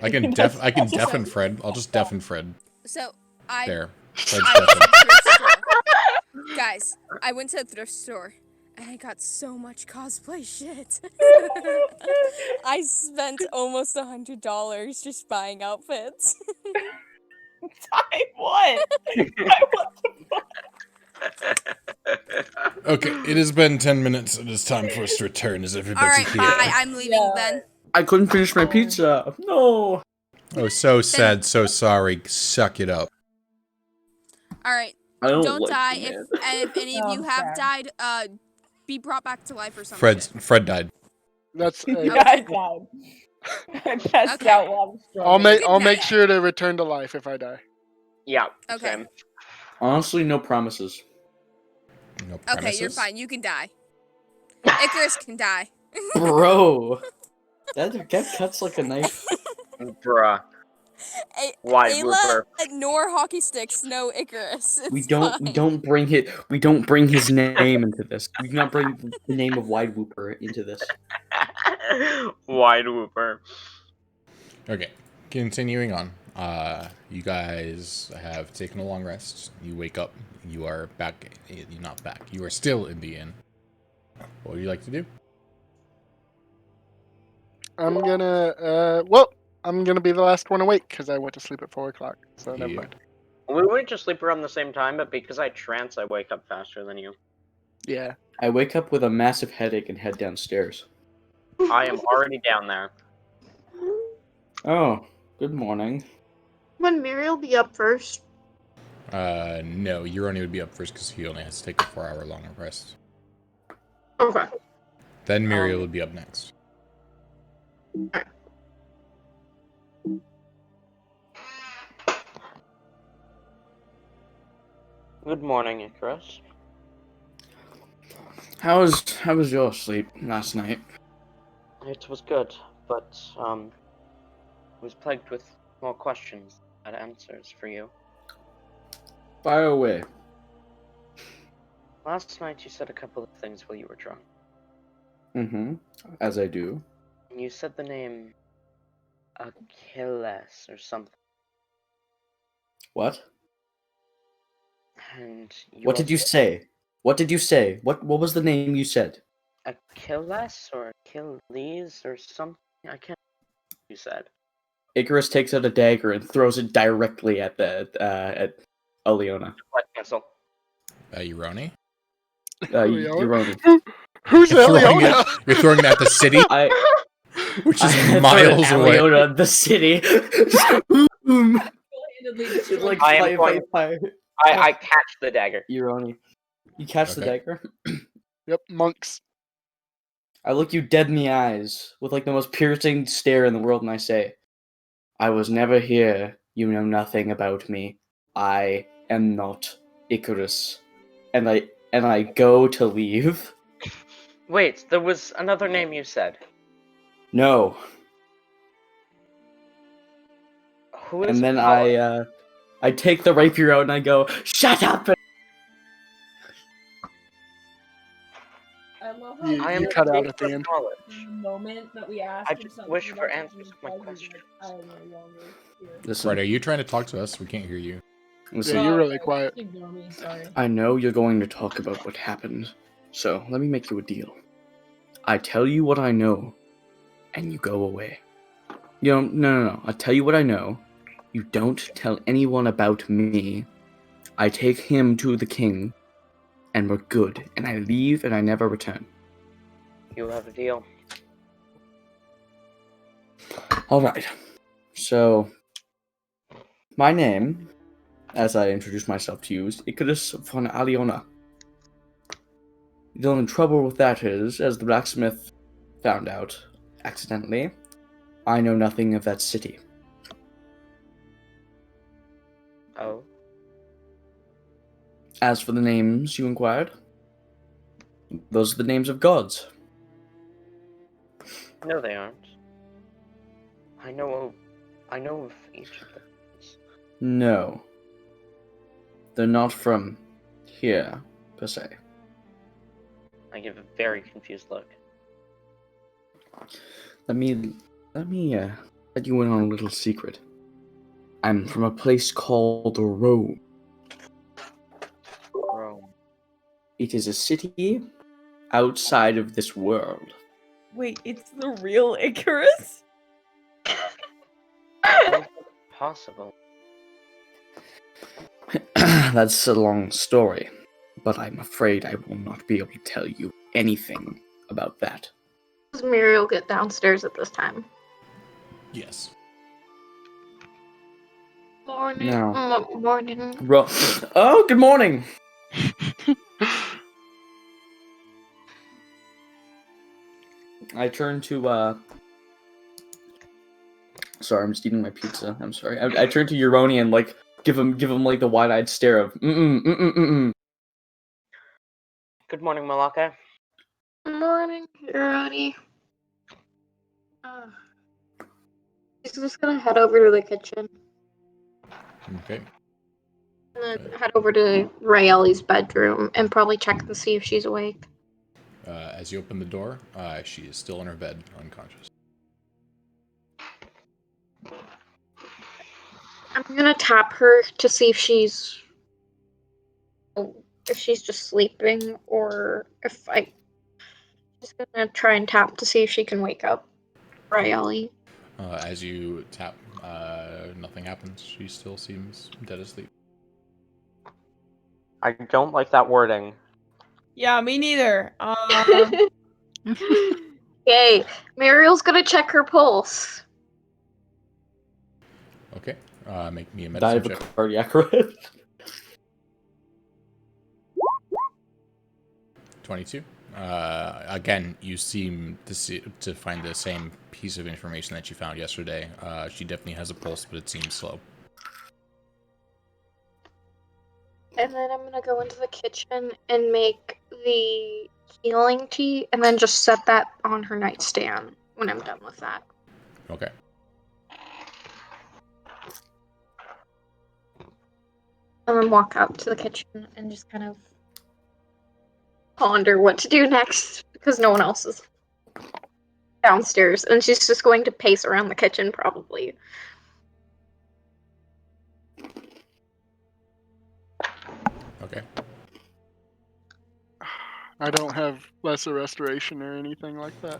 I can deafen Fred. I'll just deafen Fred. So I There. Fred's I went to deafened. the thrift store. Guys, I went to the thrift store and I got so much cosplay shit. I spent almost $100 just buying outfits. Time what? Okay, it has been 10 minutes. It is time for us to return. Is everybody All right, here? bye. I'm leaving then. I couldn't finish my pizza. No. Oh, so sad, so sorry. Suck it up. All right, I don't like die. it. If any of Oh, you have sad. died, be brought back to life or something. Fred died. That's. Yeah, I died. I passed Okay. out while I'm struggling. I'll make night. sure to return to life if I die. Yeah. Okay. Same. Honestly, no promises. No Okay, you're premises? fine. You can die. Icarus can die. Bro. That cuts like a knife. Bruh. Wide Ayla, Wooper. nor hockey sticks, no Icarus. It's We fine. don't bring his name into this. We do not bring the name of Wide Whooper into this. Wide Wooper. Okay, continuing on. You guys have taken a long rest. You wake up. You are back. You're not back. You are still in the inn. What would you like to do? I'm gonna be the last one awake because I went to sleep at 4 o'clock. So never Yeah. mind. We went to sleep around the same time, but because I trance, I wake up faster than you. Yeah. I wake up with a massive headache and head downstairs. I am already down there. Oh, good morning. Would Muriel be up first? No, Uroni would be up first because he only has to take a 4-hour long rest. Okay. Then Muriel would be up next. Good morning, Icarus. How was your sleep last night? It was good, but was plagued with more questions than answers for you. Fire away. Last night you said a couple of things while you were drunk. Mm-hmm. As I do. You said the name Achilles or something. What? And What did you say? What did you say? What was the name you said? Achilles or Achilles or something? I can't remember what you said. Icarus takes out a dagger and throws it directly at at Aliona. What, cancel? Uroni? Uroni. Who's You're throwing Eliona? You're throwing it at the city, which is miles away. Aliona, the city. Boom. Single-handedly Like I am going- fire. I catch the dagger. Uroni. You catch the Okay. dagger? Yep, monks. I look you dead in the eyes with like the most piercing stare in the world, and I say, I was never here. You know nothing about me. I am not Icarus. And I go to leave. Wait, there was another name you said. No. Who is And then Apollo? I take the rapier out and I go, shut up! I love how You I am cut out looking at the for end. knowledge. the moment that we asked I him just something wish for about answers his to my life, he's questions. like, I am no longer here. Listen, Fred, are you trying to talk to us? We can't hear you. listen. Yeah, you're really okay, quiet. just ignore me, sorry. I know you're going to talk about what happened, so let me make you a deal. I tell you what I know, and you go away. You know, no. I tell you what I know. You don't tell anyone about me. I take him to the king, and we're good. And I leave, and I never return. You have a deal. All right. So, my name, as I introduce myself to you, is Icarus von Aliona. The only trouble with that is, as the blacksmith found out accidentally, I know nothing of that city. Oh. As for the names you inquired, those are the names of gods. No, they aren't. I know of each of them. No. They're not from here, per se. I give a very confused look. Let me let you in on a little secret. I'm from a place called Rome. Rome. It is a city outside of this world. Wait, it's the real Icarus? How is it possible? That's a long story, but I'm afraid I will not be able to tell you anything about that. Does Muriel get downstairs at this time? Yes. Morning. No. Morning. Oh, good morning! I turn to, Sorry, I'm just eating my pizza. I'm sorry. I turn to Uroni and, like, give him like, the wide-eyed stare of, mm-mm. Good morning, Malaka. Morning, Ronnie. He's just gonna head over to the kitchen Okay. and then head over to Raeli's bedroom and probably check to see if she's awake. As you open the door, she is still in her bed, unconscious. I'm gonna tap her to see if she's just sleeping or if I just gonna try and tap to see if she can wake up Riley. As you tap, nothing happens. She still seems dead asleep. I don't like that wording. Yeah, me neither. Yay. Muriel's gonna check her pulse. Okay. Make me a I medicine have a check. cardiac arrest. 22. Again, you seem to find the same piece of information that you found yesterday. She definitely has a pulse, but it seems slow. And then I'm gonna go into the kitchen and make the healing tea and then just set that on her nightstand when I'm done with that. Okay. And then walk out to the kitchen and just kind of ponder what to do next because no one else is downstairs and she's just going to pace around the kitchen probably. Okay. I don't have lesser restoration or anything like that.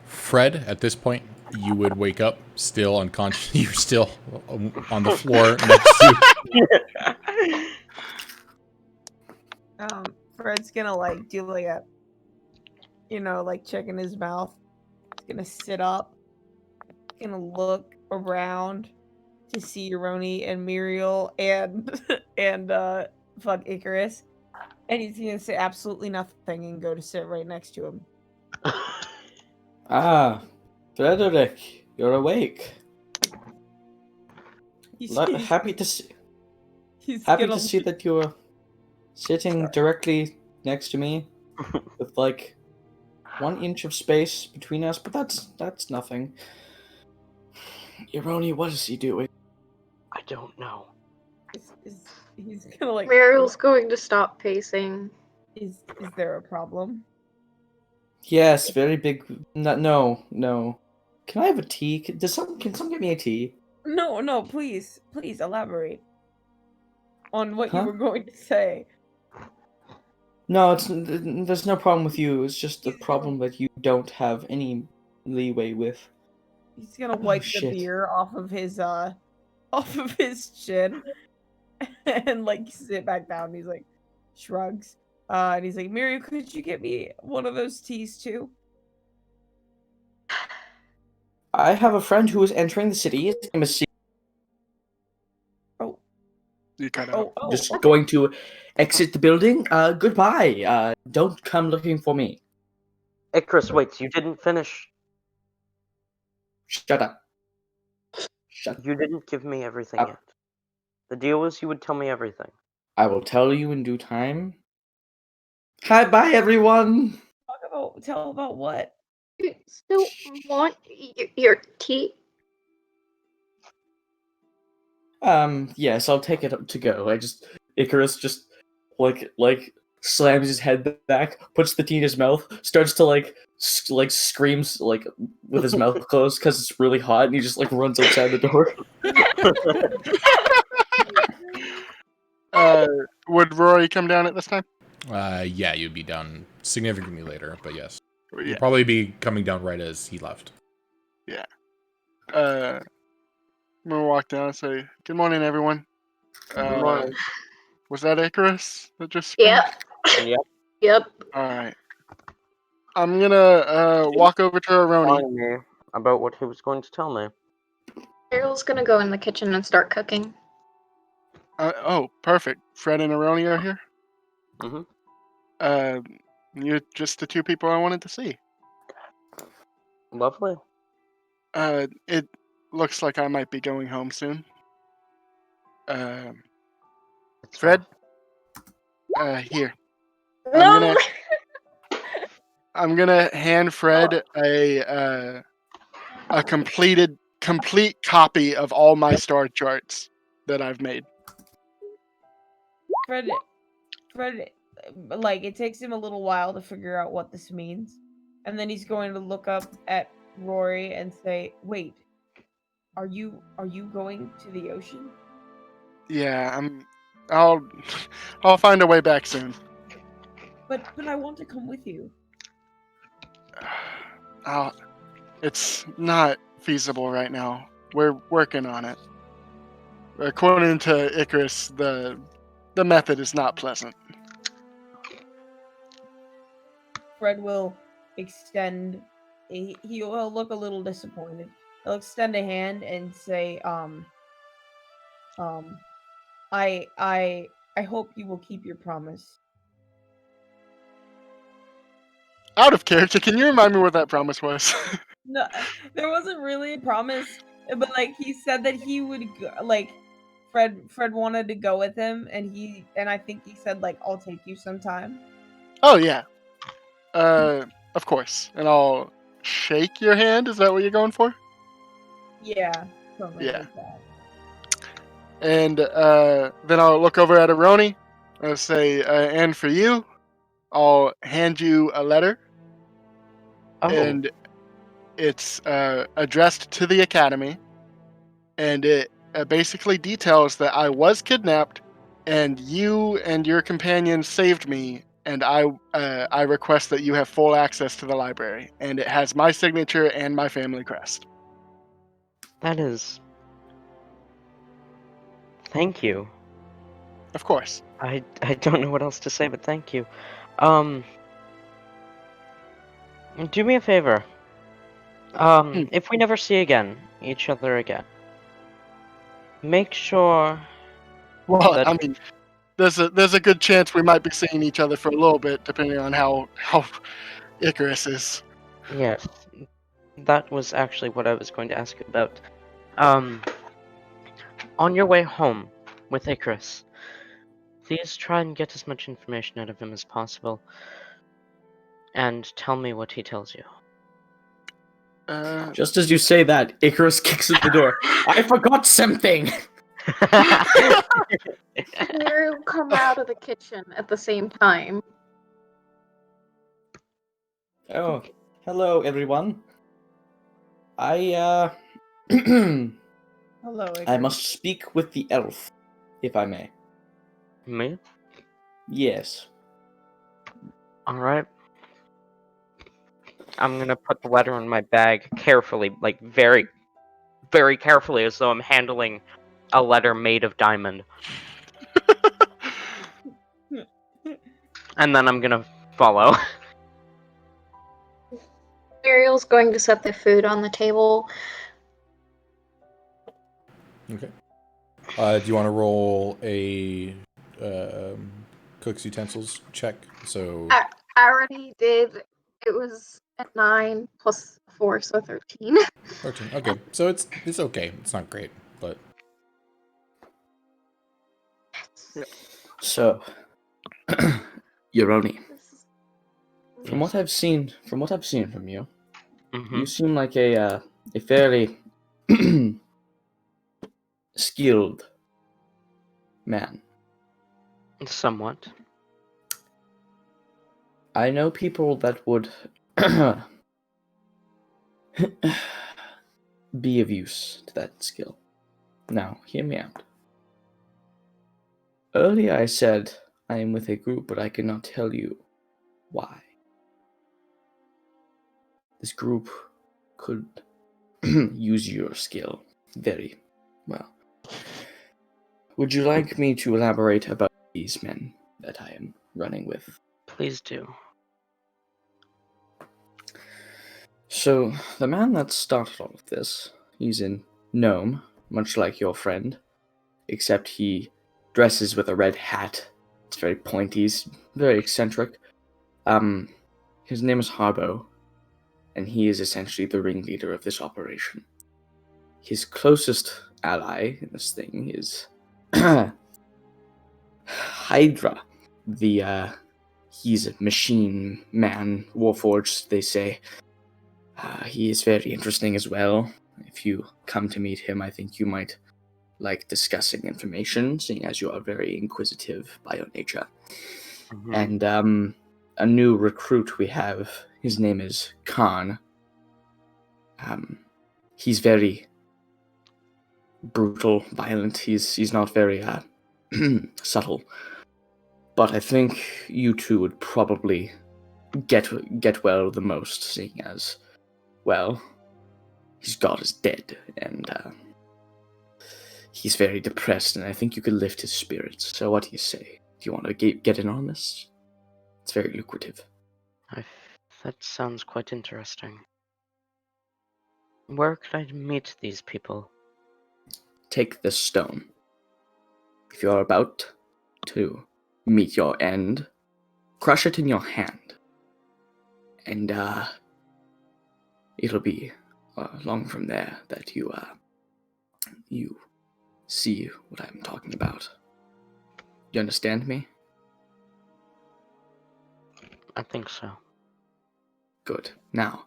Fred, at this point, you would wake up still unconscious. You're still on the floor next to. Fred's gonna like do like a, like checking his mouth. He's gonna sit up. Gonna look around to see Roni and Muriel and fuck Icarus, and he's gonna say absolutely nothing and go to sit right next to him. Ah, Frederick, you're awake. Happy to see. Happy to see that you're sitting directly next to me, with like 1 inch of space between us, but that's nothing. Ironi, what is he doing? I don't know. He's gonna like. Muriel's going to stop pacing. Is there a problem? Yes, very big. No. Can I have a tea? Can someone get me a tea? No, please elaborate on what you Huh? were going to say. No, there's no problem with you. It's just the problem that you don't have any leeway with. He's gonna wipe the shit. beer off of his chin and like sit back down. He's like shrugs. And he's like, Miriam, could you get me one of those teas too? I have a friend who is entering the city. His name is You cut out. Just going to exit the building. Goodbye. Don't come looking for me. Icarus, wait, you didn't finish. Shut up. You didn't give me everything yet. The deal was you would tell me everything. I will tell you in due time. Hi, bye everyone. Tell about what? You still want your tea? Yes, I'll take it to go. Icarus just like slams his head back, puts the tea in his mouth, starts to like screams like with his mouth closed because it's really hot, and he just like runs outside the door. Would Rory come down at this time? Yeah, you'd be down significantly later, but yes. Yeah. You'd probably be coming down right as he left. Yeah. I'm gonna walk down and say, "Good morning, everyone." Good morning. Was that Icarus that just screamed? Yep. All right. I'm gonna walk over to Aroni. Telling me about what he was going to tell me. Muriel's gonna go in the kitchen and start cooking. Oh, perfect. Fred and Aroni are here. Mm-hmm. You're just the two people I wanted to see. Lovely. It looks like I might be going home soon. Fred? Here. No! I'm gonna hand Fred a complete copy of all my star charts that I've made. Fred, like it takes him a little while to figure out what this means, and then he's going to look up at Rory and say, "Wait, Are you going to the ocean? Yeah, I'll find a way back soon. But I want to come with you. It's not feasible right now. We're working on it. According to Icarus, the method is not pleasant. Fred will extend he'll look a little disappointed. He'll extend a hand and say, I hope you will keep your promise. Out of character, can you remind me what that promise was? No, there wasn't really a promise, but like he said that he would go, like Fred wanted to go with him, and I think he said like I'll take you sometime. Oh yeah. Of course. And I'll shake your hand. Is that what you're going for? Yeah, something Yeah. like that. And then I'll look over at Aroni and I'll say, and for you, I'll hand you a letter. Oh. And it's addressed to the academy. And it basically details that I was kidnapped and you and your companion saved me. And I request that you have full access to the library. And it has my signature and my family crest. That is. Thank you. Of course. I don't know what else to say, but thank you. Do me a favor. If we never see each other again, make sure. Well, that I mean, there's a good chance we might be seeing each other for a little bit, depending on how Icarus is. Yes, that was actually what I was going to ask you about. On your way home with Icarus, please try and get as much information out of him as possible, and tell me what he tells you. Just as you say that, Icarus kicks at the door. I forgot something! You come out of the kitchen at the same time. Oh, hello everyone. Hello. I must speak with the elf, if I may. Me? Yes. Alright. I'm gonna put the letter in my bag carefully, like very, very carefully, as though I'm handling a letter made of diamond. And then I'm gonna follow. Ariel's going to set the food on the table. Okay. Do you want to roll a cook's utensils check? So I already did. It was at 9 plus 4, so 13. 13. Okay, so it's okay. It's not great, but So, Yoroni, from what I've seen from you, you seem like a fairly skilled man. Somewhat. I know people that would be of use to that skill. Now, hear me out. Earlier I said I am with a group, but I cannot tell you why. This group could use your skill very well. Would you like me to elaborate about these men that I am running with? Please do. So, the man that started all of this, he's in gnome, much like your friend, except he dresses with a red hat. It's very pointy, he's very eccentric. His name is Harbo, and he is essentially the ringleader of this operation. His closest ally in this thing is Hydra. He's a machine man, warforged, they say. He is very interesting as well. If you come to meet him, I think you might like discussing information, seeing as you are very inquisitive by your nature. And a new recruit we have, his name is Khan. He's very brutal, violent. He's not very subtle. But I think you two would probably get well the most, seeing as, well, his god is dead, and he's very depressed, and I think you could lift his spirits. So what do you say? Do you want to get in on this? It's very lucrative. That sounds quite interesting. Where could I meet these people? Take this stone. If you are about to meet your end, crush it in your hand. And it'll be long from there that you see what I'm talking about. You understand me? I think so. Good. Now,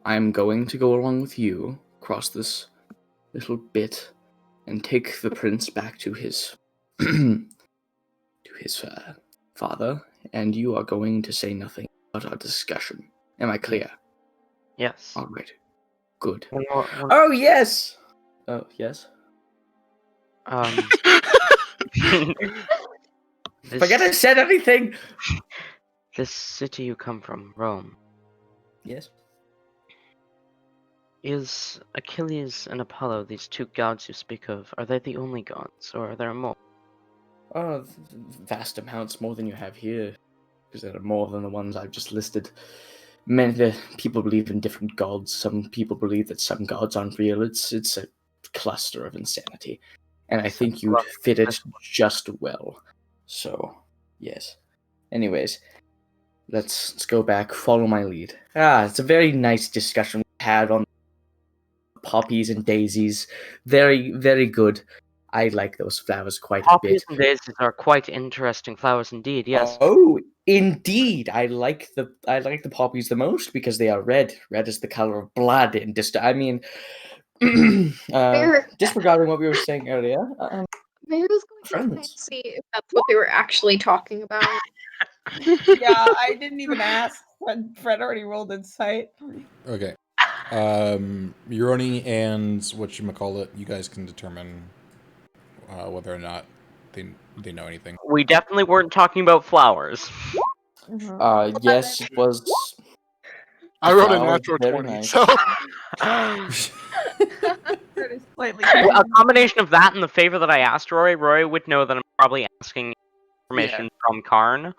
I'm going to go along with you across this little bit and take the prince back to his father, and you are going to say nothing about our discussion. Am I clear? Yes. All right. Good. One- Oh, yes! Oh, yes? Forget I said anything! This city you come from, Rome, Yes? is Achilles and Apollo, these two gods you speak of, are they the only gods, or are there more? Oh, vast amounts, more than you have here. Because there are more than the ones I've just listed. Many the people believe in different gods. Some people believe that some gods aren't real. It's a cluster of insanity. And I think you'd fit it just well. So, yes. Anyways, let's go back, follow my lead. It's a very nice discussion we had on poppies and daisies. Very, very good. I like those flowers quite a bit. Poppies and daisies are quite interesting flowers indeed, yes. Oh, indeed. I like the poppies the most because they are red. Red is the color of blood and disregarding what we were saying earlier. Maybe I was going to try and Friends. see if that's what they were actually talking about. Yeah, I didn't even ask. Fred already rolled insight. Okay. Uroni and whatchamacallit, you guys can determine whether or not they know anything. We definitely weren't talking about flowers. Yes, it was. I rolled a Flowers, natural very 20, nice. so Fred is slightly. A combination of that and the favor that I asked Rory, Rory would know that I'm probably asking information from Karn,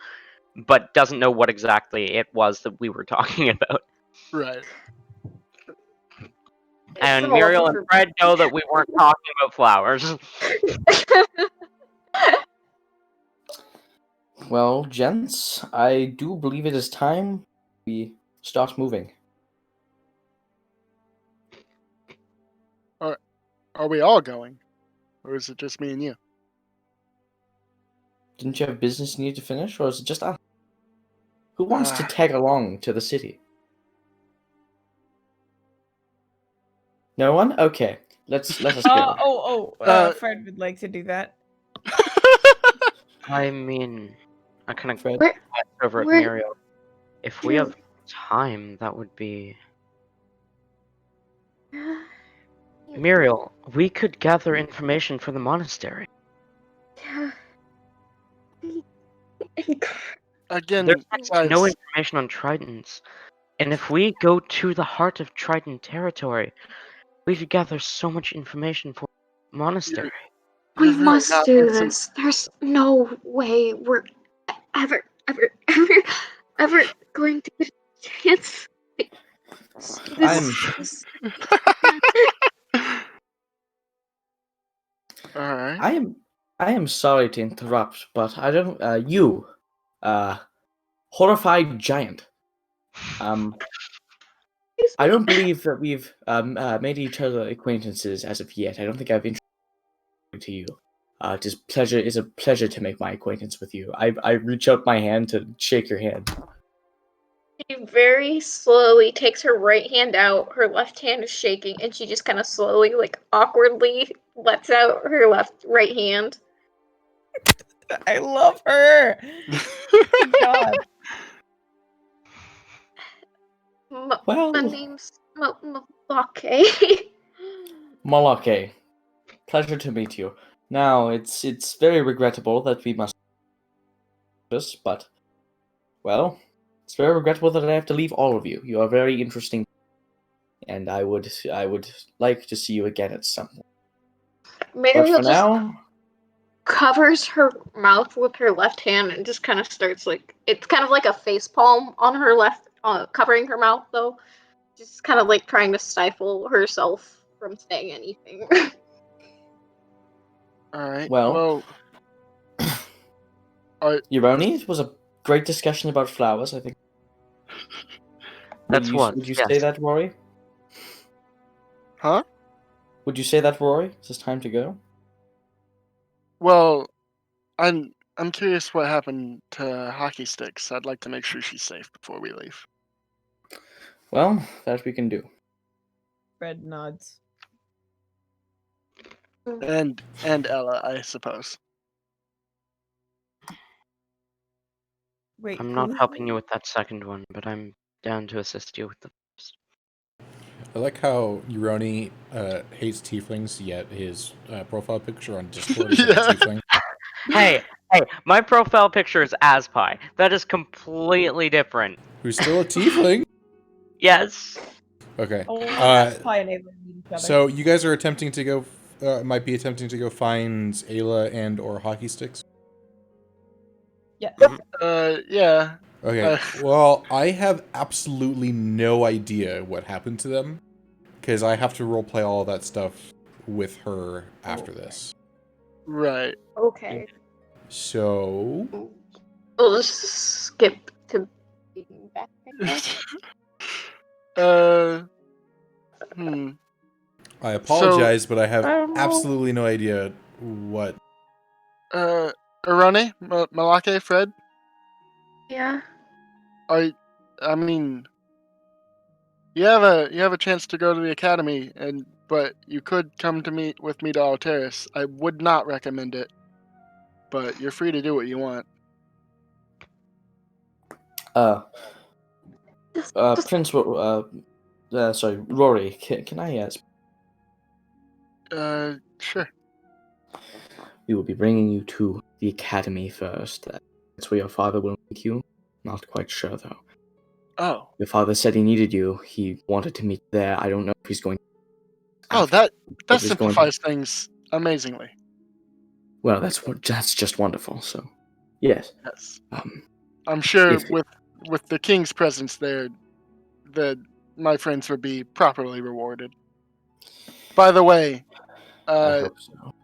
but doesn't know what exactly it was that we were talking about. right. And all Muriel over and Fred know that we weren't talking about flowers. Well, gents, I do believe it is time we start moving. Are we all going? Or is it just me and you? Didn't you have business you need to finish, or is it just us? Who wants to tag along to the city? No one? Okay, let us go. Fred would like to do that. I mean, I kind of Fred? glanced over at where- Muriel. If we have time, that would be... Muriel, we could gather information for the monastery. Again, There's guys, no information on Tritons. And if we go to the heart of Triton territory, we could gather so much information for the monastery. We you're really must not do listening. this. There's no way we're ever going to get a chance. This All right. I am sorry to interrupt, but I don't. You, horrified giant. I don't believe that we've made each other acquaintances as of yet. I don't think I've introduced to you. It's a pleasure to make my acquaintance with you. I reach out my hand to shake your hand. She very slowly takes her right hand out. Her left hand is shaking, and she just kind of slowly, like awkwardly, lets out her right hand. I love her. Good God. Well, My name's Malake. Malake. Pleasure to meet you. Now, it's very regrettable that we must do this, but well, it's very regrettable that I have to leave all of you. You are very interesting, and I would like to see you again at some point. But Mariel for just now, covers her mouth with her left hand and just kind of starts like it's kind of like a face palm on her left, covering her mouth though, just kind of like trying to stifle herself from saying anything. All right. well, I- Euroni, it was a great discussion about flowers. I think. That's one. Would you Yes. say that, Rory? huh? Would you say that, Rory? Is it time to go? Well, I'm curious what happened to Hockey Sticks. I'd like to make sure she's safe before we leave. Well, that we can do. Fred nods. And Ella, I suppose. Wait, I'm not who? helping you with that second one, but I'm down to assist you with the first. I like how Euroni hates tieflings, yet his profile picture on Discord is of a Yeah. tiefling. Hey, my profile picture is Aspie. That is completely different. Who's still a tiefling? Yes. Okay. Oh, that's probably enabling each other. So you guys are attempting to go, might be attempting to go find Ayla and or Hockey Sticks? Yes. Yeah. Okay, well, I have absolutely no idea what happened to them, because I have to roleplay all that stuff with her after this. Right. Okay. So... We'll just skip to being back, I guess. I apologize, but I I have don't know. absolutely no idea what... Arane, Malake, Fred, Yeah. I mean, you have a chance to go to the academy, but you could come to meet with me to Alteris. I would not recommend it, but you're free to do what you want. Prince, sorry, Rory, can I ask? Sure. We will be bringing you to the academy first. That's where your father will meet you. Not quite sure, though. Oh. Your father said he needed you. He wanted to meet there. I don't know if he's going to... Oh, that he's simplifies things amazingly. Well, that's just wonderful, so... Yes. Yes. I'm sure if- with the king's presence there, my friends would be properly rewarded. By the way, I hope so.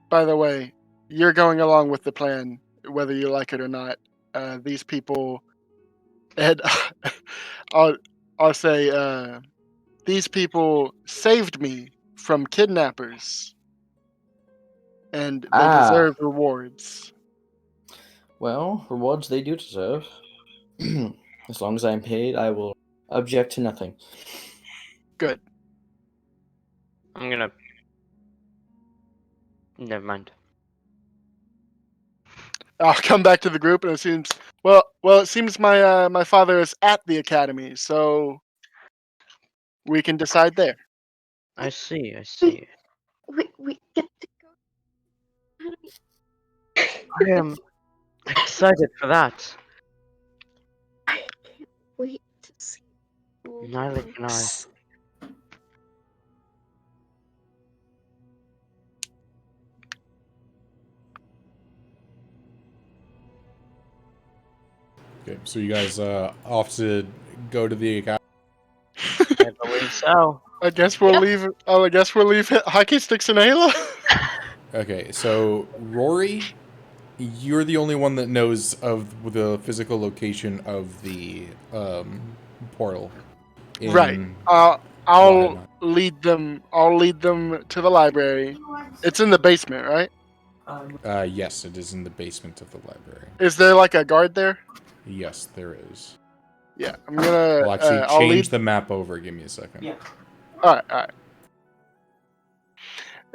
By the way, you're going along with the plan, whether you like it or not. These people, and I'll say, these people saved me from kidnappers, and they deserve rewards. Well, rewards they do deserve. As long as I'm paid, I will object to nothing. Good. I'm gonna... Never mind. I'll come back to the group, and it seems it seems my father is at the academy, so we can decide there. I see. We get to go. I am excited for that. I can't wait to see. Neither can I. Okay, so you guys off to go to the academy? I believe so. I guess we'll leave. Oh, I guess we'll leave Hockey Sticks and Ayla. Okay, so Rory, you're the only one that knows of the physical location of the portal. Right. I'll lead them. I'll lead them to the library. It's in the basement, right? Yes, it is in the basement of the library. Is there like a guard there? Yes, there is. Yeah, I'm gonna. I'll actually I'll change lead... the map over. Give me a second. Yeah. All right.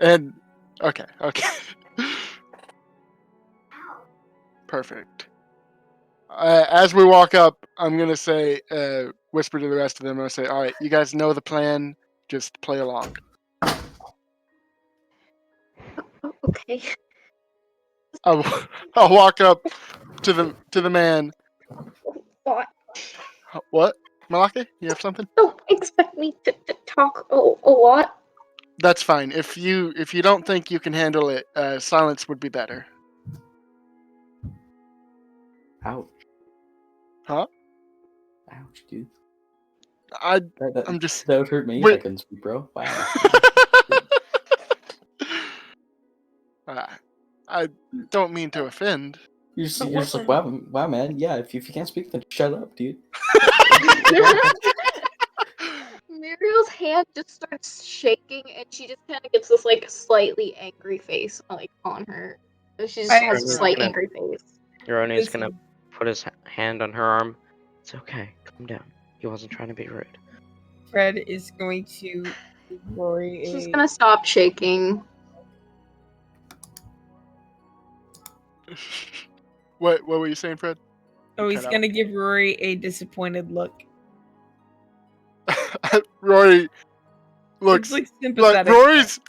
And okay. Perfect. As we walk up, I'm gonna say, whisper to the rest of them. I'm gonna say, "All right, you guys know the plan. Just play along." Okay. I'll walk up to the man. What? What, Malaki? You have something? Don't expect me to talk a lot. That's fine. If you don't think you can handle it, silence would be better. Ouch. Huh? Ouch, dude. I'm That just. would hurt me if Wait. I couldn't speak, bro. Wow. I don't mean to offend. You're just like, wow, man. Yeah, if you can't speak, then shut up, dude. Muriel's hand just starts shaking, and she just kind of gets this like slightly angry face like on her. So she just has a slight angry face. Yoroni's gonna put his hand on her arm. It's okay. Calm down. He wasn't trying to be rude. Fred is going to Rory. She's gonna stop shaking. What were you saying, Fred? Oh, he's gonna give Rory a disappointed look. Rory looks like sympathetic.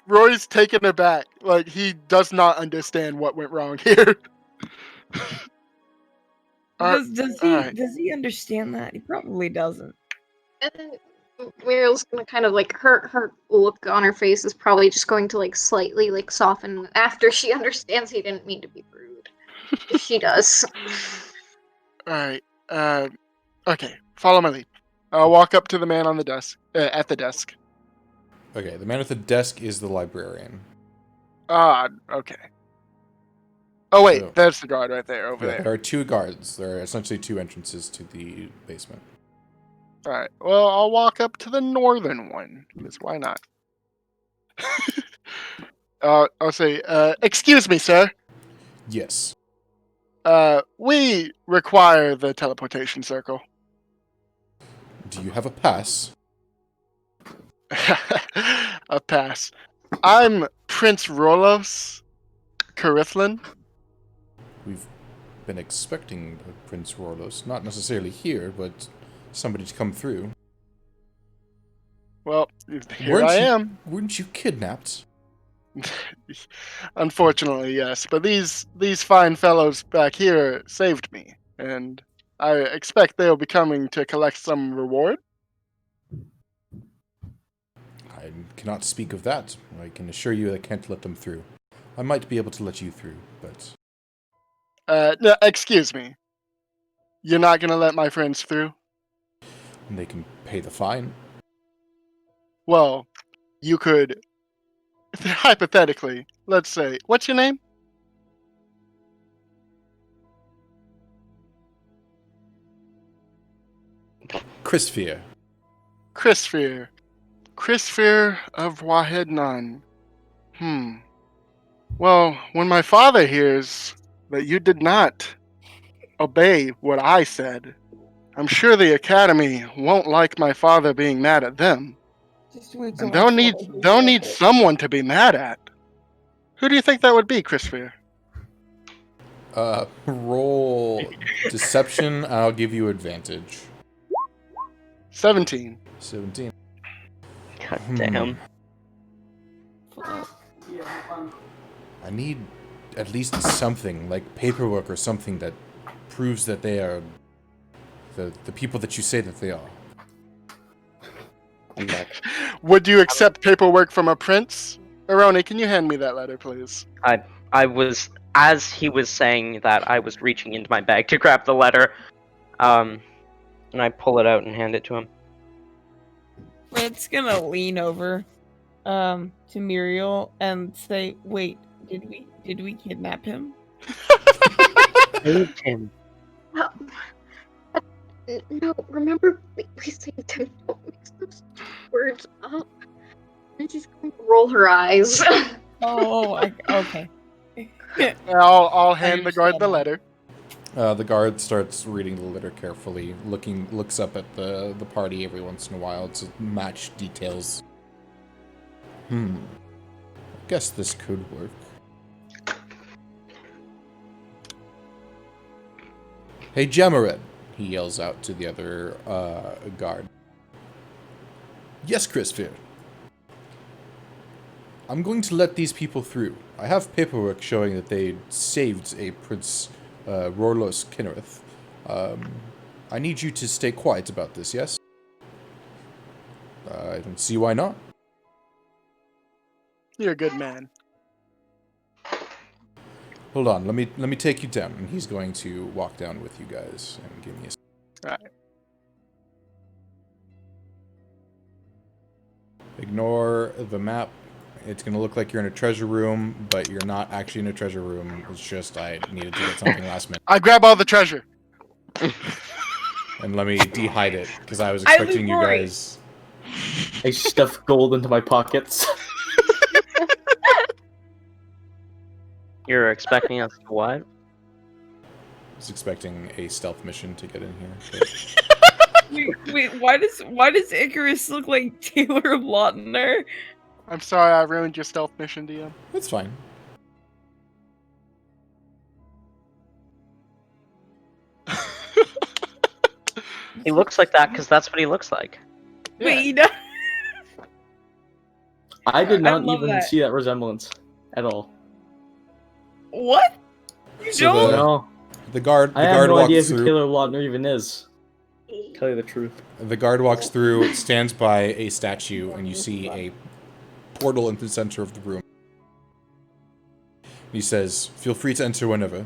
Rory's taken aback. Like he does not understand what went wrong here. Does he understand that? He probably doesn't. And then Muriel's gonna kind of like her look on her face is probably just going to like slightly like soften after she understands he didn't mean to be rude. She does. Alright. Okay. Follow my lead. I'll walk up to the man on the desk. At the desk. Okay, the man at the desk is the librarian. Okay. Oh wait, So, that's the guard right there, over there. There are two guards. There are essentially two entrances to the basement. Alright, well, I'll walk up to the northern one, because why not? I'll say, excuse me, sir. Yes. We require the teleportation circle. Do you have a pass? A pass. I'm Prince Rorlos Kerithlan. We've been expecting Prince Rorlos, not necessarily here, but somebody to come through. Well, here I am. Weren't you kidnapped? Unfortunately, yes. But these fine fellows back here saved me, and I expect they'll be coming to collect some reward. I cannot speak of that. I can assure you I can't let them through. I might be able to let you through, but... No, excuse me. You're not gonna let my friends through? They can pay the fine. Well, you could... Hypothetically, let's say... What's your name? Chrisfear. Chrisfear. Chrisfear of Wahednan. Well, when my father hears that you did not obey what I said, I'm sure the Academy won't like my father being mad at them. And they'll need someone to be mad at. Who do you think that would be, Chrisfear? Roll deception, and I'll give you advantage. 17. 17. God damn. I need at least something, like paperwork or something that proves that they are the people that you say that they are. Would you accept paperwork from a prince? Aroni, can you hand me that letter, please? I was, as he was saying that, I was reaching into my bag to grab the letter, and I pull it out and hand it to him. Fred's gonna lean over to Muriel and say, "Wait, did we kidnap him?" Saved him. No, remember we saved him. Don't mix those words up. And she's going to roll her eyes. Okay. I'll hand the guard the letter. The guard starts reading the letter carefully, looks up at the party every once in a while to match details. I guess this could work. Hey, Jamared, he yells out to the other guard. Yes, Chrisfear. I'm going to let these people through. I have paperwork showing that they saved a Prince Rorlos Kerithlan. I need you to stay quiet about this, yes? I don't see why not. You're a good man. Hold on, let me take you down. And he's going to walk down with you guys and give me a... All right. Ignore the map. It's going to look like you're in a treasure room, but you're not actually in a treasure room. It's just I needed to get something last minute. I grab all the treasure. And let me de-hide it, because I was expecting you guys... I stuff gold into my pockets. You're expecting us to what? I was expecting a stealth mission to get in here. Wait, why does Icarus look like Taylor Lautner? I'm sorry I ruined your stealth mission, DM. That's fine. He looks like that because that's what he looks like. Yeah. Wait, you know? I did not love even that. see that resemblance at all. What? You So don't? No, the guard I have no walks idea who through. Taylor Lautner even is. Tell you the truth. The guard walks through, stands by a statue, and you see a portal into the center of the room. He says, "Feel free to enter whenever."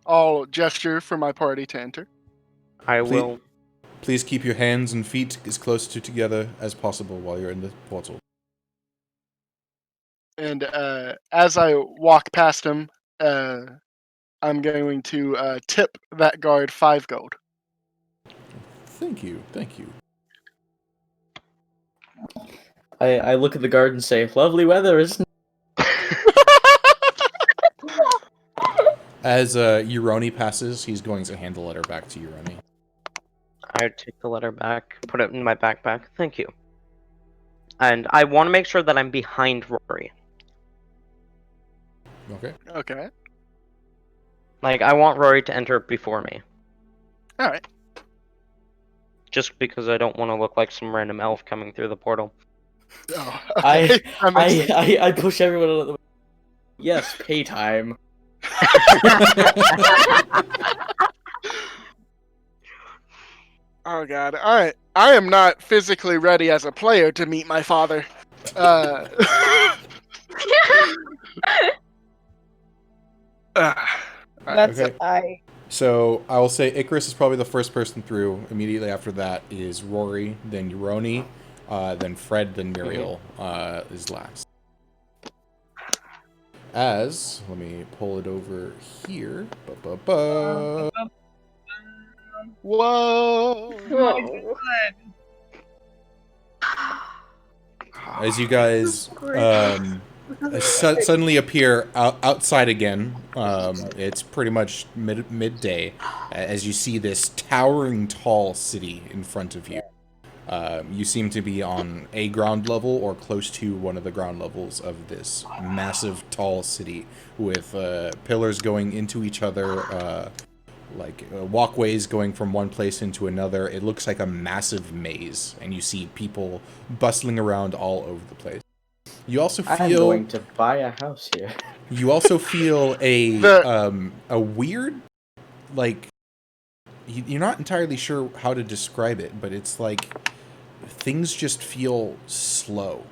I'll gesture for my party to enter. I will. Please keep your hands and feet as close to together as possible while you're in the portal. And as I walk past him, I'm going to tip that guard 5 gold. Thank you. I look at the guard and say, "Lovely weather, isn't it?" As Euroni passes, he's going to hand the letter back to Euroni. I take the letter back, put it in my backpack. Thank you. And I want to make sure that I'm behind Rory. Okay. Okay. Like, I want Rory to enter before me. Alright. Just because I don't want to look like some random elf coming through the portal. Oh, okay. I push everyone out of the way. Yes, pay time. Oh god. Alright. I am not physically ready as a player to meet my father. That's Okay. So I will say Icarus is probably the first person through. Immediately after that is Rory, then Euroni, then Fred, then Muriel is last. Let me pull it over here. Whoa. Whoa. As you guys suddenly appear outside again, it's pretty much midday, as you see this towering tall city in front of you. You seem to be on a ground level or close to one of the ground levels of this massive tall city with pillars going into each other, walkways going from one place into another. It looks like a massive maze, and you see people bustling around all over the place. You also feel... I'm going to buy a house here. You also feel a weird, like... You're not entirely sure how to describe it, but it's like... Things just feel slow.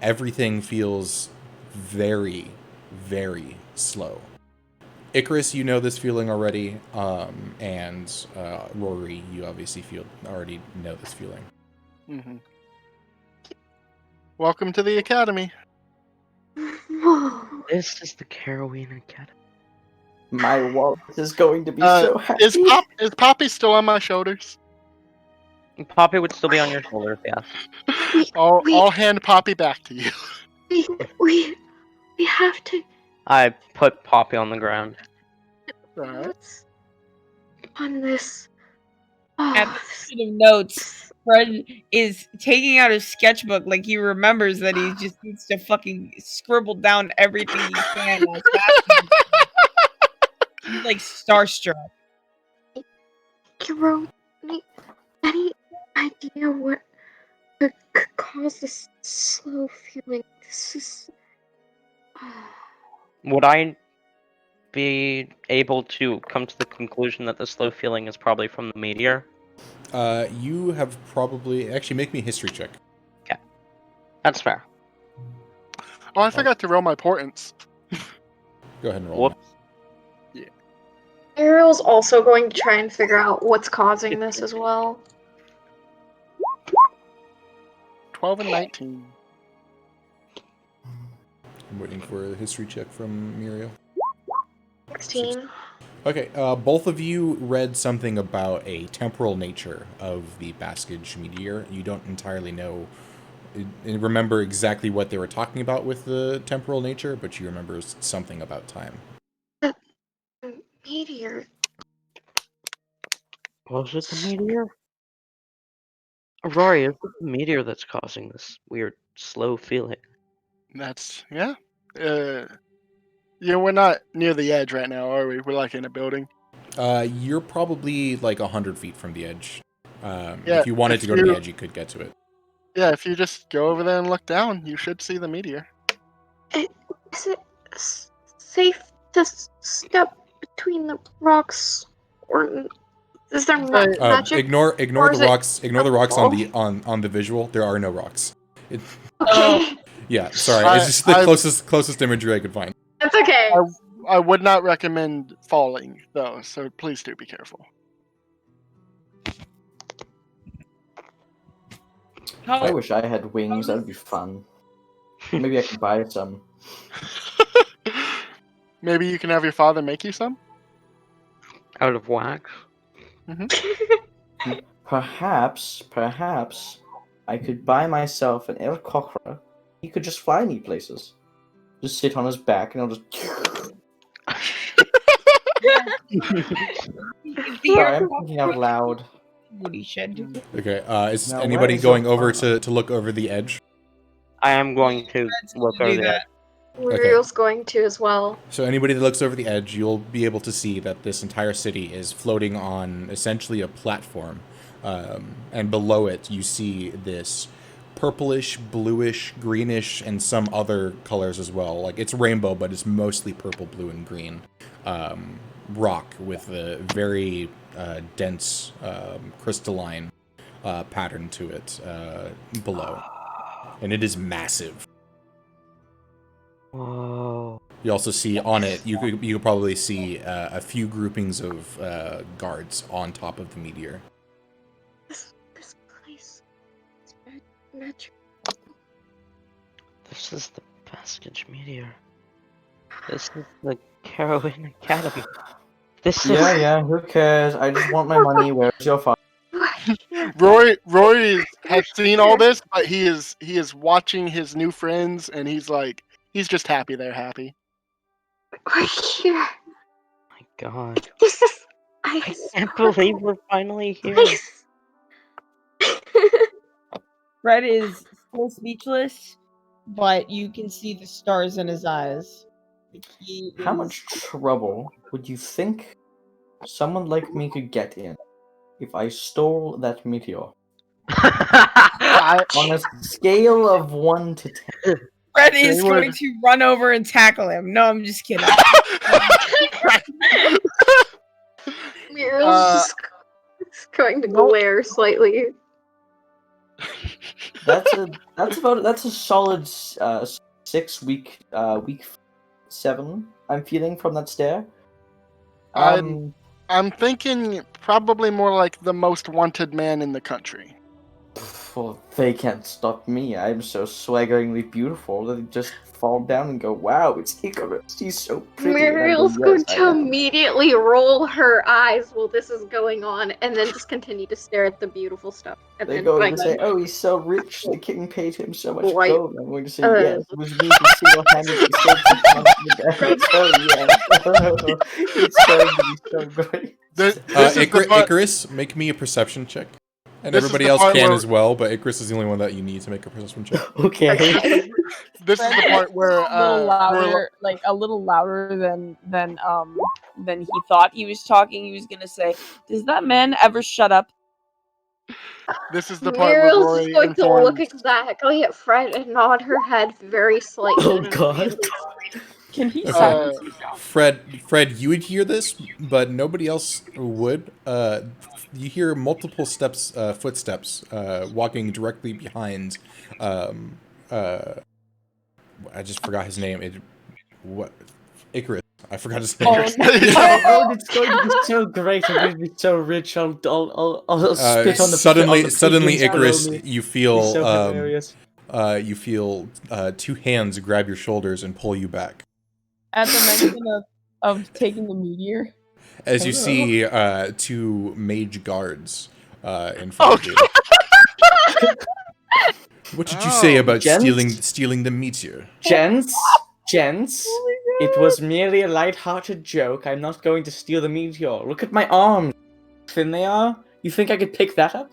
Everything feels very, very slow. Icarus, you know this feeling already, and Rory, you obviously already know this feeling. Mm-hmm. Welcome to the academy. This is the Caroween Academy. My wallet is going to be so happy. Is Poppy still on my shoulders? Poppy would still be on your shoulders, yes. I'll hand Poppy back to you. We have to. I put Poppy on the ground. What's on this? At the end of notes, Fred is taking out his sketchbook like he remembers that he just needs to fucking scribble down everything he can. While it's happening. He's like starstruck. Jerome, any idea what could cause this slow feeling. This is. Would I be able to come to the conclusion that the slow feeling is probably from the meteor? You have probably actually make me a history check. Okay, that's fair. Oh, I forgot to roll my portents. Go ahead and roll. Whoops. Ariel's also going to try and figure out what's causing this as well. 12 and 19. I'm waiting for a history check from Muriel. 16. Okay, both of you read something about a temporal nature of the Baskage meteor. You don't entirely know, remember exactly what they were talking about with the temporal nature, but you remember something about time. Meteor. Was it the meteor? Rory, is it the meteor that's causing this weird slow feeling? That's, yeah. Yeah, we're not near the edge right now, are we? We're like in a building. You're probably like 100 feet from the edge. Yeah, if you wanted if to go to you- the edge, you could get to it. Yeah, if you just go over there and look down, you should see the meteor. Is it safe to step between the rocks, or is there magic? Ignore or the is it rocks. Ignore the rocks on the helpful? on the visual. There are no rocks. Okay, Yeah, sorry. It's just the closest imagery I could find. that's okay. I would not recommend falling, though, so please do be careful. I wish I had wings. That'd be fun. Maybe I could buy some. Maybe you can have your father make you some? Out of wax? Perhaps I could buy myself an Aarakocra. He could just fly me places. Just sit on his back and I'll just. Sorry, I'm thinking out loud. What he should do. Okay. Is Now, anybody where is going the over farm? to look over the edge? I am going to look over there. Muriel's going to as well. So anybody that looks over the edge, you'll be able to see that this entire city is floating on essentially a platform. And below it, you see this purplish, bluish, greenish, and some other colors as well. Like, it's rainbow, but it's mostly purple, blue, and green. Rock with a very dense, crystalline pattern to it below. And it is massive. Whoa. You also see on it, you could probably see a few groupings of guards on top of the meteor. This place is magic. This is the Baskage meteor. This is the Carowin Academy. This is... Yeah, who cares? I just want my money. Where's your father? Roy has seen all this, but he is watching his new friends, and he's just happy they're happy. We're here. My God. This is. I can't believe we're finally here. Fred is still speechless, but you can see the stars in his eyes. How much trouble would you think someone like me could get in if I stole that meteor? On a scale of 1 to 10. Fred is going to run over and tackle him. No, I'm just kidding. Muriel's just going to glare slightly. That's a solid 6 week 7. I'm feeling from that stare. I'm thinking probably more like the most wanted man in the country. Well, they can't stop me. I'm so swaggeringly beautiful that they just fall down and go, "Wow, it's Icarus. He's so pretty." Muriel's going to immediately roll her eyes while this is going on, and then just continue to stare at the beautiful stuff. And They then go like, and say, "Oh, he's so rich. The king paid him so much Right. gold." I'm going to say, "Yes, it was me who single-handedly saved him from the death." Oh yes, it's going to be so great. This is the part- Icarus, make me a perception check. And This is everybody the else part can where- as well, but Icarus is the only one that you need to make a perception check. Okay. This is the part where a little louder, like a little louder than he thought he was talking. He was gonna say, "Does that man ever shut up?" This is the part where Muriel's just Rory going to look informs. exactly at Fred and nod her head very slightly. Oh god. Can he Okay. silence? Fred, you would hear this, but nobody else would. You hear multiple footsteps, walking directly behind. I just forgot his name. Icarus. I forgot his name. Oh, no. Oh, it's going to be so great. I'm going to be so rich. I'll spit on the Suddenly, pigeons below Icarus, me. you It's feel so hilarious. two hands grab your shoulders and pull you back. At the mention of taking the meteor. As you see two mage guards in front Oh, of you. What did you say about Gents? stealing the meteor? Gents, it was merely a light-hearted joke. I'm not going to steal the meteor. Look at my arms. How thin they are. You think I could pick that up?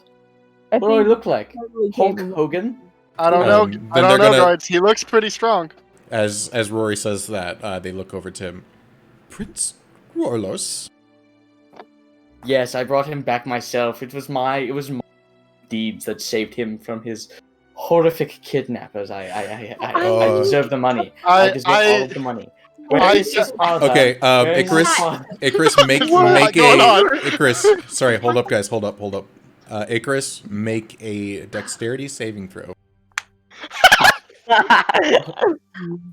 What do I look like? Hulk Hogan? I don't know. then I they're don't know, gonna- guards. He looks pretty strong. As Rory says that, they look over to him. Prince Rorlos? Yes, I brought him back myself. It was my deeds that saved him from his horrific kidnappers. I deserve the money. I deserve all of the money. Where is his father? Okay, Where is his Icarus, father? Icarus, make What's going on? Icarus. Sorry, hold up, guys. Hold up. Icarus, make a dexterity saving throw.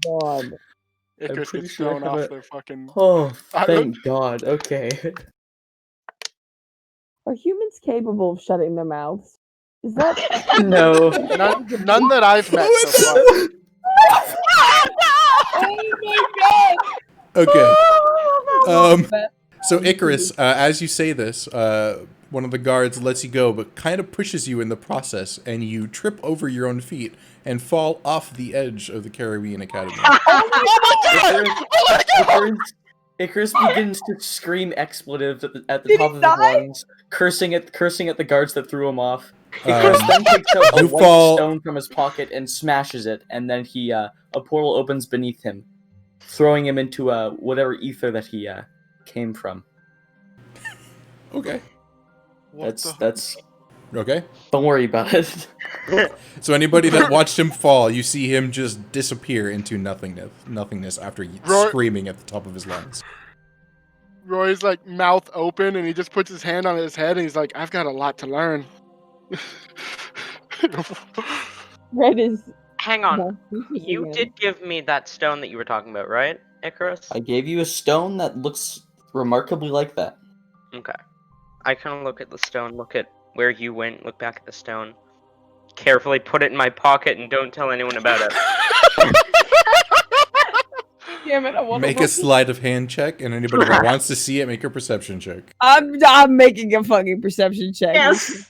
God. Icarus pretty gets sure I thrown have off a- the fucking. Oh, I thank God. Okay. Are humans capable of shutting their mouths? Is that No. None that I've met so far. Oh my god! Okay. Oh, that- So Icarus, as you say this, one of the guards lets you go, but kind of pushes you in the process, and you trip over your own feet and fall off the edge of the Caribbean Academy. Icarus begins to scream expletives at the top of his lungs, cursing at the guards that threw him off. Icarus then takes out a you white fall- stone from his pocket and smashes it, and then a portal opens beneath him, throwing him into whatever ether that he came from. Okay. That's Okay. don't worry about it. So anybody that watched him fall, you see him just disappear into nothingness after screaming at the top of his lungs. Roy's like mouth open, and he just puts his hand on his head, and he's like, "I've got a lot to learn." Red is. Hang on. no, he's You again. did give me that stone that you were talking about, right, Icarus? I gave you a stone that looks remarkably like that. Okay. I kind of look at the stone, look at where you went, look back at the stone, carefully put it in my pocket, and don't tell anyone about it. Damn it! I want Make a sleight of hand check, and anybody that wants to see it, make a perception check. I'm making a fucking perception check. Yes.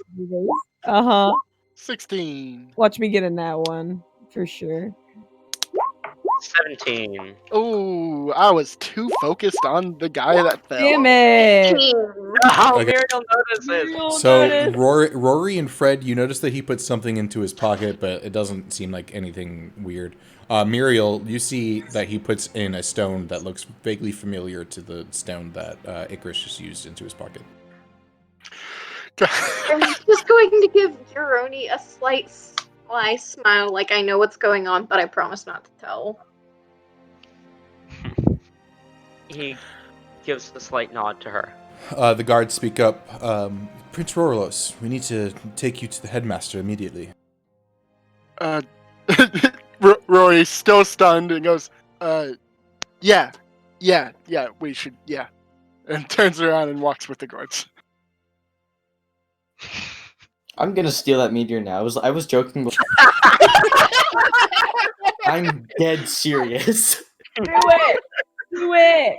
Uh huh. 16. Watch me get in that one for sure. 17. Ooh, I was too focused on the guy that fell. Damn it! Oh, Okay. Muriel notices. So Rory and Fred, you notice that he put something into his pocket, but it doesn't seem like anything weird. Muriel, you see that he puts in a stone that looks vaguely familiar to the stone that Icarus just used into his pocket. I'm just going to give Euroni a slight sly smile, like I know what's going on, but I promise not to tell. He gives a slight nod to her. The guards speak up. Prince Rorlos, we need to take you to the headmaster immediately. Rory's still stunned and goes, yeah, we should, yeah. And turns around and walks with the guards. I'm gonna steal that meteor now. I was joking. I'm dead serious. Do it! Do it!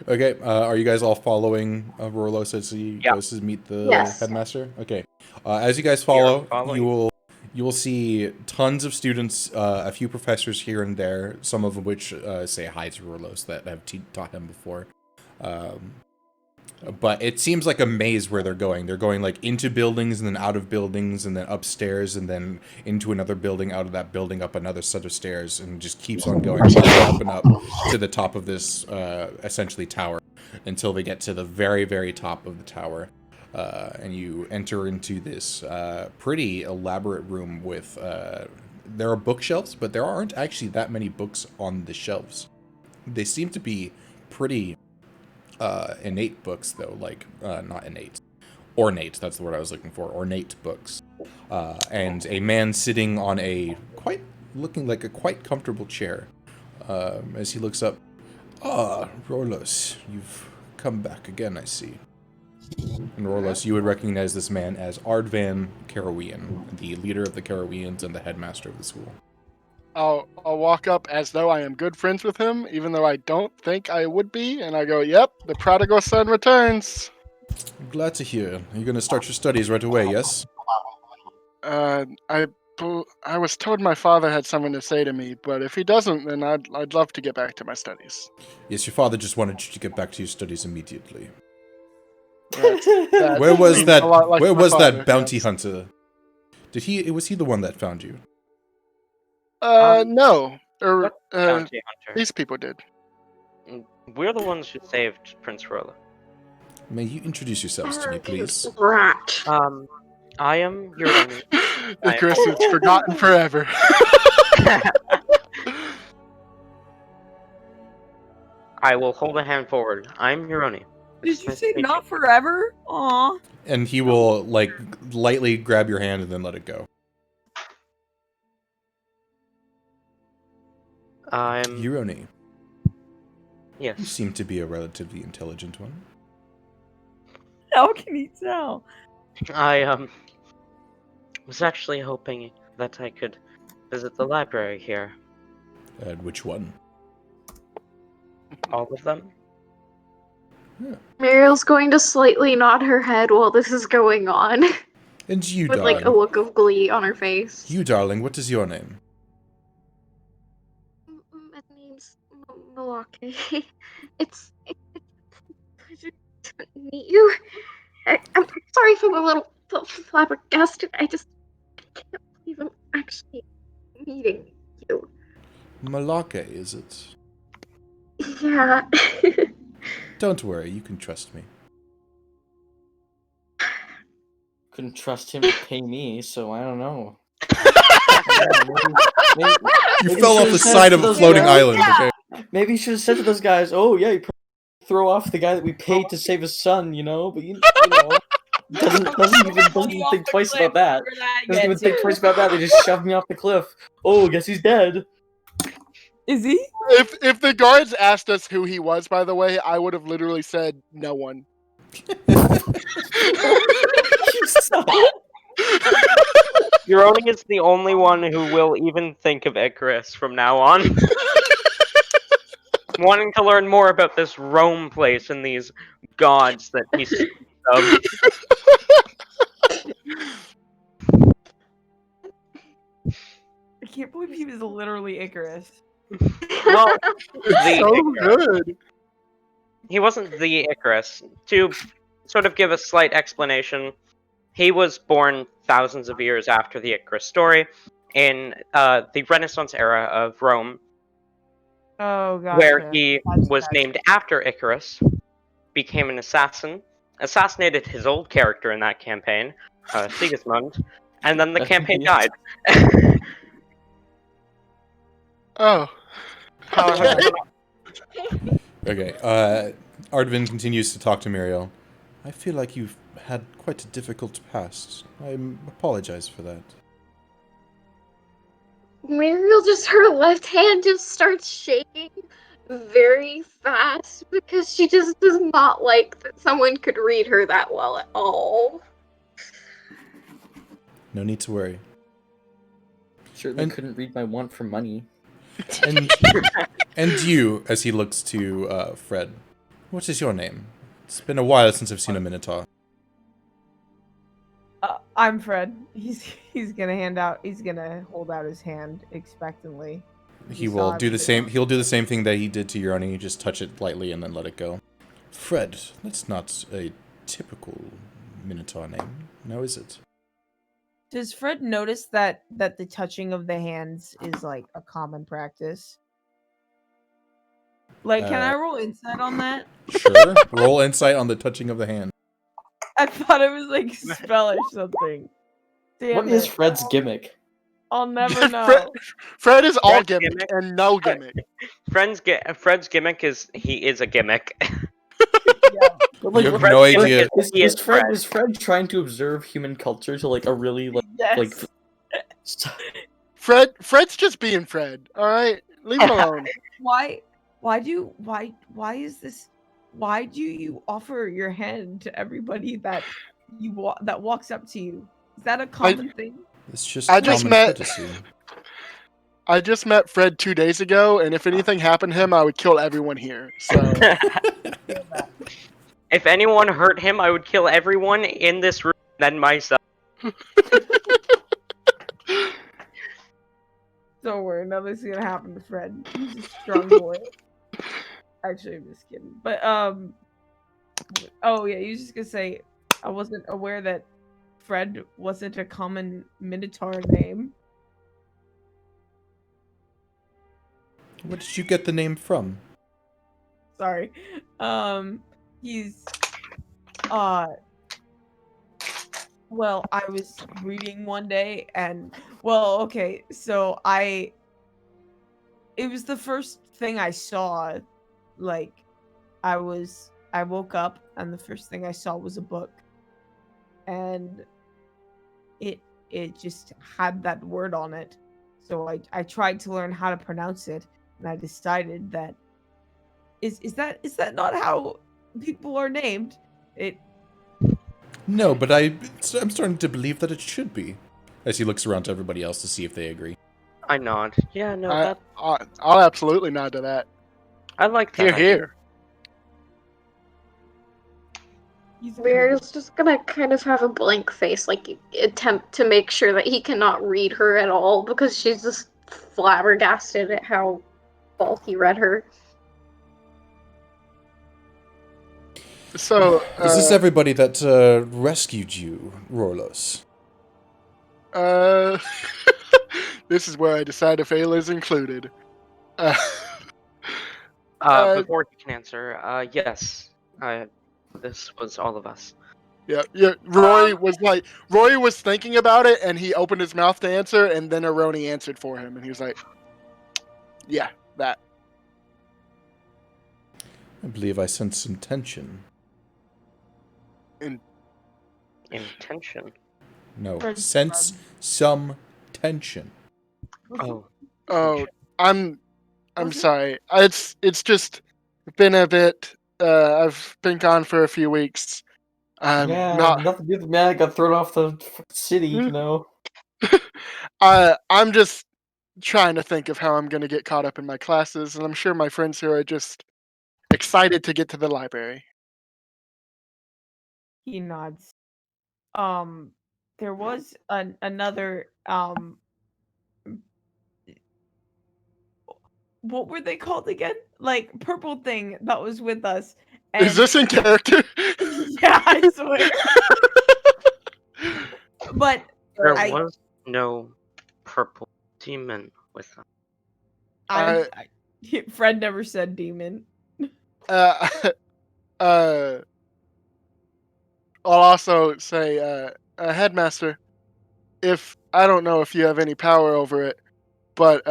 Okay, are you guys all following Rorlos as he goes to meet the Yes. headmaster? Okay. As you guys follow, following. you will see tons of students, a few professors here and there, some of which say hi to Rorlos that have taught him before. But it seems like a maze where they're going. They're going like into buildings and then out of buildings and then upstairs and then into another building, out of that building, up another set of stairs, and just keeps on going up and up to the top of this essentially tower. until they get to the very, very top of the tower. And you enter into this pretty elaborate room with... there are bookshelves, but there aren't actually that many books on the shelves. They seem to be pretty innate books, though. Like, not innate. Ornate, that's the word I was looking for. Ornate books. And a man sitting on looking like a quite comfortable chair. As he looks up, Rorlos, you've come back again, I see. And Rorlos, you would recognize this man as Ardvan Karawian, the leader of the Karawians and the headmaster of the school. I'll walk up as though I am good friends with him, even though I don't think I would be, and I go, "Yep, the prodigal son returns." Glad to hear. Are you going to start your studies right away, yes? I was told my father had something to say to me, but if he doesn't, then I'd love to get back to my studies. Yes, your father just wanted you to get back to your studies immediately. That Where was seems that? a lot like Where my was father, that bounty yes. hunter? Was he the one that found you? No. What bounty hunter? These people did. We're the ones who saved Prince Rolla. May you introduce yourselves to me, please? Rat. I am Uroni. Icarus is forgotten forever. I will hold a hand forward. I'm Uroni. Did you say not forever? Aw. And he will, like, lightly grab your hand and then let it go. I'm... Uroni, you Yes. seem to be a relatively intelligent one. How can he tell? I was actually hoping that I could visit the library here. Which one? All of them? Muriel's going to slightly nod her head while this is going on, And you, with darling. like a look of glee on her face. You, darling, what is your name? My name's Milwaukee. It's a pleasure to meet you. I'm sorry if I'm a little flabbergasted. I just can't believe I'm actually meeting you. Malake, is it? Yeah. Don't worry, you can trust me. Couldn't trust him to pay me, so I don't know. You fell off the side of a floating island, okay? Maybe you should have said to those guys, "Oh yeah, you probably throw off the guy that we paid to save his son," you know. But you know, doesn't even think twice about that. Doesn't even think twice about that. They just shoved me off the cliff. Oh, guess he's dead. Is he? If the guards asked us who he was, by the way, I would have literally said no one. Uroni is the only one who will even think of Icarus from now on. Wanting to learn more about this Rome place and these gods that he speaks of. I can't believe he was literally Icarus. Well, It's so good. He wasn't the Icarus. To sort of give a slight explanation, he was born thousands of years after the Icarus story in the Renaissance era of Rome, Oh, gotcha. where he was named after Icarus, became an assassin, assassinated his old character in that campaign, Sigismund, and then the campaign died. Oh. Okay. Okay, Ardvin continues to talk to Muriel. I feel like you've had quite a difficult past. I apologize for that. Muriel her left hand just starts shaking very fast because she just does not like that someone could read her that well at all. No need to worry. Certainly couldn't read my want for money. And you, as he looks to Fred, what is your name? It's been a while since I've seen a Minotaur. I'm Fred. He's gonna hold out his hand expectantly. He will do the same. He'll do the same thing that he did to Uroni. Just touch it lightly and then let it go. Fred, that's not a typical Minotaur name, now is it? Does Fred notice that the touching of the hands is like a common practice? Like, can I roll insight on that? Sure. Roll insight on the touching of the hand. I thought it was like spell or something. Damn What is it. Fred's gimmick? I'll never know. Fred is all Fred's gimmick gimmick? and no gimmick. Fred's gimmick is he is a gimmick. But, like, You have what- no like, idea. He is Fred. Was Fred trying to observe human culture to like a really like Yes. Fred's just being Fred. All right, leave him alone. Why is this? Why do you offer your hand to everybody that that walks up to you? Is that a common thing? It's just I just common met- courtesy. I just met Fred 2 days ago, and if anything happened to him, I would kill everyone here. So If anyone hurt him, I would kill everyone in this room, then myself. Don't worry, nothing's gonna happen to Fred. He's a strong boy. Actually, I'm just kidding. But oh yeah, you was just gonna say I wasn't aware that Fred wasn't a common Minotaur name. Where did you get the name from? Sorry. He's well, I was reading one day and well, okay, so it was the first thing I saw. Like I woke up and the first thing I saw was a book. And it just had that word on it. So I tried to learn how to pronounce it and I decided that is that not how people are named? No, but I'm starting to believe that it should be. As he looks around to everybody else to see if they agree. I nod. Yeah, no, I'll absolutely nod to that. I like that. Here, idea. here. We're just gonna kind of have a blank face, like attempt to make sure that he cannot read her at all because she's just flabbergasted at how well he read her. So Is this everybody that rescued you, Rorlos? This is where I decide if Ayla is included. Before you can answer, yes. This was all of us. Yeah. Roy was thinking about it, and he opened his mouth to answer, and then Aroni answered for him, and he was like, "Yeah, that." I believe I sense some tension. Intention. No, sense some tension. Oh, I'm sorry. It's just been a bit. I've been gone for a few weeks. nothing to do with man. I got thrown off the city. You know. I'm just trying to think of how I'm going to get caught up in my classes, and I'm sure my friends here are just excited to get to the library. He nods. There was another what were they called again? Like purple thing that was with us. And Is this in character? yeah, I swear. But There was no purple demon with us. Fred never said demon. I'll also say, headmaster, if I don't know if you have any power over it, but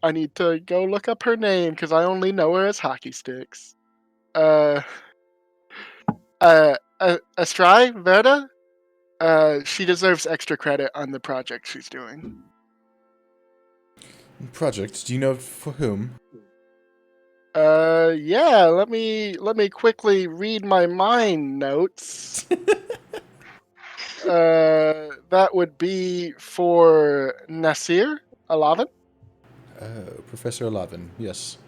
I need to go look up her name because I only know her as Hockey Sticks. Astrai Verda. She deserves extra credit on the project she's doing. Project? Do you know for whom? Yeah. Let me quickly read my mind notes. That would be for Nasir Alavan. Oh, Professor Alavin, yes.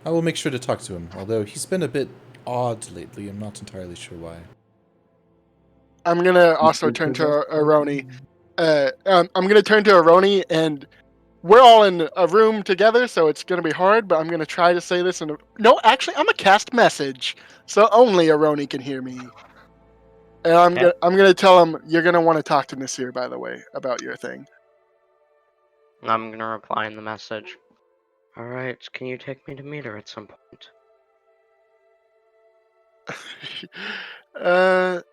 I will make sure to talk to him, although he's been a bit odd lately. I'm not entirely sure why. I'm gonna also turn to Aroni. I'm gonna turn to Aroni, and we're all in a room together, so it's gonna be hard. But I'm gonna try to say this no, actually, I'm gonna cast message, so only Aroni can hear me. And I'm gonna tell him you're gonna want to talk to Nasir, by the way, about your thing. I'm gonna reply in the message. Alright, can you take me to meet her at some point? I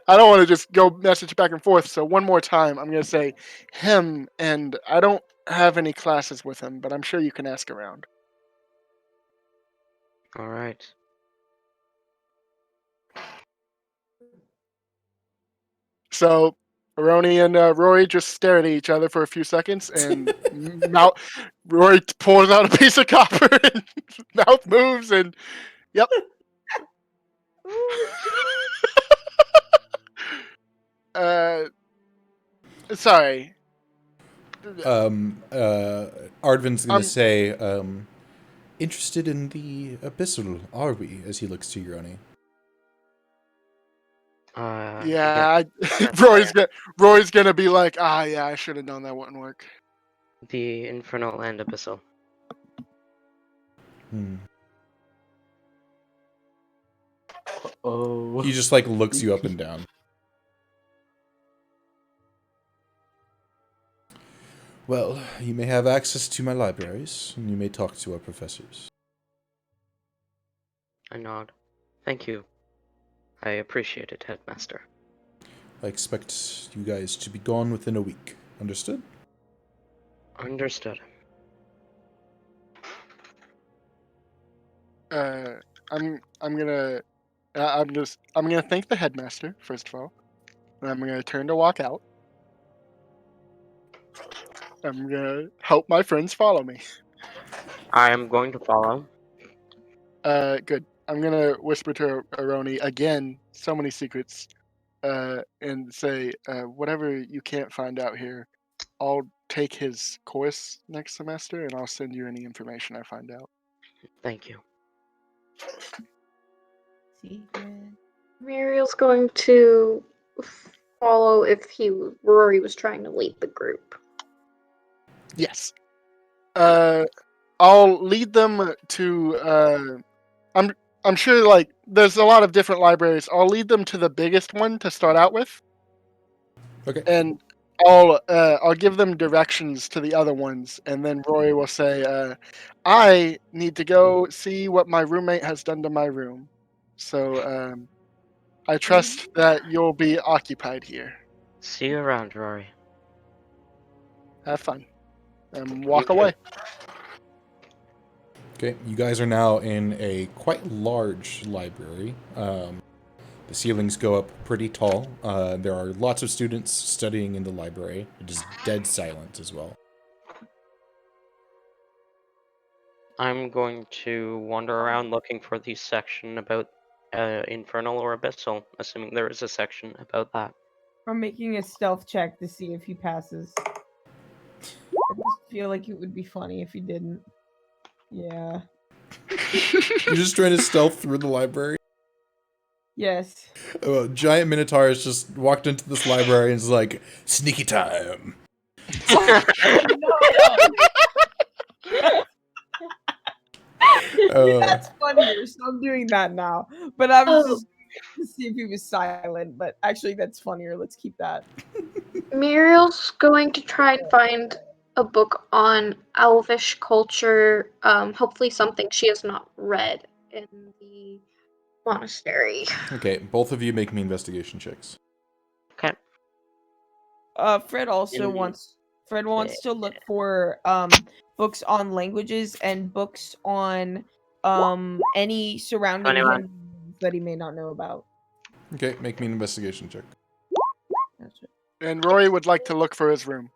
don't want to just go message back and forth. So one more time, I'm gonna say him, and I don't have any classes with him, but I'm sure you can ask around. Alright. So Aroni and Rory just stare at each other for a few seconds, and Rory pulls out a piece of copper, and mouth moves, and yep. Sorry. Ardvin's gonna say, interested in the abyssal, are we? As he looks to Euroni. Yeah, Roy's gonna be like, yeah, I should have known that wouldn't work. The infernal and abyssal. Oh. He just like looks you up and down. Well, you may have access to my libraries, and you may talk to our professors. I nod. Thank you. I appreciate it, Headmaster. I expect you guys to be gone within a week. Understood? Understood. I'm gonna thank the headmaster first of all, and I'm gonna turn to walk out. I'm gonna help my friends follow me. I am going to follow. Good. I'm gonna whisper to Aroni again, so many secrets, and say, whatever you can't find out here, I'll take his course next semester, and I'll send you any information I find out. Thank you. Muriel's going to follow if Rory was trying to lead the group. Yes. I'll lead them to. I'm sure like there's a lot of different libraries. I'll lead them to the biggest one to start out with. Okay. And I'll give them directions to the other ones, and then Rory will say, I need to go see what my roommate has done to my room. So I trust that you'll be occupied here. See you around, Rory. Have fun. And walk away. Okay, you guys are now in a quite large library. The ceilings go up pretty tall. There are lots of students studying in the library. It is dead silent as well. I'm going to wander around looking for the section about infernal or abyssal, assuming there is a section about that. I'm making a stealth check to see if he passes. I just feel like it would be funny if he didn't. Yeah. You're just trying to stealth through the library? Yes. Giant Minotaurus just walked into this library and is like, sneaky time. That's funnier, so I'm doing that now. But I was just to see if he was silent, but actually that's funnier. Let's keep that. Muriel's going to try and find a book on elvish culture, hopefully something she has not read in the monastery. Okay, both of you make me investigation checks. Okay. Fred also wants to look for books on languages and books on any surrounding him that he may not know about. Okay, make me an investigation check. And Rory would like to look for his room.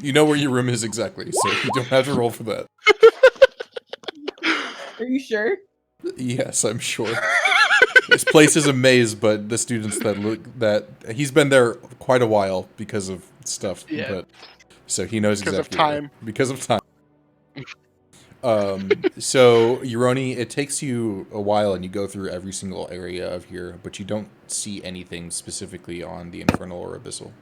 You know where your room is exactly, so you don't have to roll for that. Are you sure? Yes, I'm sure. This place is a maze, but the students that he's been there quite a while because of stuff. Yeah. But so he knows Because exactly of time. Because of time. So Euroni, it takes you a while, and you go through every single area of here, but you don't see anything specifically on the infernal or abyssal.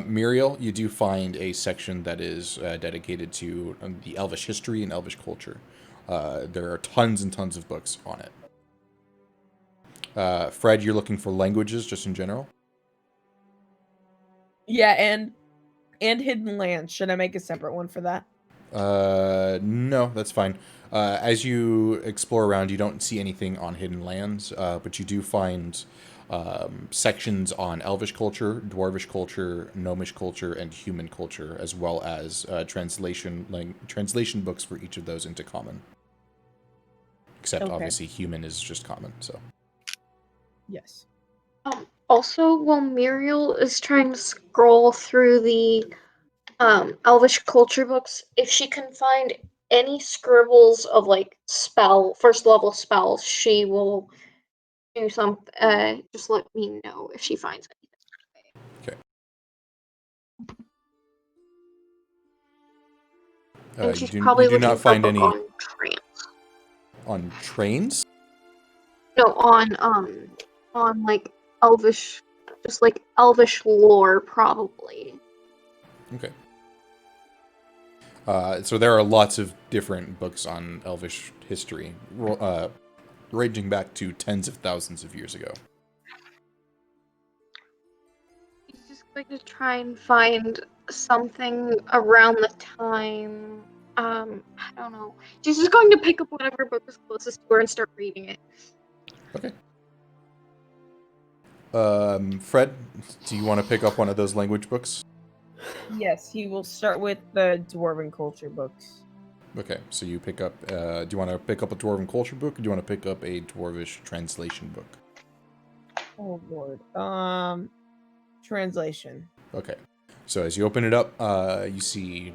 Muriel, you do find a section that is dedicated to the Elvish history and Elvish culture. There are tons and tons of books on it. Fred, you're looking for languages just in general? Yeah, and And Hidden Lands. Should I make a separate one for that? No, that's fine. As you explore around, you don't see anything on Hidden Lands, but you do find sections on Elvish culture, Dwarvish culture, Gnomish culture, and human culture, as well as translation books for each of those into common. Except, obviously, human is just common, so. Yes. Also, while Muriel is trying to scroll through the Elvish culture books, if she can find any scribbles of like first level spells, she will do some. Just let me know if she finds anything. Okay. And she's you probably do not looking for a find book any on trance. on trains. No, on like Elvish, just like Elvish lore, probably. Okay. So there are lots of different books on Elvish history, ranging back to tens of thousands of years ago. He's just going to try and find something around the time. I don't know. She's just going to pick up whatever book is closest to her and start reading it. Okay. Fred, do you want to pick up one of those language books? Yes, he will start with the Dwarven culture books. Okay, so you pick up. Do you want to pick up a Dwarven culture book, or do you want to pick up a Dwarvish translation book? Oh lord. Translation. Okay, so as you open it up, you see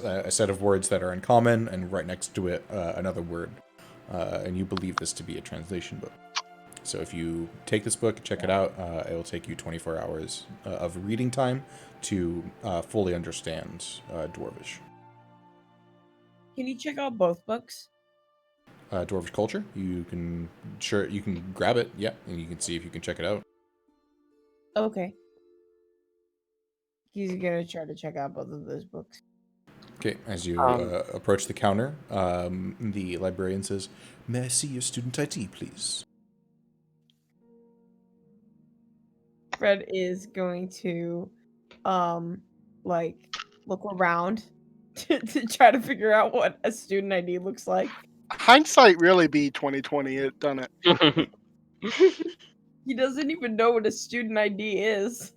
a set of words that are in common, and right next to it, another word, and you believe this to be a translation book. So if you take this book, check it out, it will take you 24 hours of reading time to fully understand Dwarvish. Can you check out both books? Dwarvish culture, you can grab it, yeah, and you can see if you can check it out. Okay. He's gonna try to check out both of those books. Okay, as you approach the counter, the librarian says, "May I see your student ID, please?" Fred is going to, like, look around to try to figure out what a student ID looks like. Hindsight really be 2020, it done it. He doesn't even know what a student ID is.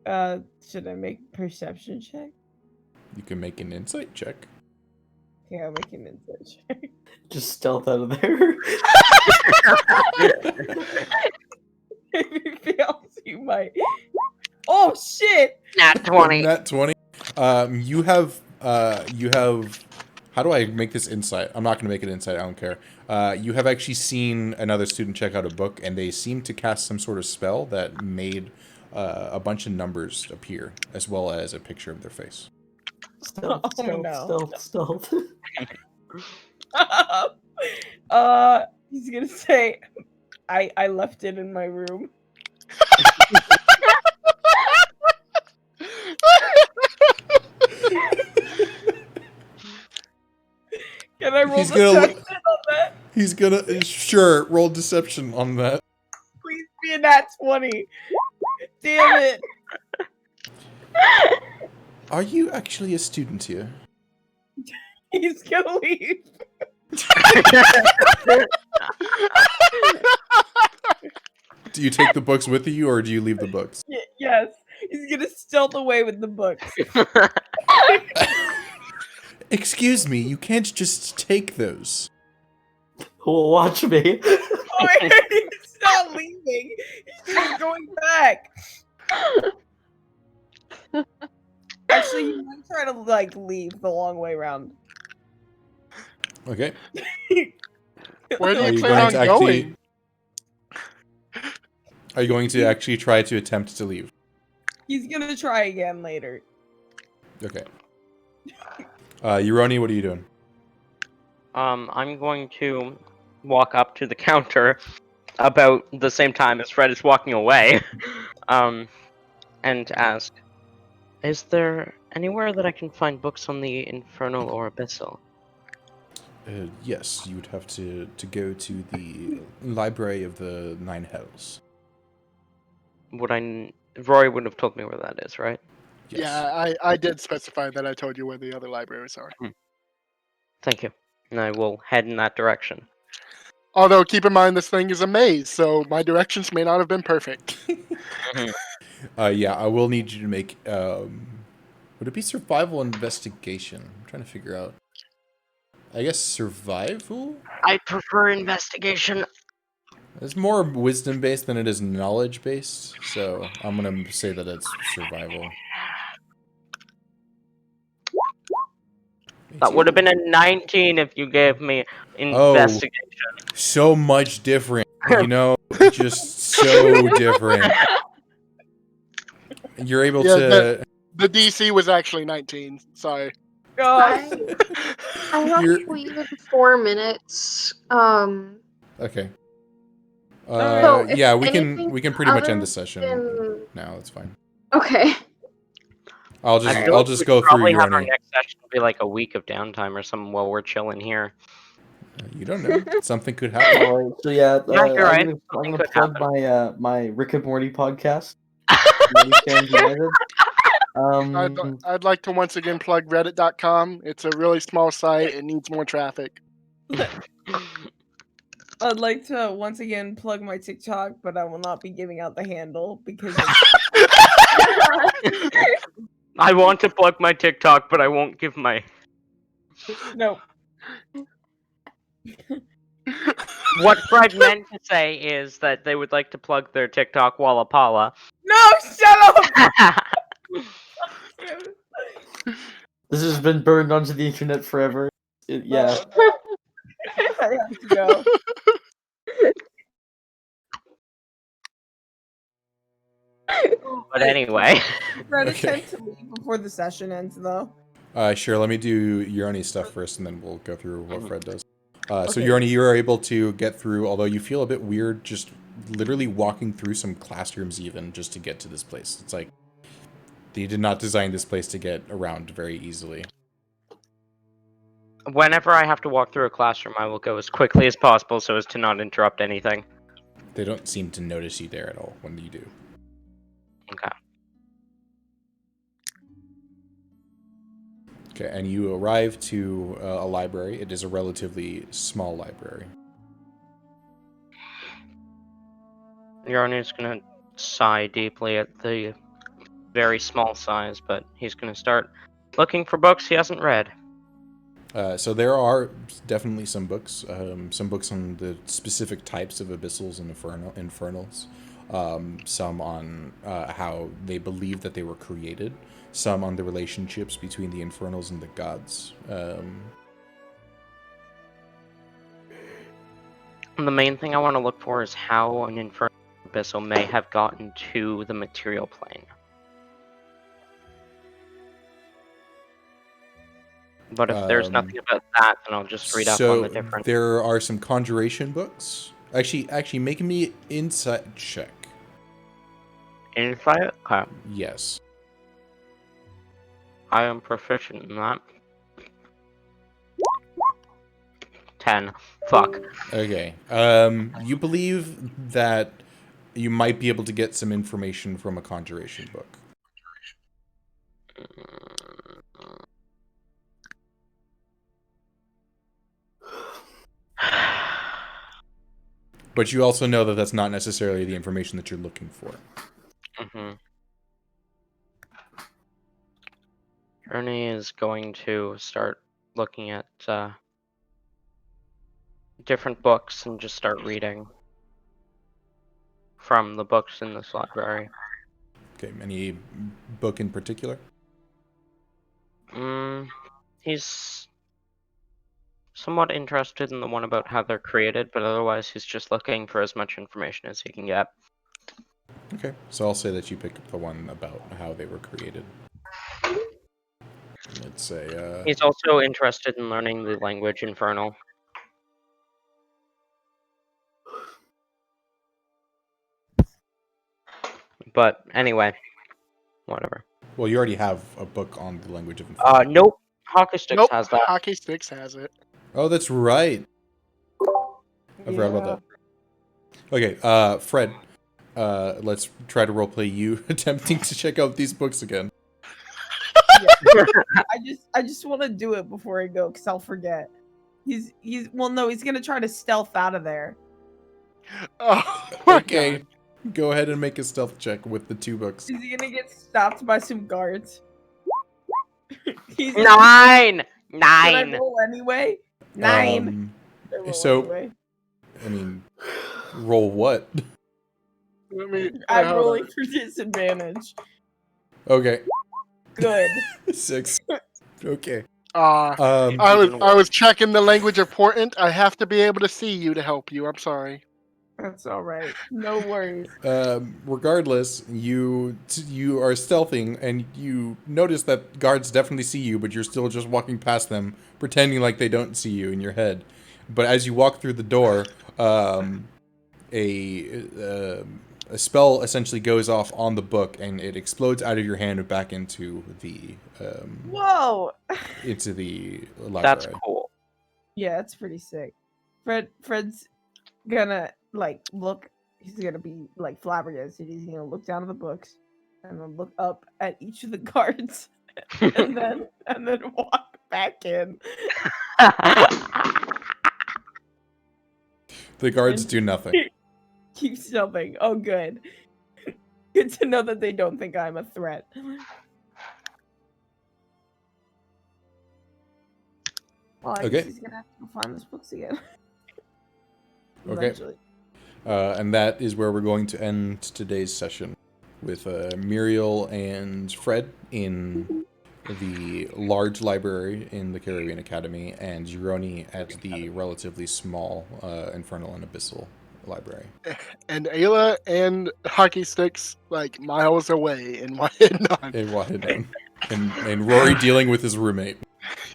Should I make a perception check? You can make an insight check. Okay, I'll make an insight check. Just stealth out of there. If he fails, you might. Oh shit! Nat 20. Nat 20. You have. How do I make this insight? I'm not going to make it insight. I don't care. You have actually seen another student check out a book, and they seem to cast some sort of spell that made a bunch of numbers appear, as well as a picture of their face. Stealth. He's gonna say, I left it in my room. Can I roll deception on that? He's gonna sure roll deception on that. Please be a nat 20. Damn it. Are you actually a student here? He's gonna leave. Do you take the books with you, or do you leave the books? Yes. He's gonna stealth away with the books. Excuse me, you can't just take those. Watch me. Oh, he's not leaving. He's just going back. Actually, he might try to like leave the long way around. Okay. Where do Are you you plan going on to going? Are you going to actually try to attempt to leave? He's gonna try again later. Okay. Uroni, what are you doing? I'm going to walk up to the counter about the same time as Fred is walking away, and ask, "Is there anywhere that I can find books on the Infernal or Abyssal?" Yes, you would have to go to the Library of the Nine Hells. Would I Rory wouldn't have told me where that is, right? Yes. Yeah, I did specify that I told you where the other libraries are. Thank you. And I will head in that direction. Although, keep in mind, this thing is a maze, so my directions may not have been perfect. Yeah, I will need you to make. Would it be survival investigation? I'm trying to figure out. I guess survival? I prefer investigation. It's more wisdom based than it is knowledge based, so I'm gonna say that it's survival. That would have been a 19 if you gave me Oh, investigation. so much different. You know, just so different. You're able Yeah, to. The DC was actually 19. Sorry. I have You're- to leave in 4 minutes. Okay. So if Yeah, we anything can pretty much end other the session than- now. That's fine. Okay. I'll I feel like just we'd go through probably have our Yorni. next session be like a week of downtime or something while we're chilling here. You don't know. Something could happen. All right, so yeah, Yeah, you're right. I'm Something gonna could plug happen. my Rick and Morty podcast. Morty Fans United. I'd like to once again plug Reddit.com. It's a really small site. It needs more traffic. I'd like to once again plug my TikTok, but I will not be giving out the handle because I want to plug my TikTok, but I won't give my. no. What Fred meant to say is that they would like to plug their TikTok Walla Pala. No, shut up! This has been burned onto the internet forever. Yeah. I have to go. But anyway. Fred Okay. attempt to leave before the session ends, though. Sure. Let me do Yorni stuff first, and then we'll go through what Fred does. So Okay. Yorni, you are able to get through, although you feel a bit weird, just literally walking through some classrooms, even just to get to this place. It's like they did not design this place to get around very easily. Whenever I have to walk through a classroom, I will go as quickly as possible so as to not interrupt anything. They don't seem to notice you there at all when you do. Okay. Okay, and you arrive to a library. It is a relatively small library. Yarnu's gonna sigh deeply at the very small size, but he's gonna start looking for books he hasn't read. So there are definitely some books on the specific types of abyssals and infernals, some on how they believe that they were created, some on the relationships between the infernals and the gods. And the main thing I want to look for is how an infernal abyssal may have gotten to the material plane. But if there's nothing about that, then I'll just read up on the different. There are some conjuration books. Actually, make me insight check. Insight? Okay. Yes. I am proficient in that. 10. Fuck. Okay. You believe that you might be able to get some information from a conjuration book. But you also know that that's not necessarily the information that you're looking for. Mm-hmm. Ernie is going to start looking at different books and just start reading from the books in this library. Okay, any book in particular? He's somewhat interested in the one about how they're created, but otherwise he's just looking for as much information as he can get. Okay, so I'll say that you picked up the one about how they were created. Let's say, He's also interested in learning the language Infernal. But anyway, whatever. Well, you already have a book on the language of Nope. Hockey Sticks has that. Hockey Sticks has it. Oh, that's right. I forgot about that. Okay, Fred, let's try to roleplay you attempting to check out these books again. I just want to do it before I go because I'll forget. He's gonna try to stealth out of there. Oh my Okay, God. go ahead and make a stealth check with the 2 books. Is he gonna get stopped by some guards? He's 9! Should I 9! roll anyway? 9. Should I roll So, anyway? I mean, roll what? Let me. I'm hold rolling on. for disadvantage. Okay, Good. 6. Okay. I was checking the language of portent. I have to be able to see you to help you. I'm sorry. That's all right. No worries. Regardless, you are stealthing, and you notice that guards definitely see you, but you're still just walking past them, pretending like they don't see you in your head. But as you walk through the door, a spell essentially goes off on the book, and it explodes out of your hand and back into the Whoa. library. That's cool. Yeah, it's pretty sick. Fred's gonna look. He's gonna be flabbergasted. He's gonna look down at the books and then look up at each of the guards and then walk back in. The guards do nothing. Keep stealthing. Oh, good. Good to know that they don't think I'm a threat. Well, I guess he's gonna have to go find those books again. Okay. Eventually. And that is where we're going to end today's session with Muriel and Fred in the large library in the Caribbean Academy, and Gironi at the relatively small Infernal and Abyssal library. And Ayla and Hockey Sticks like miles away in Wahidnon. In Wahidnon. And Rory dealing with his roommate,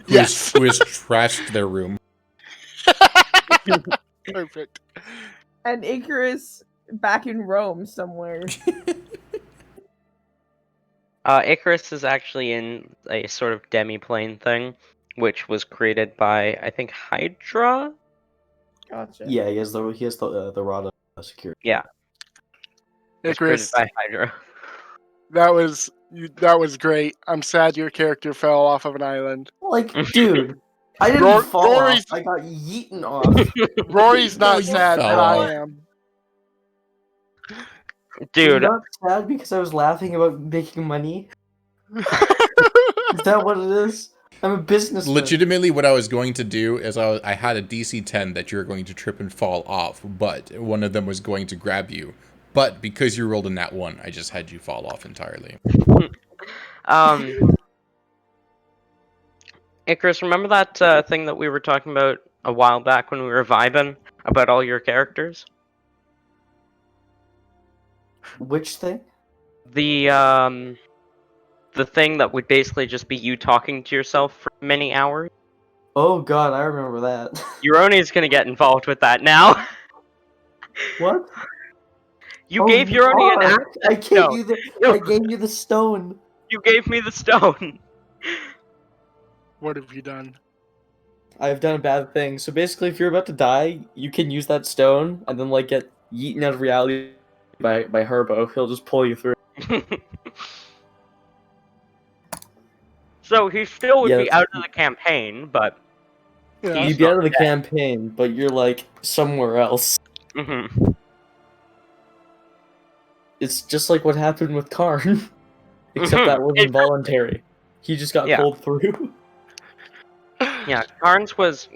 who Yes. who has trashed their room. Perfect. And Icarus back in Rome somewhere. Icarus is actually in a sort of demi-plane thing, which was created by, I think, Hydra? Gotcha. Yeah, he has the rod of security. Yeah. It was created Icarus, by Hydra. that was great. I'm sad your character fell off of an island. Like, dude, I didn't fall off. Rory's- I got yeeten off. Rory's not No, you sad, fell but I off. am. Dude, I'm not sad because I was laughing about making money. Is that what it is? I'm a businessman. Legitimately, what I was going to do is I had a DC 10 that you were going to trip and fall off, but one of them was going to grab you. But because you rolled a nat 1, I just had you fall off entirely. Icarus, remember that thing that we were talking about a while back when we were vibing about all your characters? Which thing? The thing that would basically just be you talking to yourself for many hours? Oh god, I remember that. Euroni's gonna get involved with that now. What? You gave Euroni an access I gave stone. I gave you the stone. You gave me the stone. What have you done? I've done a bad thing. So basically, if you're about to die, you can use that stone and then get yeeted out of reality by Herbo. He'll just pull you through. So he still would Yeah, be out of the campaign, but Yeah. he's You'd be out not of the dead. campaign, but you're somewhere else. Mhm. It's just like what happened with Karn, except that wasn't voluntary. He just got pulled through. Yeah, Karn's was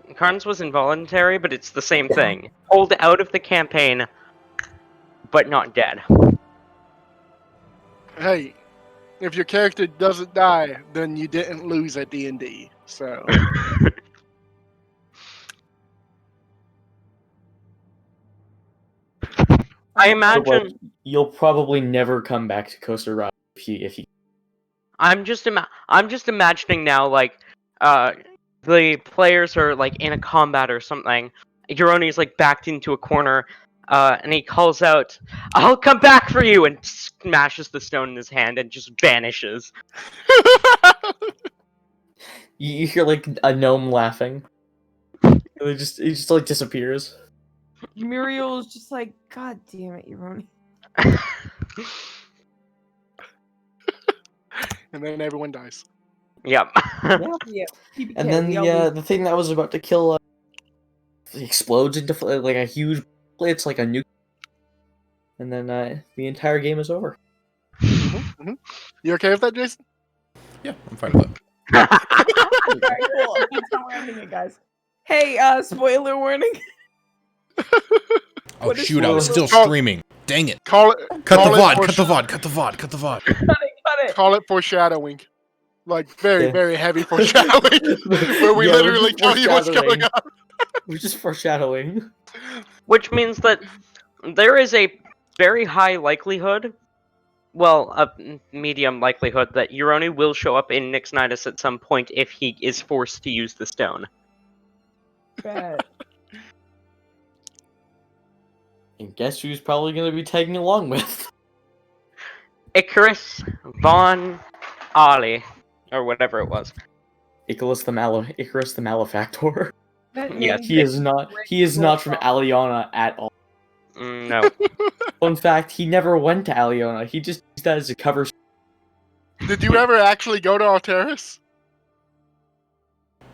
involuntary, but it's the same thing. Pulled out of the campaign, but not dead. Hey, if your character doesn't die, then you didn't lose at D&D. So I imagine You'll probably never come back to Costa-Radi if you. I'm just imagining now, the players are in a combat or something. Euroni's backed into a corner, and he calls out, "I'll come back for you!" and smashes the stone in his hand and just vanishes. You hear a gnome laughing. It just disappears. Muriel's just like, God damn it, Euroni. And then everyone dies. Yep. Yeah. And then we always- the thing that was about to kill explodes into like a huge. It's like a nuke. And then the entire game is over. You okay with that, Jason? Yeah, I'm fine with it. Alright, cool. That's how we're ending it, guys. Hey, spoiler warning. Oh What is shoot, I was still spoiler? streaming. Dang it. Call it. Cut call the it VOD, foresh- cut the VOD, cut the VOD, cut the VOD. Cut it. Call it foreshadowing. Like very, Yeah. very heavy foreshadowing. Where we Yeah, we're literally just tell you what's going foreshadowing. on. We're just foreshadowing. Which means that there is a very high likelihood, well, a medium likelihood, that Euroni will show up in Nixnitus at some point if he is forced to use the stone. Bet. And guess who's probably going to be tagging along with? Icarus Von Ollie, or whatever it was. Icarus the Malefactor. That Yeah, name He is not. He is not from Aliona at all. No. Fun fact: he never went to Aliona. He just used that as a cover. Did you ever actually go to Alteris?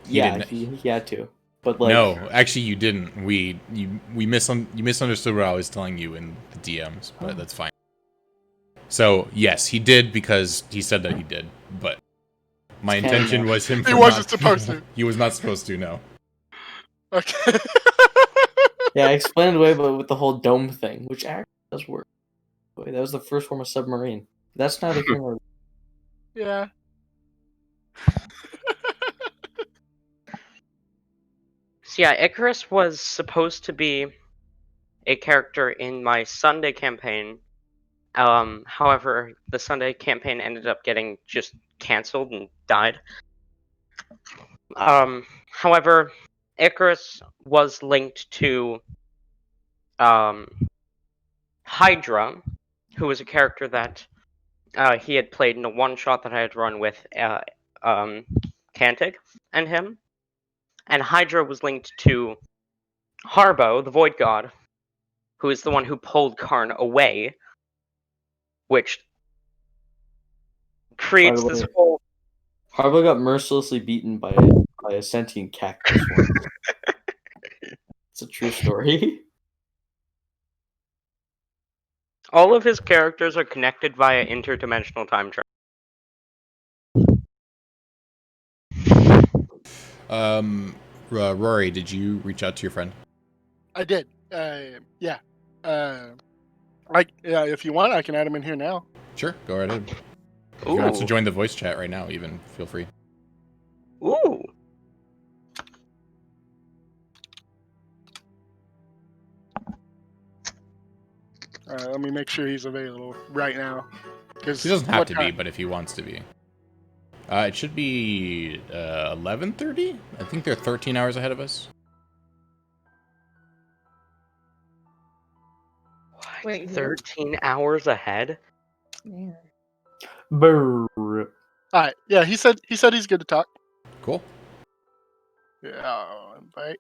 Yeah, didn't- he had to. But like, No, actually you didn't. You misunderstood what I was telling you in the DMs, but that's fine. So yes, he did because he said that he did, but my It's intention canon. was him. He from wasn't not- supposed to. He was not supposed to. No. Okay. yeah, I explained away, but with the whole dome thing, which actually does work. Wait, that was the first form of submarine. That's not a humor. Yeah. So yeah, Icarus was supposed to be a character in my Sunday campaign. However, the Sunday campaign ended up getting just cancelled and died. However, Icarus was linked to Hydra, who was a character that he had played in a one-shot that I had run with Kantic and him. And Hydra was linked to Harbo, the Void God, who is the one who pulled Karn away, which creates By the this way, whole... Harbo got mercilessly beaten by a sentient cactus once. It's a true story. All of his characters are connected via interdimensional time travel. Rory, did you reach out to your friend? I did. Yeah. If you want, I can add him in here now. Sure, go right ahead. If he wants to join the voice chat right now, even feel free. Ooh. Let me make sure he's available right now. He doesn't have to be, but if he wants to be. It should be 11:30. I think they're 13 hours ahead of us. Wait, 13 hours ahead? Man. Brr. Alright, yeah, he said he's good to talk. Cool. Yeah, I'll invite.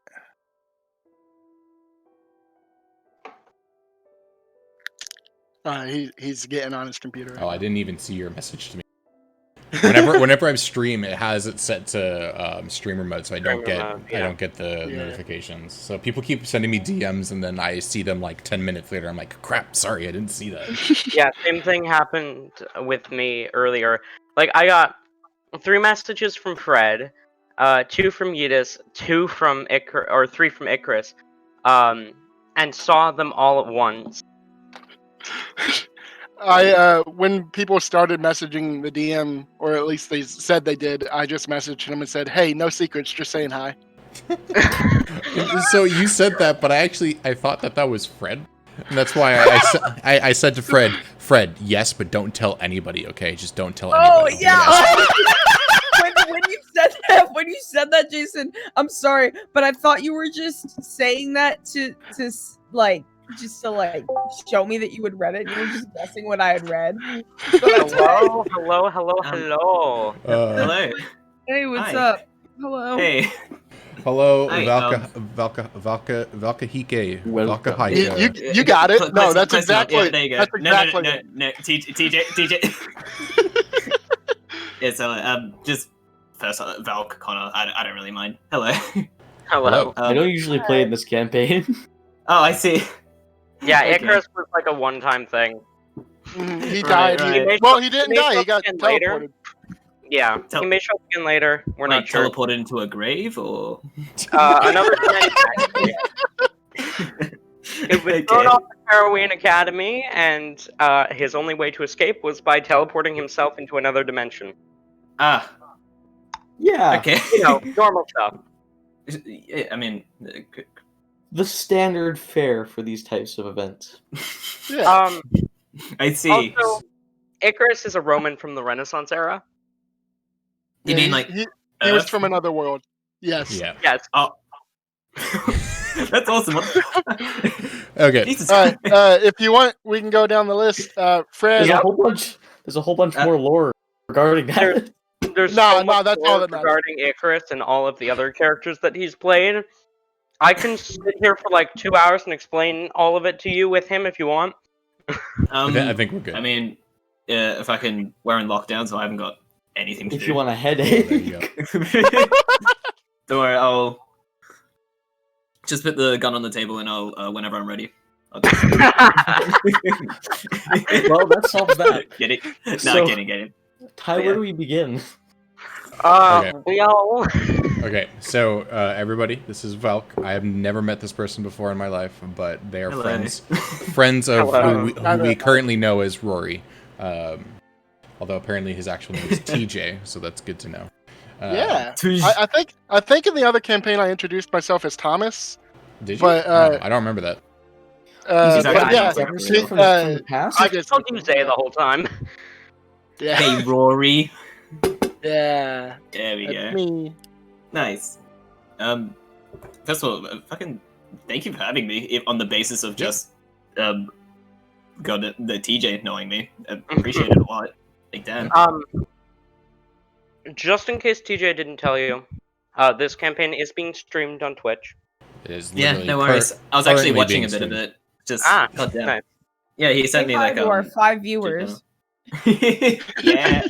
He's getting on his computer. Right Oh, I now. didn't even see your message to me. Whenever I stream, it has it set to streamer mode, so I don't get the notifications. So people keep sending me DMs, and then I see them like 10 minutes later. I'm like, crap, sorry, I didn't see that. Yeah, same thing happened with me earlier. Like, I got 3 messages from Fred, 2 from Yidis, 3 from Icarus, and saw them all at once. When people started messaging the DM, or at least they said they did, I just messaged him and said, "Hey, no secrets, just saying hi." So you said that, but I thought that was Fred, and that's why I said to Fred, yes, but don't tell anybody, okay? Just don't tell anybody. Oh yeah. When you said that, Jason, I'm sorry, but I thought you were just saying that to show me that you had read it. You were just guessing what I had read. So that's why- Hello. Hello. Hey, what's Hi. up? Hello. Hey. Hello, Hi, Valkahike. Welcome. Valkahike. You got it. No, Close that's enough. exactly. Yeah, there you go. That's exactly no, it. no. TJ. Yeah, so just first Valk, Connor. I don't really mind. Hello. Hello. I don't usually play in this campaign. Oh, I see. Yeah, Okay. Icarus was like a one-time thing. He Right, died. right. Well, he didn't He may die. show He got up again later. teleported. Yeah, Tel- he may show up again later. We're Like not sure. teleported into a grave, or Another dimension, actually. It was thrown off the Heroine Academy, and his only way to escape was by teleporting himself into another dimension. Ah, Yeah. okay. You know, normal stuff. I mean, The standard fare for these types of events. Yeah. I see. Also, Icarus is a Roman from the Renaissance era. You mean like he was Earth? from another world. Yes. Yeah. Yes. Oh, that's awesome. Okay. Jesus. All right. If you want, we can go down the list. Fred. There's a whole bunch more lore regarding that. There's No, so much that's lore all that matters. regarding Icarus and all of the other characters that he's played. I can sit here for like 2 hours and explain all of it to you with him if you want. I think we're good. I mean, if I can, we're in lockdown, so I haven't got anything to do. If you want a There headache. you go. Don't worry, I'll just put the gun on the table and I'll, whenever I'm ready. Well, that solves that. Get it? No, So- get it. Ty, where do we begin? Okay. We all. Okay, so everybody, this is Valk. I have never met this person before in my life, but they are Hello. friends of Hello. who we currently know as Rory. Although apparently his actual name is TJ, so that's good to know. Yeah. I think in the other campaign I introduced myself as Thomas. Did you? But, No, I don't remember that. He's but actually yeah, from From the past? I just told you Zay the whole time. yeah, Hey, Rory. yeah. There we That's go. me. Nice. First of all, fucking thank you for having me on the basis of just God, the TJ knowing me. I appreciate it a lot. Like, damn. Just in case TJ didn't tell you, this campaign is being streamed on Twitch. It is Yeah, literally no worries. I was actually currently watching being a bit of streamed. it. Just goddamn. Nice. Yeah, he sent me like Who are 5 viewers. yeah.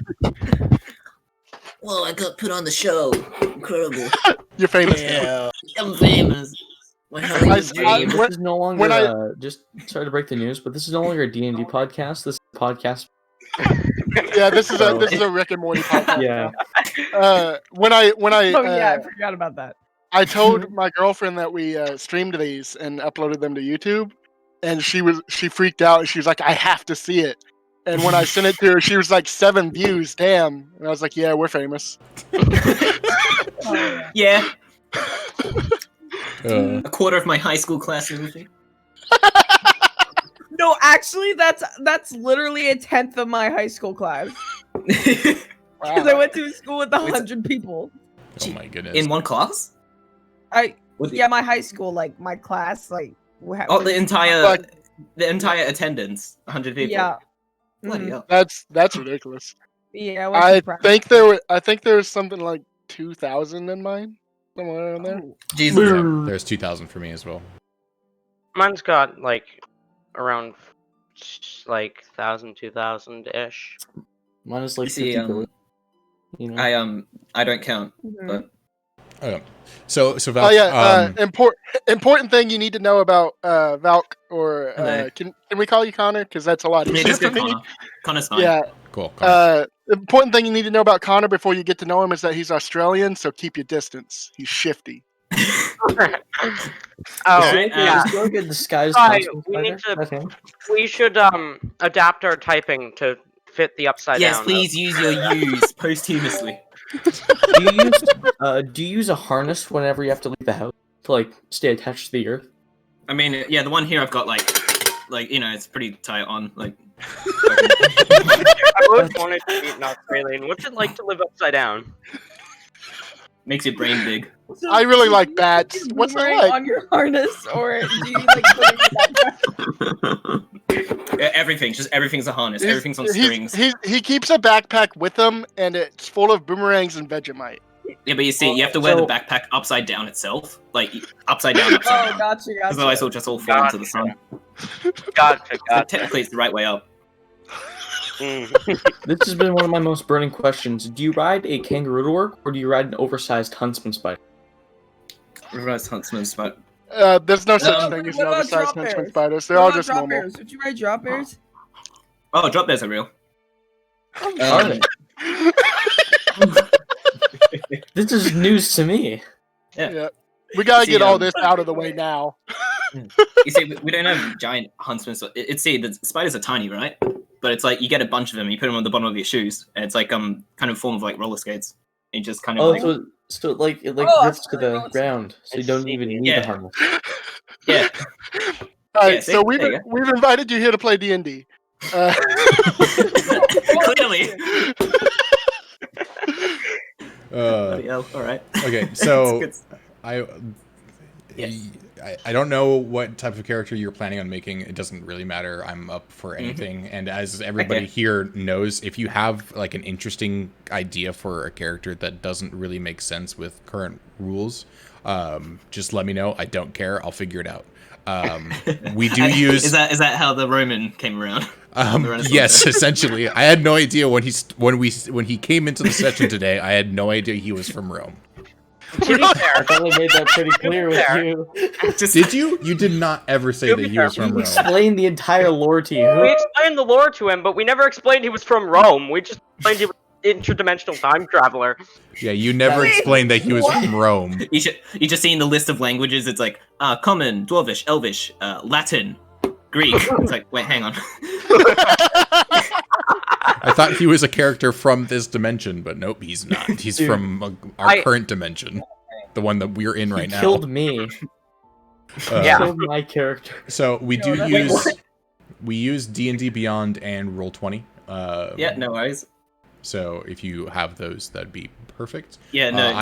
Whoa, I got put on the show. Incredible. You're famous. Yeah, I'm famous. What the hell are you This doing? This is no longer when I- just sorry to break the news, but this is no longer a D&D podcast. This is a podcast. Yeah, this is a Rick and Morty podcast. Yeah. When I Oh yeah, I forgot about that. I told my girlfriend that we streamed these and uploaded them to YouTube, and she freaked out and she was like, "I have to see it." And when I sent it to her, she was like, 7 views, damn. And I was like, "Yeah, we're famous." Yeah, Uh, a quarter of my high school class and everything. No, actually, that's literally 1/10 of my high school class. Because I went to a school with 100 people. oh my goodness. In one class? Yeah, my high school, like my class, like. Oh, the entire Like- attendance, 100 people. Yeah. Bloody Mhm. hell. That's ridiculous. Yeah, I think there was something like 2,000 in mine, somewhere around there. Jesus. Yeah, there's 2,000 for me as well. Mine's got like around like 1,000, 2,000 ish. Mine is like You see, 50 billion. You know? I don't count, Mhm. but Okay. So Valk, Oh yeah, important thing you need to know about Valk, or Hello. can we call you Connor? Because that's a lot yeah, easier just for go me. Connor. Connor's fine. Yeah. cool. Connor. Important thing you need to know about Connor before you get to know him is that he's Australian, so keep your distance. He's shifty. Oh, Alright, yeah. Is like a disguised Sorry, costume we need spider? to- Is that him? We should adapt our typing to fit the upside Yes, down. please use your U's posthumously. Do you use a harness whenever you have to leave the house to like stay attached to the earth? I mean, yeah, the one here I've got like it's pretty tight on. Like, I always wanted to meet an Australian. What's it like to live upside down? makes your brain big. So I really do like you bats. use What's it boomerang like? on your harness, or do you like put it in the Yeah, everything's a harness. Everything's on strings. He keeps a backpack with him, and it's full of boomerangs and Vegemite. Yeah, but you see, you have to wear the backpack upside down itself, like upside down, upside down. Gotcha. Because otherwise, it'll just all fall into the sun. Gotcha. So technically, it's the right way up. This has been one of my most burning questions. Do you ride a kangaroo to work, or do you ride an oversized huntsman spider? Oversized huntsman spider. There's no such thing as an oversized huntsman spiders. They're all just normal. Bears? Would you ride drop bears? Oh, drop bears are real. This is news to me. Yeah. We gotta get all this out of the way now. You see, we don't have giant huntsmen. So see, the spiders are tiny, right? But it's like you get a bunch of them, and you put them on the bottom of your shoes, and it's like kind of form of like roller skates. And you just kind of so it grips to the ground, so you don't even need the harness. Yeah. All right, so we've invited you here to play D&D. Clearly. All right. Okay, so I don't know what type of character you're planning on making. It doesn't really matter. I'm up for anything. And as everybody here knows, if you have like an interesting idea for a character that doesn't really make sense with current rules, just let me know. I don't care. I'll figure it out. We do use. Is that how the Roman came around? Yes, essentially. I had no idea when he came into the session today. I had no idea he was from Rome. I thought I made that pretty clear with you. Did you? You did not ever say that he was from Rome. Explain the entire lore to you. We explained the lore to him, but we never explained he was from Rome. We just explained he was an interdimensional time traveler. Yeah, you never explained that he was from Rome. You just seen the list of languages. It's like Common, Dwarvish, Elvish, Latin, Greek. It's like, wait, hang on. I thought he was a character from this dimension, but nope, he's not. He's from our current dimension, the one that we're in right now. Killed me. Killed my character. So we use D&D Beyond and Roll20. Yeah, no worries. So if you have those, that'd be perfect. Yeah, no,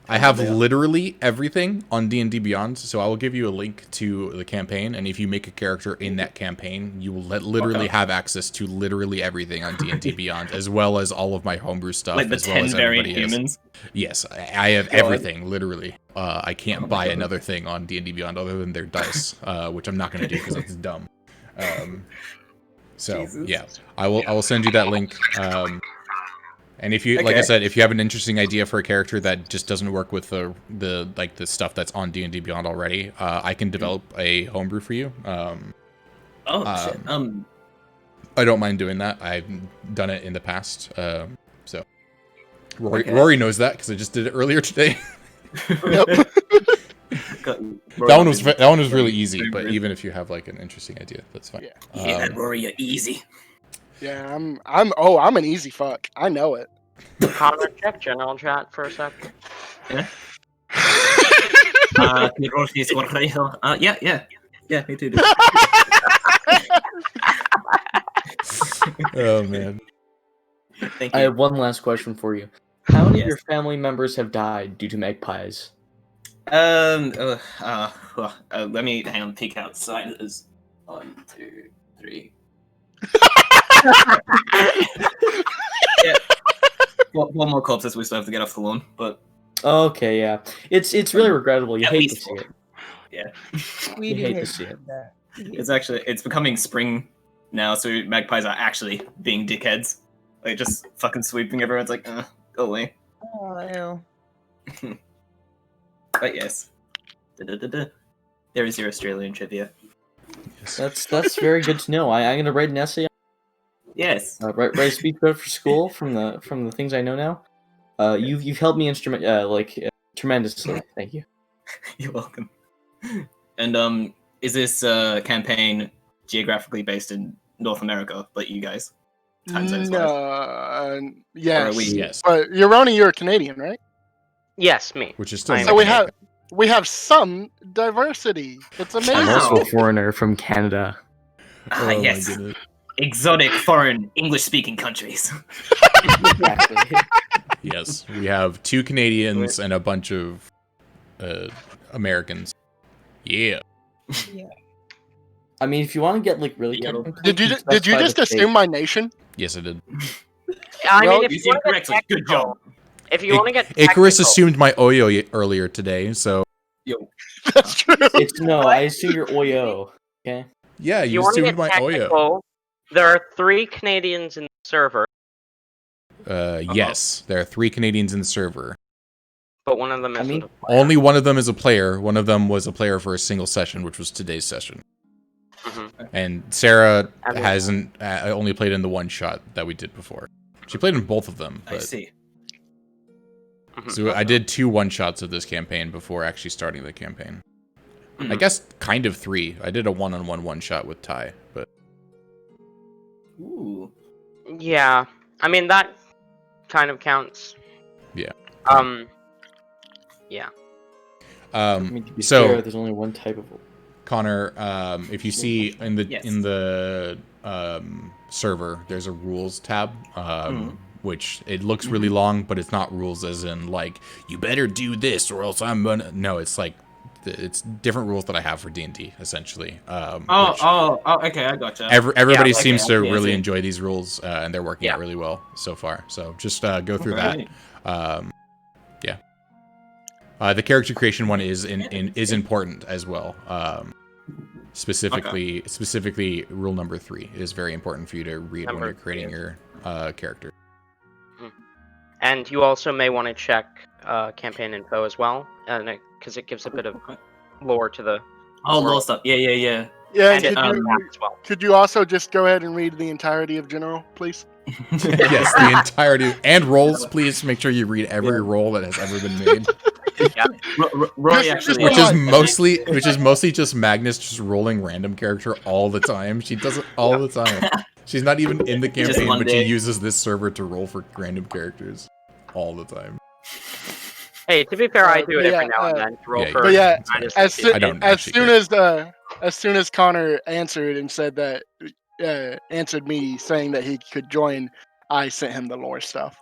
I have literally everything on D&D Beyond, so I will give you a link to the campaign, and if you make a character in that campaign, you will literally have access to literally everything on D&D Beyond, as well as all of my homebrew stuff. Like the as 10 well as variant humans? Yes, I have everything, literally. I can't buy another thing on D&D Beyond other than their dice, which I'm not going to do because it's dumb. So, Jesus. Yeah, I will send you that link. And if you, like I said, if you have an interesting idea for a character that just doesn't work with the stuff that's on D&D Beyond already, I can develop a homebrew for you. Shit. I don't mind doing that. I've done it in the past. So Rory knows that because I just did it earlier today. Yep. that one was really easy, but even if you have like an interesting idea, that's fine. Yeah, Rory, you're easy. Yeah, I'm an easy fuck. I know it. Connor, check general chat for a sec. Yeah. Yeah, me too. Oh man. Thank you. I have one last question for you. How many of your family members have died due to magpies? Let me hang on. Peek outside. There's 1, 2, 3. Yeah. One more corpse as we still have to get off the lawn, but okay, yeah, it's really regrettable. You hate to see it. Yeah, we hate to see it. It's becoming spring now, so magpies are actually being dickheads, like just fucking sweeping everyone. It's like, go away. Oh, ew. But yes, there is your Australian trivia. That's very good to know. I'm gonna write an essay. Yes. Write a speech for school from the things I know now. You've helped me tremendously. Thank you. You're welcome. And is this campaign geographically based in North America, like you guys? No. Yes. Yes. But you're a Canadian, right? Yes, me. Which is still. So we have some diversity. It's amazing. I'm also a foreigner from Canada. Yes. Exotic, foreign, English-speaking countries. Exactly. Yes, we have 2 Canadians and a bunch of Americans. Yeah. I mean, if you want to get like really technical, did you just assume my nation? Yes, I did. I mean, if you seem correct. Good job. If you want to get Icarus technical- assumed my Oyo earlier today, so Yo. That's true. It's no, I assume you're Oyo. Okay. yeah, if you want to assumed get my Oyo. technical, there are 3 Canadians in the server, Yes, there are 3 Canadians in the server. but one of them isn't. a player. Only one of them is a player. One of them was a player for a single session, which was today's session. Mhm. And Sarah I mean- hasn't only played in the one shot that we did before. She played in both of them. I But, see. Mhm. so I did 2 one-shots of this campaign before actually starting the campaign. I Mhm. guess kind of 3. I did a one-on-one one-shot with Ty, but Ooh. Yeah, I mean that kind of counts. Yeah. Yeah. I mean, to be So fair, there's only one type of. Connor, if you see in the Yes. server, there's a rules tab, Mhm. which it looks really long, but it's not rules as in like you better do this or else I'm gonna. No, it's like it's different rules that I have for D&D essentially. Oh, okay, I gotcha. Everybody Yeah, okay, seems to I see, I really see. enjoy these rules, and they're working out really well so far. So just go through that. Okay. Yeah. The character creation one is is important as well. Specifically, rule number 3 is very important for you to read when you're creating your character. And you also may want to check campaign info as well, because it gives a bit of lore to the Oh, world. lore stuff. Yeah. Yeah, And could it you, as well. could you also just go ahead and read the entirety of General, please? Yes, the entirety and rolls. Please make sure you read every roll that has ever been made. Yeah. Rory actually. Which is mostly just Magnus just rolling random character all the time. She does it all the time. She's not even in the Just campaign, one but she day. uses this server to roll for random characters all the time. Hey, to be fair, I do it but every yeah, now and then to roll yeah, for. But yeah, minus as 50. soon, I don't as actually soon as soon as Connor answered and said that answered me saying that he could join, I sent him the lore stuff.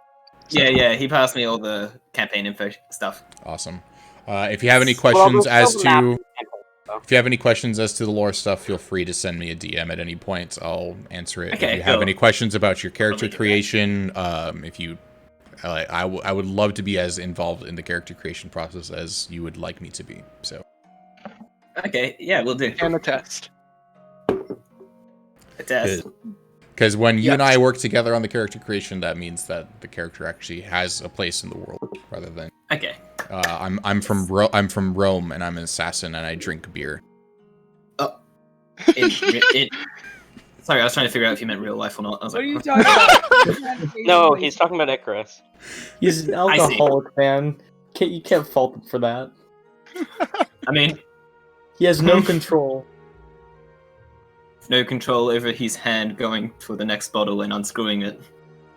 Yeah. He passed me all the campaign info stuff. Awesome. If you have any Well, questions there's as still the map to and stuff. if you have any questions as to the lore stuff, feel free to send me a DM at any point. I'll answer it. Okay, if you have cool. any questions about your character Totally get that. creation, if you, I would love to be as involved in the character creation process as you would like me to be. So Okay, yeah, we'll do. And a test. A test. because when you and Yes. I work together on the character creation, that means that the character actually has a place in the world, rather than Okay. I'm from Rome and I'm an assassin and I drink beer. Sorry, I was trying to figure out if you meant real life or not. I was What are like, you talking about? No, he's talking about Icarus. He's an alcoholic, man. You can't fault him for that. I mean, He has no control. no control over his hand going for the next bottle and unscrewing it.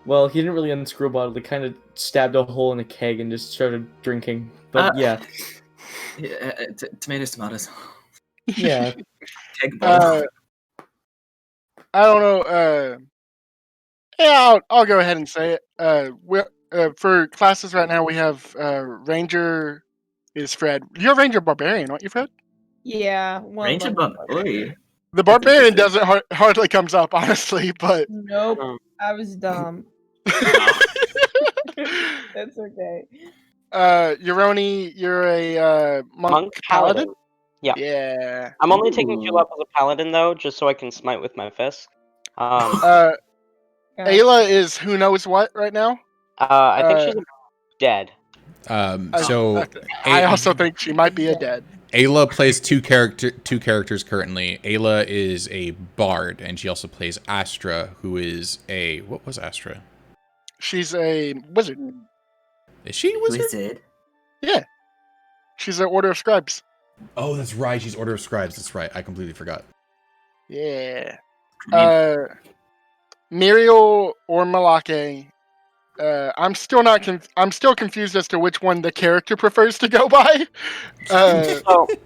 Well, he didn't really unscrew a bottle. He kind of stabbed a hole in a keg and just started drinking. But yeah, Tomatoes. yeah. Keg bottle. I don't know. Yeah, I'll go ahead and say it. For classes right now, we have Ranger is Fred. You're Ranger Barbarian, aren't you, Fred? Yeah. Ranger Barbarian. The Barbarian doesn't hardly comes up, honestly, but Nope. I was dumb. That's okay. Euroni, you're a monk paladin. Yeah. Yeah. I'm only taking 2 up as a paladin though, just so I can smite with my fist. Ayla is who knows what right now. I think she's dead. I also think she might be a dead. Ayla plays two characters currently. Ayla is a bard, and she also plays Astra, who is a... What was Astra? She's a wizard. Is she a wizard? Yeah. She's an Order of Scribes. Oh, that's right. She's Order of Scribes. That's right. I completely forgot. Yeah. Muriel or Malake. I'm still confused as to which one the character prefers to go by. The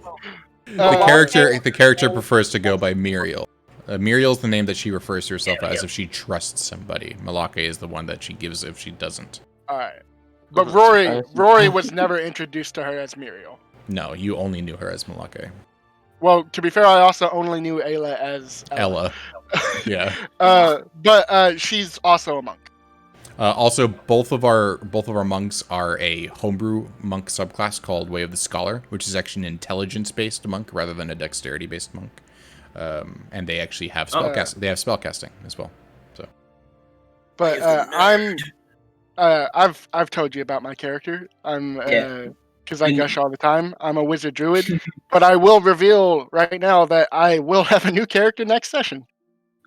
character prefers to go by Muriel. Muriel's the name that she refers to herself as if she trusts somebody. Malake is the one that she gives if she doesn't. All right. But Rory was never introduced to her as Muriel. No, you only knew her as Malake. Well, to be fair, I also only knew Ayla as Ella. Yeah. But she's also a monk. Also, both of our monks are a homebrew monk subclass called Way of the Scholar, which is actually an intelligence-based monk rather than a dexterity-based monk. And they actually have they have spellcasting as well. So, but I've told you about my character. I'm because I gush all the time. I'm a wizard druid, but I will reveal right now that I will have a new character next session.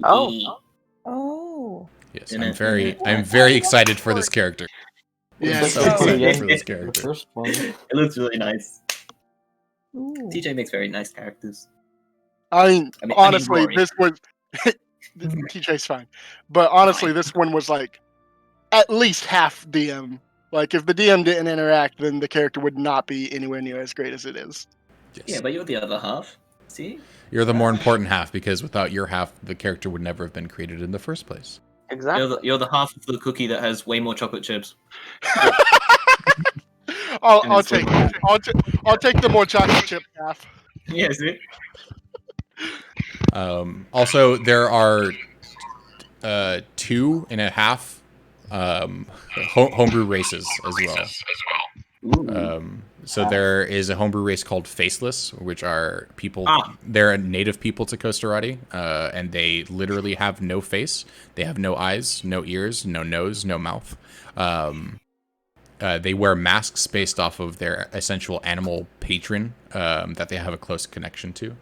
Oh. yes, I'm very excited for this character. Yeah, I'm so excited for this character. The first one. It looks really nice. Ooh. TJ makes very nice characters. I mean honestly, Rory. this was TJ's fine, but honestly, this one was like at least half DM. Like if the DM didn't interact, then the character would not be anywhere near as great as it is. Yes. Yeah, but you're the other half. See? You're the more important half, because without your half, the character would never have been created in the first place. Exactly. You're the half of the cookie that has way more chocolate chips. I'll take the more chocolate chip half. Yeah, see? Also, there are 2.5 homebrew races as well. So there is a homebrew race called Faceless, which are people. They're native people to Costa-Radi, and they literally have no face. They have no eyes, no ears, no nose, no mouth. They wear masks based off of their essential animal patron that they have a close connection to.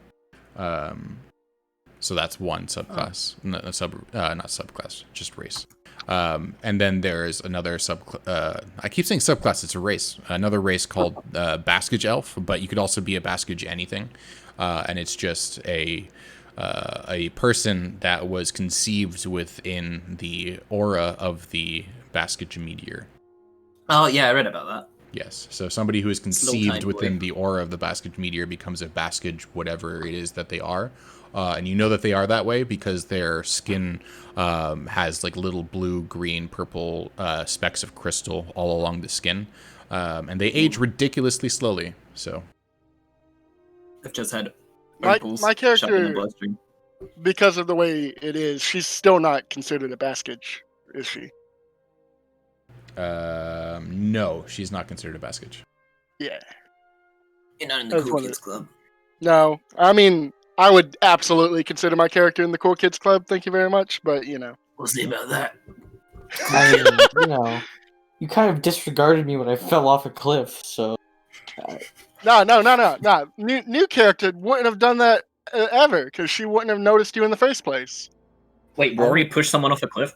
So that's one subclass, not subclass, just race. And then there's another I keep saying subclass, it's a race. Another race called Baskage Elf, but you could also be a Baskage anything. And it's just a person that was conceived within the aura of the Baskage meteor. Oh, yeah, I read about that. Yes, so somebody who is conceived within the aura of the Baskage meteor becomes a Baskage whatever it is that they are. And you know that they are that way because their skin has like little blue, green, purple specks of crystal all along the skin. And they age ridiculously slowly. So I've just had my character, because of the way it is, she's still not considered a Baskage, is she? No, she's not considered a Baskage. Yeah. You're not in the Cool Kids Club. No, I mean, I would absolutely consider my character in the Cool Kids Club. Thank you very much, but you know. We'll see about that. I mean, you know, you kind of disregarded me when I fell off a cliff, so. No. New character wouldn't have done that ever, because she wouldn't have noticed you in the first place. Wait, Rory pushed someone off a cliff?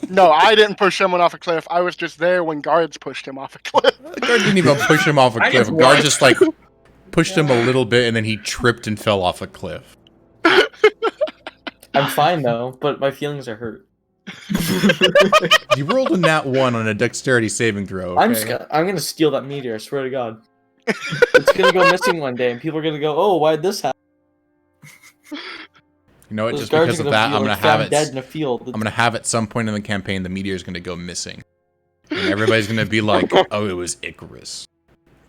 No, I didn't push someone off a cliff. I was just there when guards pushed him off a cliff. The guard didn't even push him off a cliff. The guard just like pushed him a little bit, and then he tripped and fell off a cliff. I'm fine though, but my feelings are hurt. You rolled a nat 1 on a dexterity saving throw. Okay? I'm gonna steal that meteor. I swear to God, it's gonna go missing one day, and people are gonna go, "Oh, why'd this happen?" You know what? Just because of that, I'm gonna have it dead in a field. I'm gonna have at some point in the campaign the meteor's gonna go missing, and everybody's gonna be like, "Oh, it was Icarus,"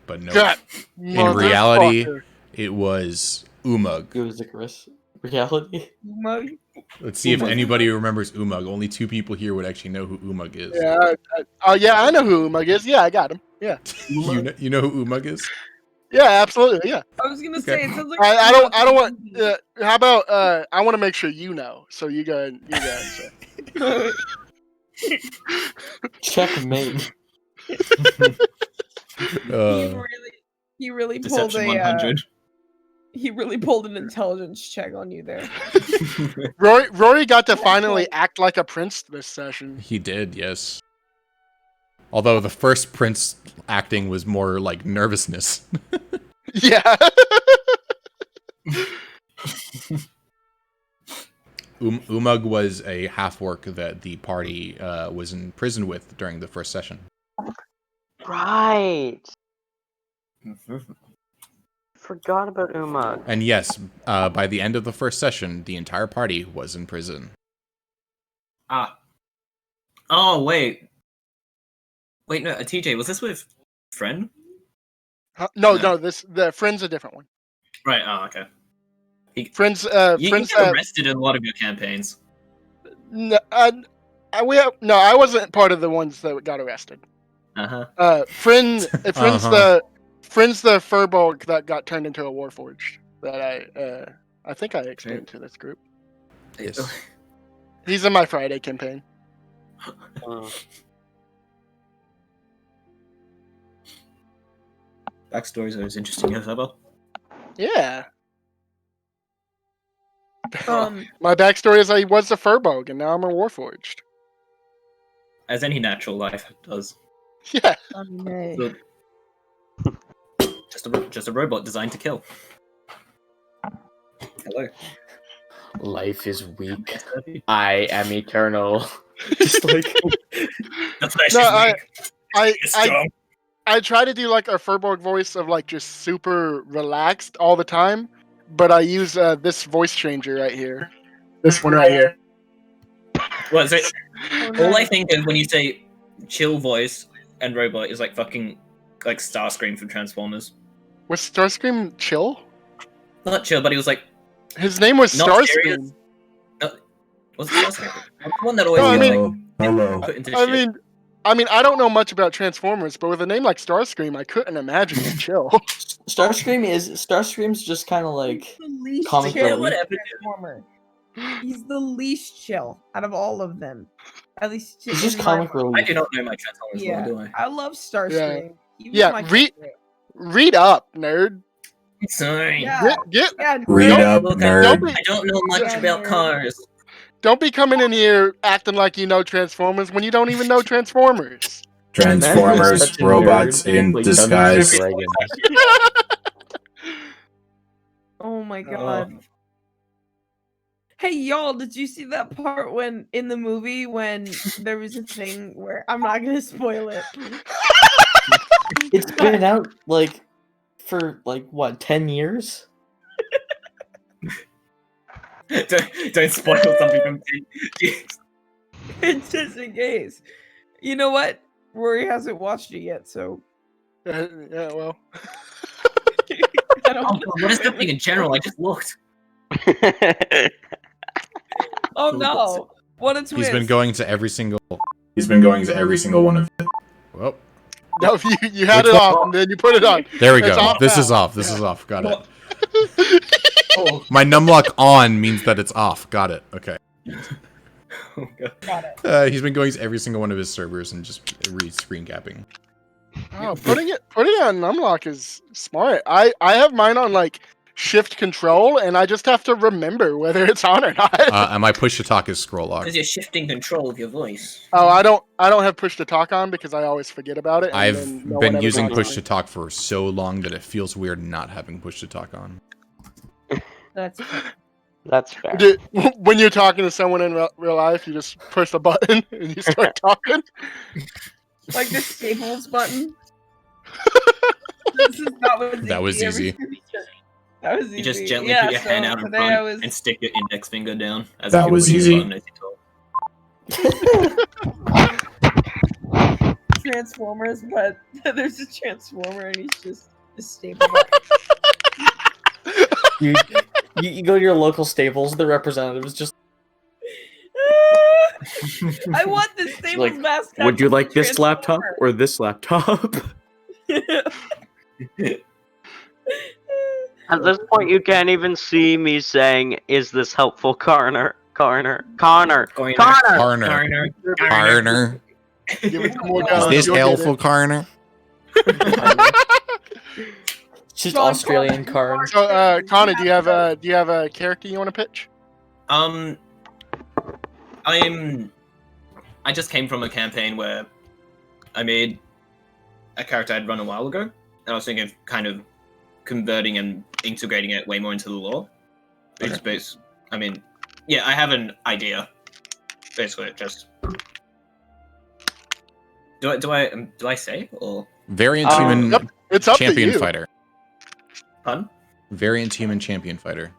but no. In reality, it was Umug. It was Icarus. Reality. Umug. Let's see if anybody remembers Umug. Only 2 people here would actually know who Umug is. Yeah, I know who Umug is. Yeah, I got him. Yeah. You know who Umug is? Yeah, absolutely. Yeah. I was gonna say it sounds like I don't want. How about I want to make sure you know. So you go. Checkmate. He really pulled Deception 100. he really pulled an intelligence check on you there. Rory got to finally act like a prince this session. He did, yes. Although the first prince acting was more like nervousness. Yeah. Umug was a half-orc that the party was in prison with during the first session. Right. Forgot about Umug. And yes, by the end of the first session, the entire party was in prison. Ah. Oh, wait. Wait, no, TJ, was this with Friend? No, the Friend's a different one. Right, oh, okay. Friends, you get arrested in a lot of your campaigns. I wasn't part of the ones that got arrested. Friend's the Furbolg that got turned into a Warforged. That I think I explained to this group. Yes. He's in my Friday campaign. Backstories are always interesting as ever. Yeah. My backstory is I was a Furbolg and now I'm a Warforged. As any natural life does. Yeah. So, just a robot designed to kill. Hello. Life is weak. I am eternal. Just like That's nice. No, It's strong. I try to do like a Furbolg voice of like just super relaxed all the time, but I use this voice changer right here. This one right here. Well, so, all I think of when you say chill voice and robot is like fucking like Starscream from Transformers. Was Starscream chill? Not chill, but he was like his name was not Starscream. serious. Was it Starscream? The one that always No, I gets, mean, like, put into I shit. mean, I don't know much about Transformers, but with a name like Starscream, I couldn't imagine it chill. Starscream's just kind of like the least comic chill relief. Transformer. He's the least chill out of all of them. At least He's just in my comic mind. relief. I do not know my Transformers Yeah, well, do I? I love Starscream. He was Yeah, my favorite. read up, nerd. Sorry. Yeah, Get yeah, Read nerd. up, Look, nerd. I don't know much Yeah, about nerd. cars. Don't be coming in here acting like you know Transformers when you don't even know Transformers. Transformers, Such a robots nerd. in Like disguise. Dungeons and Oh my god. Hey y'all, did you see that part when in the movie when there was a thing where I'm not gonna spoil it. It's been out like for like what 10 years? don't spoil something from It's just in case. You know what? Rory hasn't watched it yet, so Yeah, well. I don't Oh, God, what is happening in general? I just looked. Oh no! What a twist! He's been going to every single. He's been going to every single one of. Well, No, you had Which it one? off, and then you put it on. there we It's go. off This now. is off. This is off. Got it. Oh, My numlock on means that it's off. Got it. Okay. oh God. Got it. He's been going to every single one of his servers and just screen capping. Oh, putting it on numlock is smart. I have mine on like shift control, and I just have to remember whether it's on or not. And my push to talk is scroll lock. Because you're shifting control of your voice. Oh, I don't have push to talk on because I always forget about it. and I've then no been one ever using talks push on to it. talk for so long that it feels weird not having push to talk on. That's fair. That's fair. When you're talking to someone in real life, you just push a button and you start talking. Like the Staples button. That was easy. That was easy. You just gently yeah, put your hand so out in today front I was... and stick your index finger down. As That if you're was pushing a easy. button as you talk. Transformers, but there's a Transformer and he's just a Staple button. You go to your local Staples, the representative is just I want the Staples like, mascot. would you to be like this laptop Transformer." or this laptop? At this point, you can't even see me saying, "Is this helpful, Connor? Connor? Connor? Corner. Connor? Karner. Karner. Give it some more Is down. this You'll get helpful, it. Karner? Just John Australian Connor. card. So, Connor, do you have a character you want to pitch? I just came from a campaign where I made a character I'd run a while ago, and I was thinking of kind of converting and integrating it way more into the lore. It's based. I mean, yeah, I have an idea. Basically, just do I say or Variant human Yep, it's up champion to you. fighter. pun? Variant human champion fighter.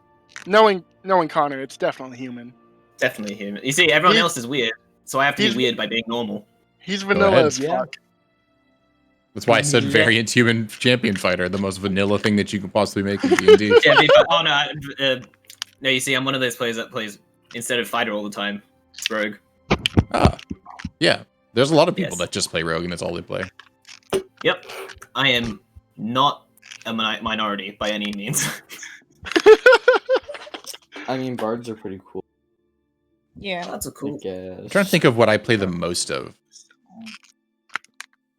Knowing Connor, it's definitely human. Definitely human. You see, everyone He- else is weird, so I have to be he's- weird by being normal. He's vanilla ahead. as Yeah. fuck. That's why I said Yeah. variant human champion fighter, the most vanilla thing that you could possibly make in D&D. Oh no, no. You see, I'm one of those players that plays instead of fighter all the time, rogue. Ah, Yeah, there's a lot of people Yes. that just play rogue and that's all they play. Yep, I am not a minority by any means. I mean, bards are pretty cool. Yeah. That's a I cool. guess. I'm trying to think of what I play the most of.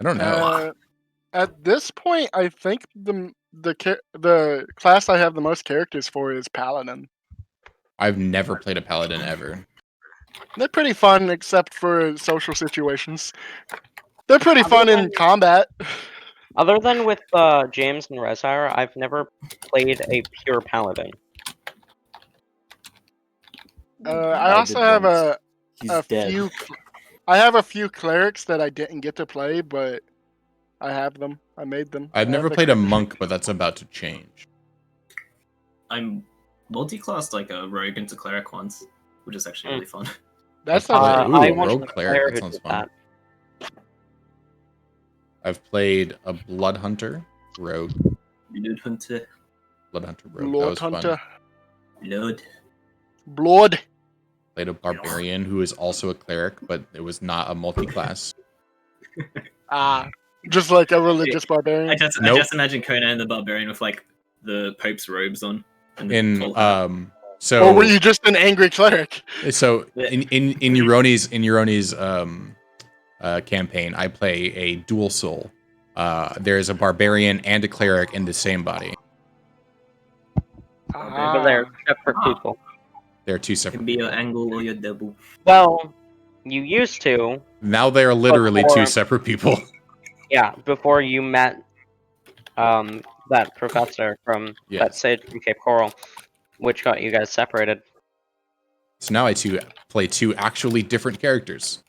I don't know. At this point, I think the class I have the most characters for is Paladin. I've never played a paladin ever. They're pretty fun, except for social situations. They're pretty Other fun in than- combat. Other than with James and Rezire, I've never played a pure paladin. I I also did have once. He's a dead. few. I have a few clerics that I didn't get to play, but I have them. I made them. I've I never have the played a cleric. monk, but that's about to change. I'm multi-classed like a rogue into cleric once, which is actually really fun. That's I've not played- bad. I ooh, once rogue was a cleric. player That who sounds did fun. that. I've played a blood hunter rogue. Blood hunter. Blood hunter rogue. That Blood was hunter. fun. Blood. Blood. Played a barbarian who is also a cleric, but it was not a multi-class. Just like a religious barbarian. I just Nope. imagine Conan the Barbarian with like the Pope's robes on. And the In full hat. so Or were you just an angry cleric? so in Euroni's campaign, I play a dual soul. There's a barbarian and a cleric in the same body. But they're separate people. They're two It separate. can be your angle or your double. Well, you used to. Now they are literally Before- two separate people. Yeah, before you met that professor from that Yes. sage from Cape Coral, which got you guys separated. So now I play two actually different characters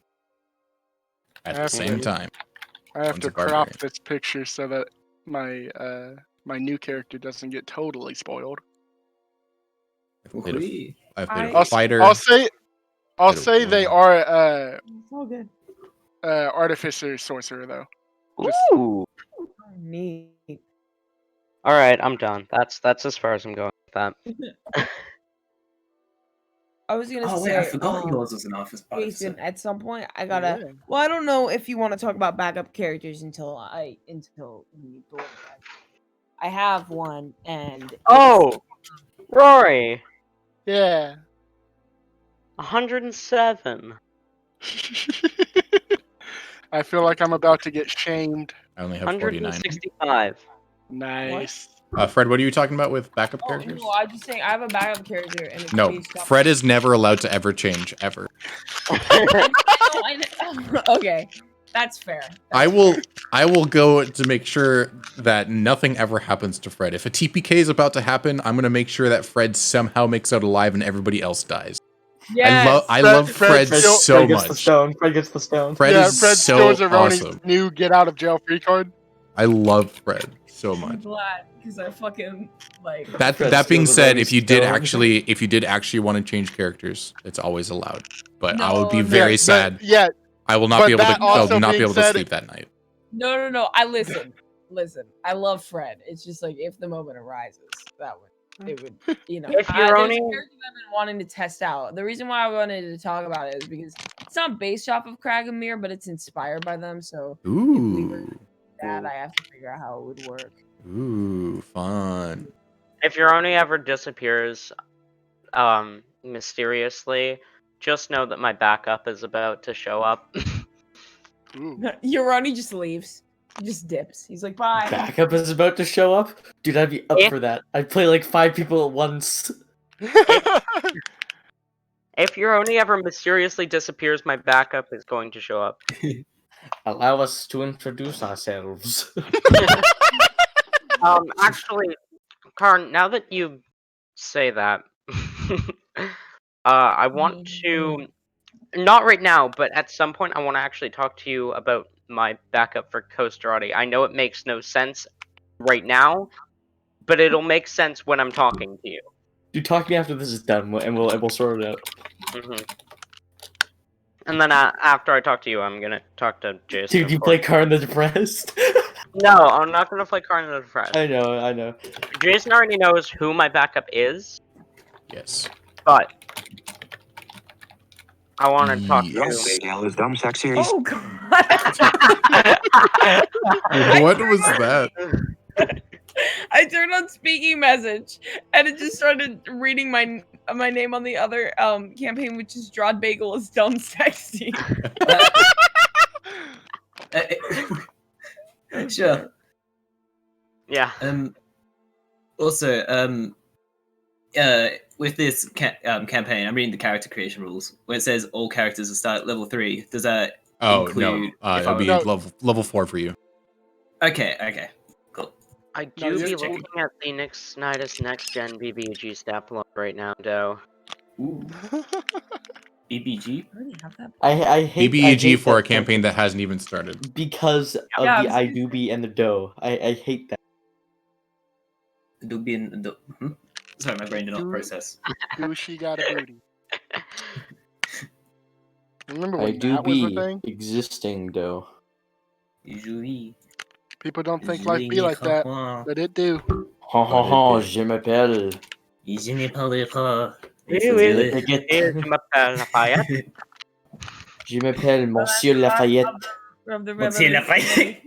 at the same Absolutely. time. I have One's to a barbarian. crop this picture so that my my new character doesn't get totally spoiled. I've played Whee! I've played I'll, a fighter. I'll say Bit of they warlock. are It's all good. artificer sorcerer though. Just- Ooh. Neat. All right, I'm done. That's as far as I'm going with that. I was gonna Oh say. wait, I forgot yours was an office. Jason, at some point, I gotta. Yeah. Well, I don't know if you want to talk about backup characters until we go. I have one, and Oh, Rory, Yeah. 107. I feel like I'm about to get shamed. I only have 49. 165. Nice. Fred, what are you talking about with backup Oh, characters? no, I'm just saying I have a backup character, and it's No, based off- Fred is never allowed to ever change, ever. I know. Okay, that's fair. I will go to make sure that nothing ever happens to Fred. If a TPK is about to happen, I'm gonna make sure that Fred somehow makes out alive and everybody else dies. Yes. I love Fred Fred so Fred gets the much. stone. Fred gets the stone. Fred yeah, is Fred so steals Aroni's awesome. new get out of jail free card. I love Fred so I'm much. glad because I fucking like. That Fred that being steals said, Aroni's if you did stone. actually want to change characters, it's always allowed. But I No, would be no. very Yeah, sad. Yeah, I will not but be able to. that also I'll not be being able to said- sleep that night. No. I listen. I love Fred. It's just like if the moment arises, that would it would If you're there's a only- character that I've been wanting to test out. The reason why I wanted to talk about it is because it's not based off of Kragomir, but it's inspired by them. So if we were Ooh, that, I have to figure out how it would work. ooh, fun. If Euroni ever disappears, mysteriously, just know that my backup is about to show up. Ooh. Urani just leaves. He just dips. He's like, bye. Backup is about to show up? Dude, I'd be up If- for that. I'd play like 5 people at once. If Euroni ever mysteriously disappears, my backup is going to show up. Allow us to introduce ourselves. Actually, Karn, now that you say that, I want to, not right now, but at some point, I want to actually talk to you about my backup for Costa-Radi. I know it makes no sense right now, but it'll make sense when I'm talking to you. Dude, talk to me after this is done, and we'll sort it out. And then after I talk to you, I'm gonna talk to Jason. Dude, of you course. play Karn the Depressed? No, I'm not gonna play Karn the Depressed. I know. Jason already knows who my backup is, Yes. but I want to talk Yes. to. Miguel is dumb sex series. Oh god. What was that? I turned on speaking message and it just started reading my name on the other campaign, which is Drawed Bagel is dumb sexy. Sure. Yeah. Also, with this campaign, I'm reading the character creation rules where it says all characters will start at level 3. Does that include? It'll be level 4 for you. Okay. Cool. I do be looking at the Nixnitis Next Gen BBG stat block right now, though. Ooh. BBG? I hate BBG for a that campaign that hasn't even started. because of the iDoobie and the dough. I hate that. Doobie and the. Sorry, my brain did not process. She got a booty. Remember when that was a iDoobie thing? existing dough. Usually. People don't think life be like that, but it do. Ha ha ha, je m'appelle. Je m'appelle pas. Je m'appelle Monsieur Lafayette. From the Monsieur Lafayette.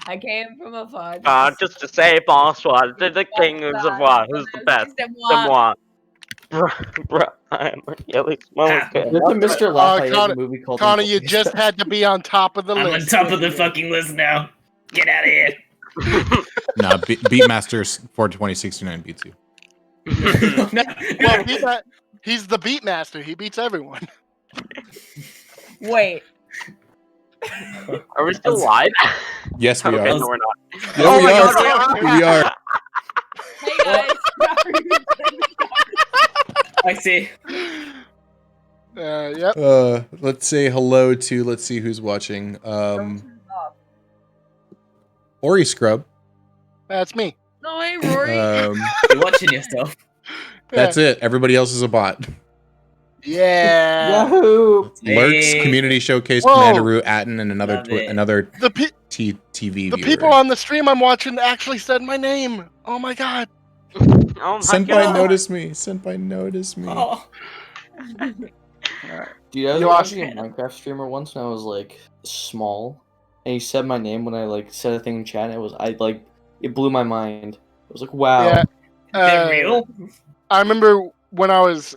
I came from afar. Just to say bonsoir to the king of Savoie, who's the best? C'est moi. Bro, I'm really smoking. There's a Mr. Lafayette movie called Connor, you just had to be on top of the I'm list. on top of the fucking list now. Get out of here. Nah, Beatmasters for 2069 beats you. Well, he's the beat master. He beats everyone. Wait. Are we still live? Yes, we are. No, we're not. Yeah, we are. Hey guys. I see. Yep. Let's say hello to, let's see who's watching. Ori Scrub. That's me. No, hey, Rory. You're watching yourself. That's it. Everybody else is a bot. Yeah. Yahoo! Lurks, Community Showcase, Whoa. Commandaroo, Atten, and another TV The viewer. people on the stream I'm watching actually said my name. Oh my god. Oh my Senpai god. noticed me. Senpai noticed me. Oh. Dude, I was You watching a Minecraft streamer once and I was like small. And he said my name when I like said a thing in chat and it blew my mind. I was like, wow. Yeah. They're real? I remember when I was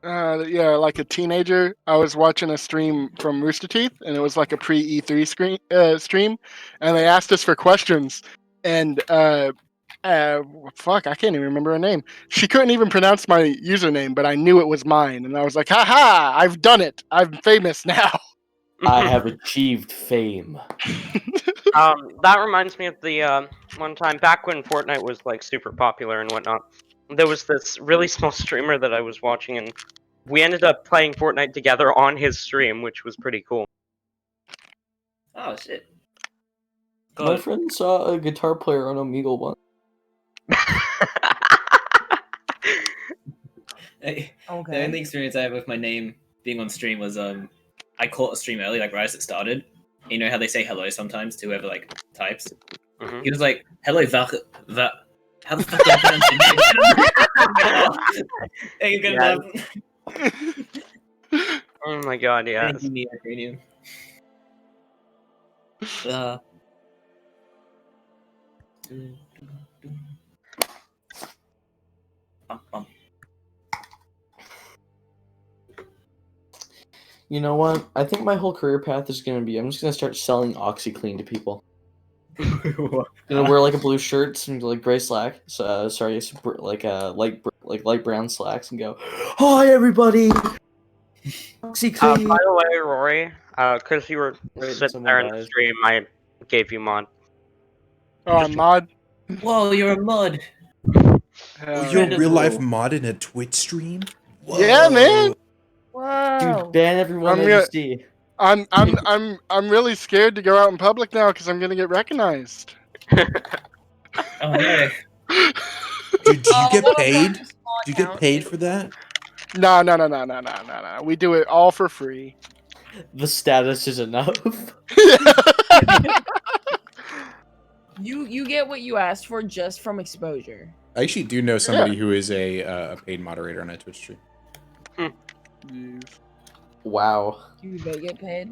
like a teenager, I was watching a stream from Rooster Teeth, and it was like a pre-E3 stream, and they asked us for questions, and fuck, I can't even remember her name. She couldn't even pronounce my username, but I knew it was mine, and I was like, haha, I've done it. I'm famous now. I have achieved fame. That reminds me of the one time back when Fortnite was like super popular and whatnot. There was this really small streamer that I was watching, and we ended up playing Fortnite together on his stream, which was pretty cool. Oh shit. My friend saw a guitar player on Omegle once. The only experience I have with my name being on stream was I caught a stream early, like right as it started. You know how they say hello sometimes to whoever like types. Mm-hmm. He was like, "Hello, how the fuck do I pronounce your name?" Oh my god, yeah. Thank you, Ukrainian. You know what? I think my whole career path is gonna be I'm just gonna start selling OxyClean to people. Gonna wear like a blue shirt, some like gray slack. Light brown slacks, and go, "Hi everybody, OxyClean." By the way, Rory, because you were sitting there in the stream, I gave you mod. Oh, mod. Whoa, you're a mod. You're a real life mod in a Twitch stream? Whoa. Yeah, man. Whoa. Dude, ban everyone that you see. I'm really scared to go out in public now because I'm gonna get recognized. Oh no. Dude, do you get paid? Do you get paid for that? No. We do it all for free. The status is enough. You get what you asked for just from exposure. I actually do know somebody who is a paid moderator on a Twitch stream. Wow. Do they get paid?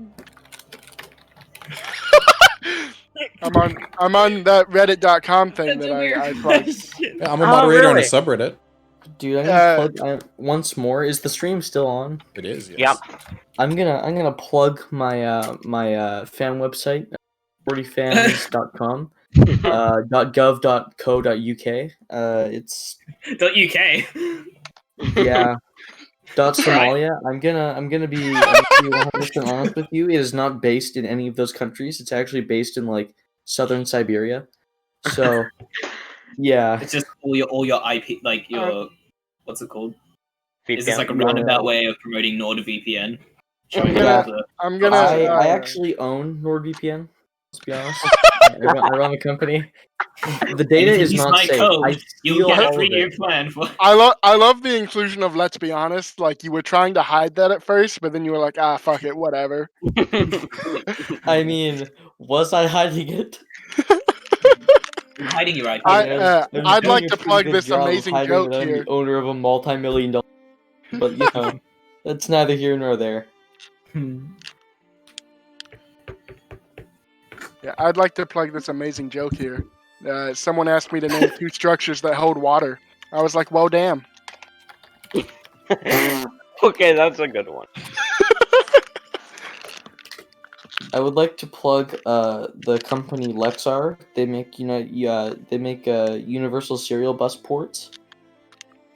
I'm on that Reddit.com thing That's that a weird I plugged. question. Yeah, I'm a moderator on a subreddit. Dude, I need to plug once more. Is the stream still on? It is, yes. Yep. I'm gonna plug my my fan website, 40fans.com, .gov.co.uk. It's .uk. yeah. Somalia. I'm gonna be 100% honest with you. It is not based in any of those countries. It's actually based in like southern Siberia. So yeah. It's just all your IP, like your what's it called? Is this like a VPN? roundabout way of promoting NordVPN? I actually own NordVPN. Let's be honest. I run the company. The data And if you is use not my safe. code, I you'll steal get a all of 3-year it. plan for. I love the inclusion of let's be honest. Like you were trying to hide that at first, but then you were like, ah, fuck it, whatever. I mean, was I hiding it? You're hiding your IP. I'd like to plug this amazing joke that I'm here. the owner of a multi-million-dollar, but you know, that's neither here nor there. Yeah, I'd like to plug this amazing joke here. Someone asked me to name 2 structures that hold water. I was like, well, damn. Okay, that's a good one. I would like to plug the company Lexar. They make universal serial bus ports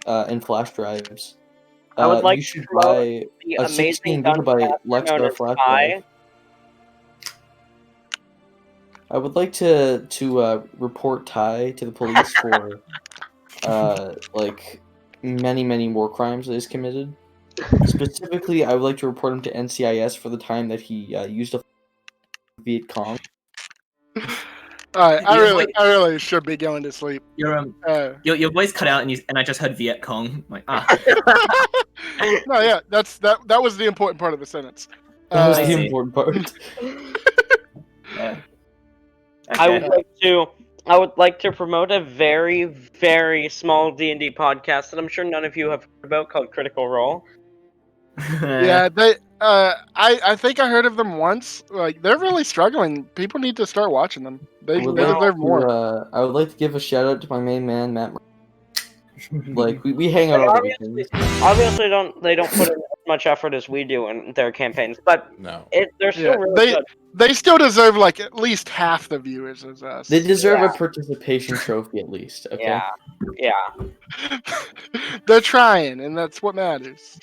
and flash drives. I would like you to should promote buy the a amazing 16 gun gigabyte known Lexar as flash Pi. drive. I would like to report Ty to the police for like many war crimes that he's committed. Specifically, I would like to report him to NCIS for the time that he used a Viet Cong. I really should be going to sleep. Your voice cut out and I just heard Viet Cong. Like No, yeah, that was the important part of the sentence. That was the important part. Yeah. I would like to promote a very small D&D podcast that I'm sure none of you have heard about called Critical Role. Yeah, they. I think I heard of them once. Like they're really struggling. People need to start watching them. They deserve more. I would like to give a shout out to my main man Matt. Like we hang out all the weekends. Obviously, they don't put in as much effort as we do in their campaigns, but they're still really good. They still deserve like at least half the viewers as us. They deserve a participation trophy at least. Okay. Yeah. They're trying, and that's what matters.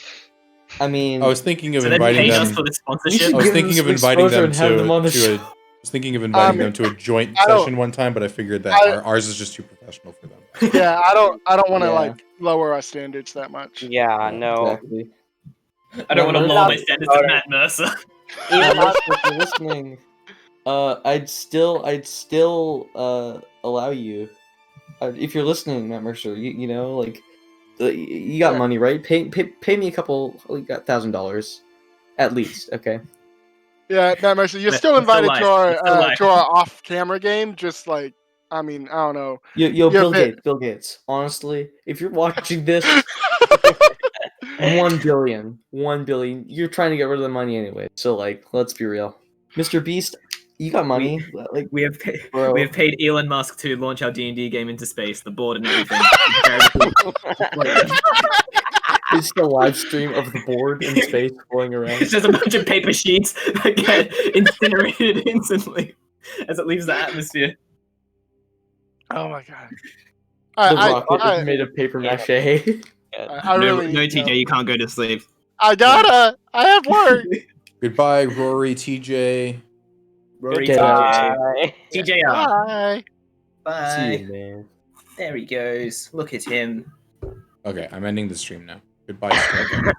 I mean, I was thinking of inviting them. For the sponsorship. I was thinking of inviting them to a joint session one time, but I figured that ours is just too professional for them. Yeah, I don't want to like lower our standards that much. Yeah, no. Exactly. I don't want to lower my standards to Matt Mercer. If you're listening, I'd still allow you. If you're listening, Matt Mercer, you know, like you got money, right? Pay me a couple, $1,000 at least, okay? Yeah, Matt Mercer, you're still invited to our off-camera game. Just like, I mean, I don't know. Yo, Bill Gates. Honestly, if you're watching this, 1 billion. You're trying to get rid of the money anyway. So like, let's be real, Mr. Beast. You got money. We have paid Elon Musk to launch our D&D game into space, the board and everything. It's the live stream of the board in space going around. It's just a bunch of paper sheets that get incinerated instantly as it leaves the atmosphere. Oh my god! The rocket is made of paper mache. No, TJ, you can't go to sleep. I have work. Goodbye, Rory, TJ. Rory, TJ. TJ. Bye. Bye. See you, man. There he goes. Look at him. Okay, I'm ending the stream now. Goodbye, stream.